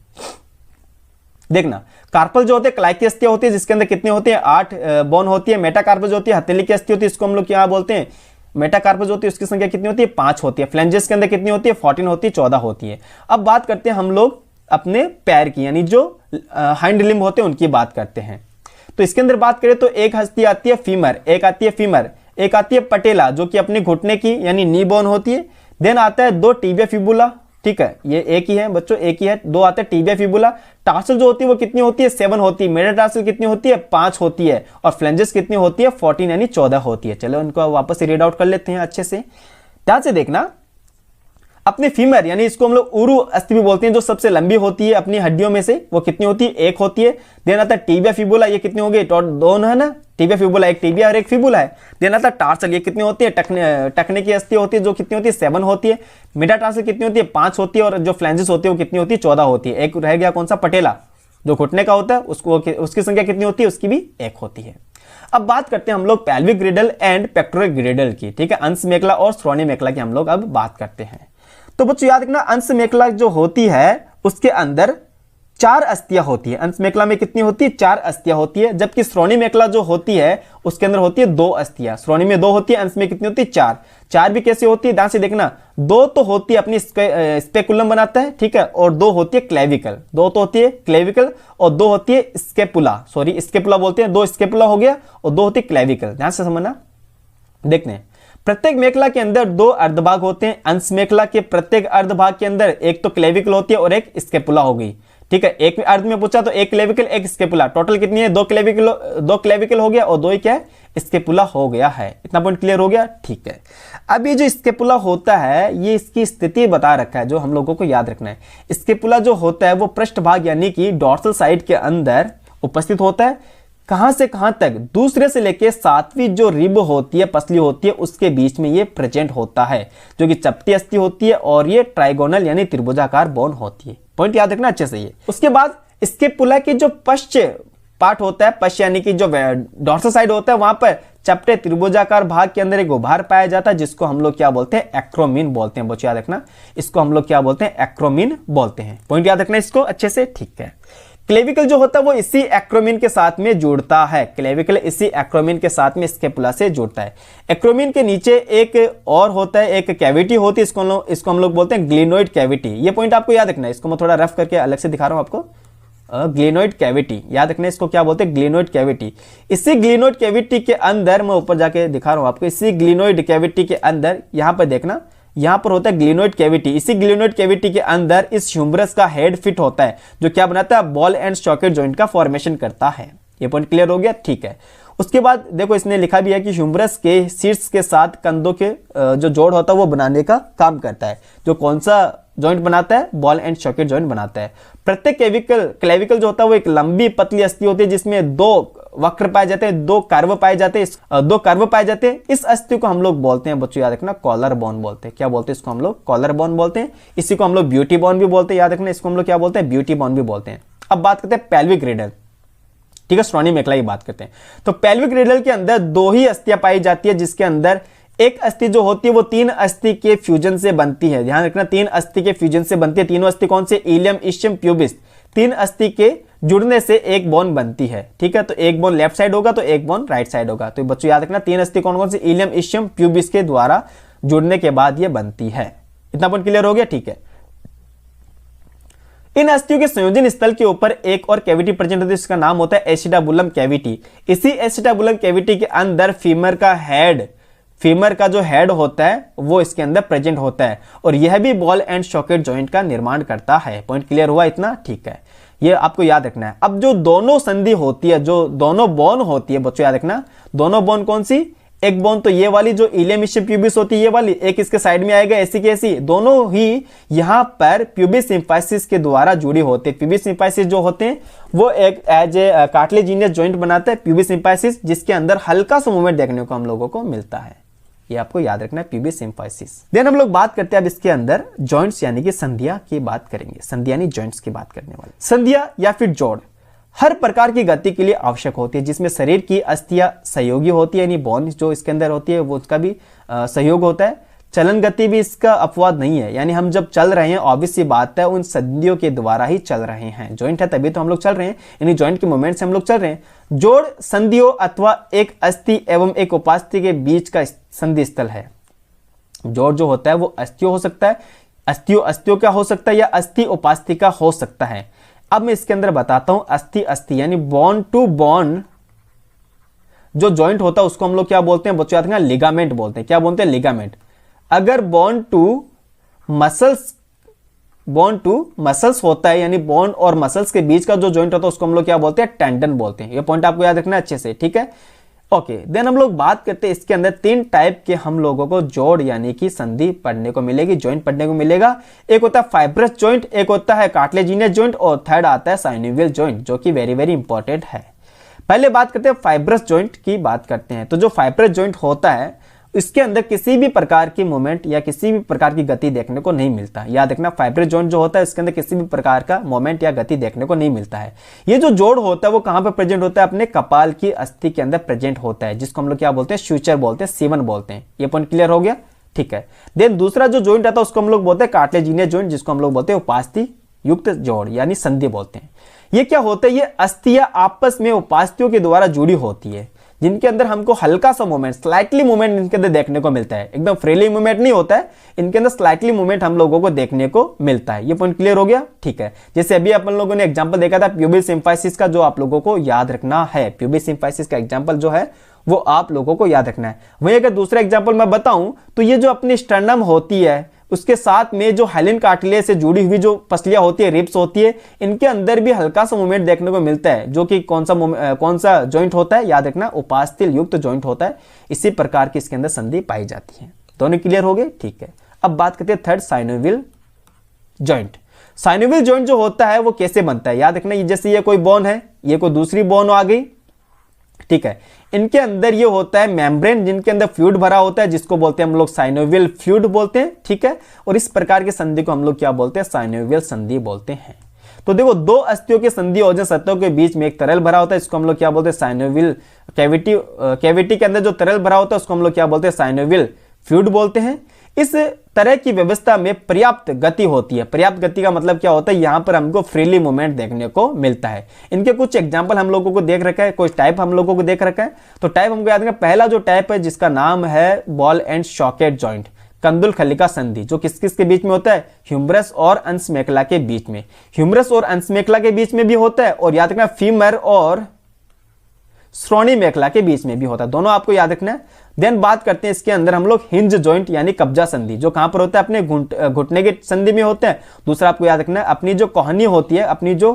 [SPEAKER 1] देखना, कार्पल जो होते हैं कलाई की अस्थि होती है, जिसके अंदर कितने होते हैं, 8 बोन होती है। मेटाकार्पस जो होती है हथेली की अस्थि होती है, इसको हम लोग क्या बोलते हैं, मेटाकार्पस जो होती है उसकी संख्या कितनी होती है, 5 होती है। फ्लैंजेस के अंदर कितनी होती है, 14 होती है, 14 होती है। अब बात करते हैं हम लोग अपने पैर की, यानी जो हाइंड लिम्ब होते हैं उनकी बात करते हैं। तो इसके अंदर बात करें तो एक हस्ती आती है फीमर, एक आती है फीमर, एक आती है पटेला जो कि अपने घुटने की यानी नी बोन होती है। देन आता है 2 टिबिया फिबुला, ठीक है, ये एक ही है बच्चों, एक ही है। 2 आते हैं टिबिया फिबुला। टार्सल जो होती है वो कितनी होती है, 7 होती है। मेटाटार्सल कितनी होती है, 5 होती है। और फ्लैंजेस कितनी होती है, 14 यानी 14 होती है। चलो इनको वापस से रीड आउट कर लेते हैं अच्छे से। ध्यान से देखना, अपने फीमर यानी इसको हम लोग उरु अस्थि भी बोलते हैं, जो सबसे लंबी होती है अपनी हड्डियों में से, वो कितनी होती है, 1 होती है। देन आता है टिबिया फिबुला, ये कितनी हो गई, दोनों है ना, टिबिया फिबुला, एक टिबिया और एक फिबुला है। देन आता है टार्सल, ये कितनी होती है, टखने की अस्थि होती है, जो कितनी होती है, 7 होती है। मेटाटार्सल कितनी होती है, 5 होती है। और जो फ्लैंजेस होती है वो कितनी होती है, 14 होती है। एक रह गया कौन सा, पटेला, जो घुटने का होता है, उसकी संख्या कितनी होती है, उसकी भी 1 होती है। अब बात करते हैं हम लोग पेल्विक ग्रिडल एंड पेक्टोरल ग्रिडल की, ठीक है। अंश मेखला और श्रोणि मेखला की हम लोग अब बात करते हैं। तो बच्चों याद रखना, अंश मेखला जो होती है उसके अंदर 4 अस्थियां होती है। अंश मेखला में कितनी होती है, 4 अस्थियां होती है। जबकि श्रोणि मेखला जो होती है उसके अंदर होती है 2 अस्थियां। श्रोणि में 2 होती है, अंश में कितनी होती है, 4। 4 भी कैसे होती है, ध्यान से देखना, 2 तो होती है अपनी स्पेकुलम बनाता है, ठीक है, और 2 होती है क्लेविकल। 2 तो होती है क्लेविकल और 2 होती है स्केपुला, सॉरी स्केपुला बोलते हैं, 2 स्केपुला हो गया और 2 होती है क्लेविकल। ध्यान से समझना, देखते हैं। प्रत्येक मेखला के अंदर दो अर्धभाग होते हैं। अंश मेखला के प्रत्येक अर्धभाग के अंदर एक तो क्लेविकल होती है और एक स्केपुला होगी। ठीक है, एक अर्ध में पूछा तो एक क्लेविकल एक स्केपुला, टोटल कितनी है? दो क्लेविकल हो गया और दो ही क्या है? स्केपुला हो गया है। इतना पॉइंट क्लियर हो गया? ठीक है। अब ये जो स्केपुला होता है ये इसकी स्थिति बता रखा है जो हम लोगों को याद रखना है। स्केपुला जो होता है वो पृष्ठभाग यानी कि डॉर्सल साइड के अंदर उपस्थित होता है। कहां से कहां तक? दूसरे से लेके सातवीं जो रिब होती है, पसली होती है, उसके बीच में ये प्रेजेंट होता है, जो कि चपटी अस्थि होती है और ये ट्राइगोनल यानी त्रिभुजाकार बोन होती है। पॉइंट याद रखना अच्छे से ये। उसके बाद स्केपुला की जो पश्च पार्ट होता है, पश्च यानी कि जो डॉर्सल साइड होता है, वहां पर चपटे त्रिभुजाकार भाग के अंदर एक उभार पाया जाता है जिसको हम लोग क्या बोलते हैं? एक्रोमीन बोलते हैं। बच्चों याद रखना, इसको हम लोग क्या बोलते हैं? एक्रोमीन बोलते हैं। पॉइंट याद रखना इसको अच्छे से। ठीक है। क्लेविकल जो होता है वो इसी एक्रोमीन के साथ में जुड़ता है। क्लेविकल इसी एक्रोमीन के साथ में स्केपुला से जुड़ता है। एक्रोमीन के नीचे एक और होता है, एक कैविटी होती है, इसको हम लोग बोलते हैं ग्लिनोइड कैविटी। ये पॉइंट आपको याद रखना है। इसको मैं थोड़ा रफ करके अलग से दिखा रहा हूं आपको। ग्लिनोइड कैविटी याद रखना, इसको क्या बोलते हैं? Glenoid cavity. इसी ग्लिनोइड कैविटी के अंदर, मैं ऊपर जाके दिखा रहा हूं आपको, इसी ग्लिनोइड कैविटी के अंदर यहां पर देखना, यहां पर होता है ग्लिनोइड कैविटी। इसी ग्लिनोइड कैविटी के अंदर इस ह्यूमरस का हेड फिट होता है जो क्या बनाता है? बॉल एंड सॉकेट जॉइंट का फॉर्मेशन करता है। ये पॉइंट क्लियर हो गया? ठीक है। उसके बाद देखो इसने लिखा भी है कि ह्यूमरस के शीर्ष के साथ कंधों के जो जोड़ होता है वो बनाने का काम करता है। जो कौन सा जॉइंट बनाता है? बॉल एंड सॉकेट जॉइंट बनाता है। प्रत्येक क्लेविकल जो होता है वो एक लंबी पतली अस्थि होती है जिसमें दो वक्र पाए जाते हैं, दो कर्व पाए जाते हैं। इस अस्थि को हम लोग बोलते हैं, बच्चों याद रखना, कॉलर बोन बोलते हैं। क्या बोलते हैं इसको हम लोग? कॉलर बोन बोलते हैं। इसी को हम लोग ब्यूटी बोन भी बोलते हैं। याद रखना, इसको हम लोग क्या बोलते हैं? ब्यूटी बोन भी बोलते हैं। अब बात करते हैं पेल्विक रेडल। ठीक है, श्रोणी मेखला की बात करते हैं। तो पेल्विक रेडल के अंदर दो ही अस्थियां पाई जाती है जिसके अंदर एक अस्थि जो होती है वो तीन अस्थि के फ्यूजन से बनती है। ध्यान रखना, तीन अस्थि के फ्यूजन से बनती है। तीनों अस्थि कौन से? Ilium, ischium, pubis. तीन अस्थि के जुड़ने से एक बोन बनती है। ठीक है, तो एक बोन लेफ्ट साइड होगा तो एक बोन राइट साइड होगा। तो बच्चों याद रखना, तीन अस्थि कौन कौन से? इलियम, इशियम, प्यूबिस के द्वारा जुड़ने के बाद ये बनती है। इतना पॉइंट क्लियर हो गया? ठीक है। इन अस्थियों के संयोजन स्थल के ऊपर एक और कैविटी प्रेजेंट होती है, इसका नाम होता है एसिटाबुलम कैविटी। इसी एसिटाबुलम कैविटी के अंदर फीमर का जो हेड होता है वो इसके अंदर प्रेजेंट होता है और यह भी बॉल एंड सॉकेट जॉइंट का निर्माण करता है। पॉइंट क्लियर हुआ इतना? ठीक है, ये आपको याद रखना है। अब जो दोनों संधि होती है, जो दोनों बोन होती है, बच्चों याद रखना, दोनों बोन कौन सी? एक बोन तो ये वाली जो इलियम, इशियम, प्यूबिस होती है, ये वाली, एक इसके साइड में आएगा ऐसी की ऐसी। दोनों ही यहां पर प्यूबिस सिम्फाइसिस के द्वारा जुड़ी होते हैं। प्यूबिस सिम्फाइसिस जो होते हैं वो एक एज ए कार्टिलेजिनियस जॉइंट बनाता है प्यूबिस सिम्फाइसिस, जिसके अंदर हल्का सा मूवमेंट देखने को हम लोगों को मिलता है। ये आपको याद रखना है, प्यूबिस सिम्फाइसिस। देन हम लोग बात करते हैं अब इसके अंदर जॉइंट्स यानी कि संधियां की बात करेंगे। संधि यानी जॉइंट्स की बात करने वाले। संधियां या फिर जोड़ हर प्रकार की गति के लिए आवश्यक होती है, जिसमें शरीर की अस्थियां सहयोगी होती है, यानी बोन जो इसके अंदर होती है वो उसका भी सहयोग होता है। चलन गति भी इसका अपवाद नहीं है, यानी हम जब चल रहे हैं ऑब्वियस सी बात है उन संधियों के द्वारा ही चल रहे हैं। जॉइंट है तभी तो हम लोग चल रहे हैं, यानी जॉइंट के मूवमेंट से हम लोग चल रहे हैं। जोड़ संधियों अथवा एक अस्थि एवं एक उपास्थि के बीच का संधि स्थल है। जोड़ जो होता है वो अस्थियों हो सकता है, अस्थियों का हो सकता है, या अस्थि उपास्थि का हो सकता है। अब मैं इसके अंदर बताता हूं, अस्थि यानी बोन टू बोन जो जॉइंट होता है उसको हम लोग क्या बोलते हैं बच्चों? याद रखना, लिगामेंट बोलते हैं। क्या बोलते हैं? लिगामेंट। अगर बोन टू मसल्स होता है, यानी बोन और मसल्स के बीच का जो जॉइंट होता है उसको हम लोग क्या बोलते हैं? टेंडन बोलते हैं। ये पॉइंट आपको याद रखना अच्छे से, ठीक है? ओके, देन हम लोग बात करते हैं इसके अंदर तीन टाइप के हम लोगों को जोड़ यानी कि संधि पढ़ने को मिलेगी, जॉइंट पढ़ने को मिलेगा। एक होता है फाइब्रस जॉइंट, एक होता है कार्टिलेजिनियस जॉइंट और थर्ड आता है साइनोवियल जॉइंट, जो कि वेरी वेरी इंपॉर्टेंट है। पहले बात करते हैं फाइब्रस जॉइंट की बात करते हैं। तो जो फाइब्रस जॉइंट होता है इसके अंदर किसी भी प्रकार की मूवमेंट या किसी भी प्रकार की गति देखने को नहीं मिलता। याद रखना, फाइब्रस जॉइंट जो होता है इसके अंदर किसी भी प्रकार का मूवमेंट या गति देखने को नहीं मिलता है। ये जो जोड़ होता है वो कहां पे प्रेजेंट होता है? अपने कपाल की अस्थि के अंदर प्रेजेंट होता है, जिसको हम लोग क्या बोलते हैं? सूचर बोलते हैं, सीवन बोलते हैं। ये पॉइंट क्लियर हो गया? ठीक है। देन दूसरा जो जॉइंट आता है उसको हम लोग बोलते हैं कार्टिलेजिनियस जॉइंट, जिसको हम लोग बोलते हैं उपास्थि युक्त जोड़ यानी संधि बोलते हैं। ये क्या होता है? ये अस्थियां आपस में उपास्थियों के द्वारा जुड़ी होती है। जिनके अंदर हमको हल्का सा मूवमेंट, स्लाइटली मूवमेंट इनके अंदर देखने को मिलता है, एकदम फ्रीली मूवमेंट नहीं होता है, इनके अंदर स्लाइटली मूवमेंट हम लोगों को देखने को मिलता है। ये पॉइंट क्लियर हो गया, ठीक है। जैसे अभी अपन लोगों ने एग्जांपल देखा था प्यूबिल सिम्फाइसिस का, जो आप लोगों को याद रखना है। प्यूबिल सिम्फाइसिस का एग्जांपल जो है वो आप लोगों को याद रखना है। वहीं अगर दूसरा एग्जांपल मैं बताऊं तो ये जो अपनी स्टर्नम होती है उसके साथ में जो हाइलिन कार्टिलेज से जुड़ी हुई जो पसलियां होती है, रिब्स होती है, इनके अंदर भी हल्का सा मूवमेंट देखने को मिलता है, जो कि कौन सा जॉइंट होता है, याद रखना उपास्थि युक्त जॉइंट होता है। इसी प्रकार की इसके अंदर संधि पाई जाती है। दोनों क्लियर हो गए, ठीक है। अब बात करते हैं third, synovial joint. Synovial joint जो होता है वो कैसे बनता है, याद रखना, जैसे ये कोई बोन है, ये कोई दूसरी बोन आ गई, ठीक है। इनके अंदर ये होता है मेम्ब्रेन, जिनके अंदर फ्लूइड भरा होता है, जिसको बोलते हैं हम लोग साइनोवियल फ्लूइड बोलते हैं, ठीक है। और इस प्रकार की संधि को हम लोग क्या बोलते हैं, साइनोवियल संधि बोलते हैं। तो देखो, दो अस्थियों की संधि ओजन सतहों के बीच में एक तरल भरा होता है, इसको हम लोग क्या बोलते हैं, साइनोवियल कैविटी के अंदर जो तरल भरा होता है उसको हम लोग क्या बोलते हैं, साइनोवियल फ्लूइड बोलते हैं। इस तरह की व्यवस्था में पर्याप्त गति होती है। पर्याप्त गति का मतलब क्या होता है, यहां पर हमको फ्रीली मूवमेंट देखने को मिलता है। इनके कुछ एग्जांपल हम लोगों को देख रखा है, कुछ टाइप हम लोगों को देख रखा है। तो टाइप हमको याद रखना, पहला जो टाइप है जिसका नाम है ball and socket joint, Kandul खलिका संधि, जो किस किस के बीच में होता है, ह्यूमरस और अंश मेखला के बीच में। ह्यूमरस और अंश मेखला के बीच में भी होता है, और याद रखना फीमर और श्रोणी मेखला के बीच में भी होता है, दोनों आपको याद रखना है। देन बात करते हैं इसके अंदर हम लोग हिंज जॉइंट यानी कब्जा संधि, जो कहां पर होता है, अपने घुटने के संधि में होते हैं। दूसरा आपको याद रखना है, अपनी जो कोहनी होती है, अपनी जो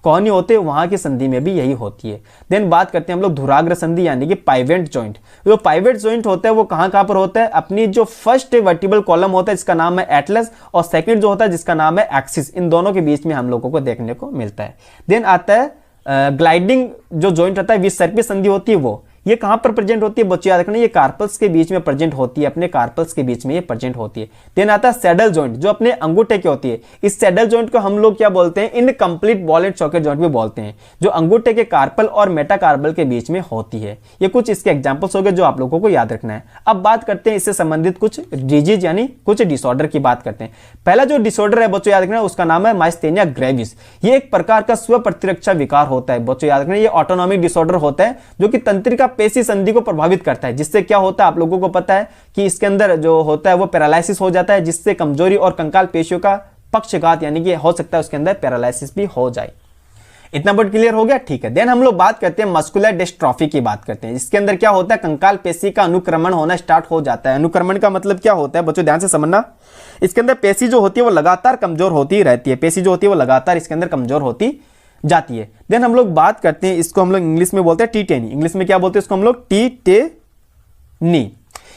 [SPEAKER 1] कोहनी होते हैं वहां की संधि में भी यही होती है। देन बात करते हैं हम लोग धुराग्र संधि यानी कि पाइवेट जॉइंट। जो पाइवेट जॉइंट होता है वो कहां पर होता है, अपनी जो फर्स्ट वर्टिबल कॉलम होता है जिसका नाम है एटलस, और सेकंड जो होता है जिसका नाम है एक्सिस, इन दोनों के बीच में हम लोगों को देखने को मिलता है। देन आता है ग्लाइडिंग जो जॉइंट रहता है, विसर्पी संधि होती है, वो ये कहां पर प्रेजेंट होती है बच्चों, याद रखना, ये कार्पल्स के बीच में प्रेजेंट होती है, अपने कार्पल्स के बीच में ये प्रेजेंट होती है। देन आता है सैडल जॉइंट, जो अपने अंगूठे की होती है। इस सैडल जॉइंट को हम लोग क्या बोलते हैं, incomplete ball and socket joint भी बोलते हैं, जो अंगूठे के कार्पल और मेटाकार्पल के बीच में होती है। ये कुछ इसके एग्जांपल्स हो गए जो आप लोगों को याद रखना है। अब बात करते हैं इससे संबंधित कुछ डिजीज यानी कुछ डिसऑर्डर की बात करते हैं। पहला जो डिसऑर्डर है बच्चों याद रखना, उसका नाम है माइस्थेनिया ग्रेविस। ये एक प्रकार का स्व प्रतिरक्षा विकार होता है बच्चों, याद रखना, ये ऑटोनॉमिक डिसऑर्डर होता है जो कि तंत्रिका पेशी संधि को प्रभावित करता है, जिससे क्या होता है आप लोगों को पता है कि इसके अंदर जो होता है वो पैरालिसिस हो जाता है, जिससे कमजोरी और कंकाल पेशियों का पक्षघात यानी कि हो सकता है उसके अंदर पैरालिसिस भी हो जाए। इतना बहुत क्लियर हो गया, ठीक है। देन हम लोग बात करते हैं मस्कुलर डिस्ट्रॉफी की बात करते हैं। इसके अंदर क्या होता है, कंकाल पेशी का अनुक्रमण होना स्टार्ट हो जाता है। अनुक्रमण का मतलब क्या होता है बच्चों, ध्यान से समझना। इसके अंदर पेशी जो होती है वो लगातार कमजोर होती रहती है, पेशी जो होती है वो लगातार इसके अंदर कमजोर होती जाती है। देन हम लोग बात करते हैं, इसको हम लोग इंग्लिश में बोलते हैं टीटेनी। इंग्लिश में क्या बोलते हैं इसको हम लोग, टीटेनी।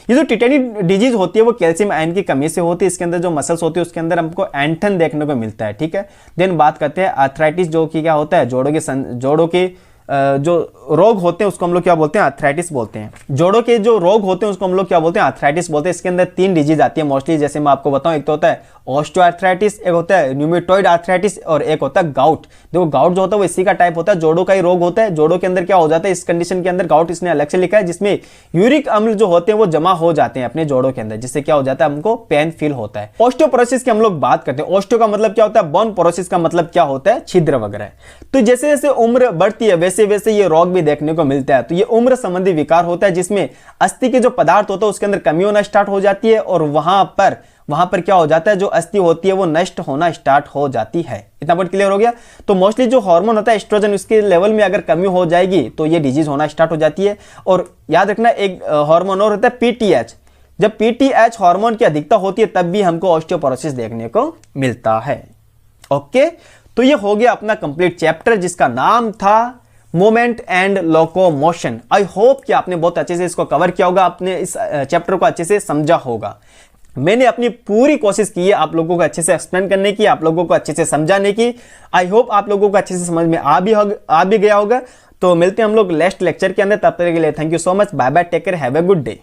[SPEAKER 1] ये जो टीटेनी डिजीज होती है वो कैल्शियम आयन की कमी से होती है। इसके अंदर जो मसल्स होती है उसके अंदर हमको एंटन देखने को मिलता है, ठीक है। देन बात करते हैं आर्थराइटिस, जो कि क्या होता है, जोड़ों के जो रोग होते हैं उसको हम लोग क्या बोलते हैं, आर्थराइटिस बोलते हैं। जोड़ों के जो रोग होते हैं उसको हम लोग क्या बोलते हैं, आर्थराइटिस बोलते हैं। इसके अंदर 3 डिजीज आती है मोस्टली, जैसे मैं आपको बताऊं, एक तो होता है ऑस्टियोआर्थराइटिस, एक होता है न्यूमेटॉइड आर्थराइटिस, और एक होता है गाउट। देखो गाउट जो होता है वो इसी का टाइप होता है, जोड़ों का ही रोग होता है। जोड़ों के अंदर क्या हो जाता है, इस कंडीशन के अंदर गाउट इसने अलग से लिखा है, जिसमें यूरिक अम्ल जो होते हैं वो जमा हो जाते हैं अपने जोड़ों के अंदर, जिससे क्या हो जाता है, हमको पेन फील होता है। ऑस्टियोपोरोसिस की हम लोग बात करते हैं। ऑस्टियो का मतलब क्या होता है, बोन, पोरोसिस का मतलब क्या होता है, छिद्र वगैरह। तो जैसे जैसे उम्र बढ़ती है वैसे वैसे ये रोग भी देखने को मिलता है। तो ये उम्र संबंधी विकार होता है, जिसमें अस्थि के जो पदार्थ होता है उसके अंदर कमी होना स्टार्ट हो जाती है, और वहां पर क्या हो जाता है, जो अस्थि होती है वो नष्ट होना स्टार्ट हो जाती है। इतना बहुत क्लियर हो गया। तो मोस्टली जो हार्मोन होता है एस्ट्रोजन, उसके लेवल में अगर कमी हो जाएगी तो ये डिजीज होना स्टार्ट हो जाती है। और याद रखना, एक हार्मोन और होता है पीटीएच। जब पीटीएच हार्मोन की अधिकता होती है तब भी हमको ऑस्टियोपोरोसिस देखने को मिलता है। ओके, तो ये हो गया अपना कंप्लीट चैप्टर, जिसका नाम था movement and locomotion. I hope कि आपने बहुत अच्छे से इसको कवर किया होगा, आपने इस चैप्टर को अच्छे से समझा होगा। मैंने अपनी पूरी कोशिश की है आप लोगों को अच्छे से एक्सप्लेन करने की, आप लोगों को अच्छे से समझाने की। आई होप आप लोगों को अच्छे से समझ में आ भी गया होगा। तो मिलते हैं हम लोग नेक्स्ट लेक्चर के अंदर, तब तक के लिए thank you so much, bye bye, take care, have a good day.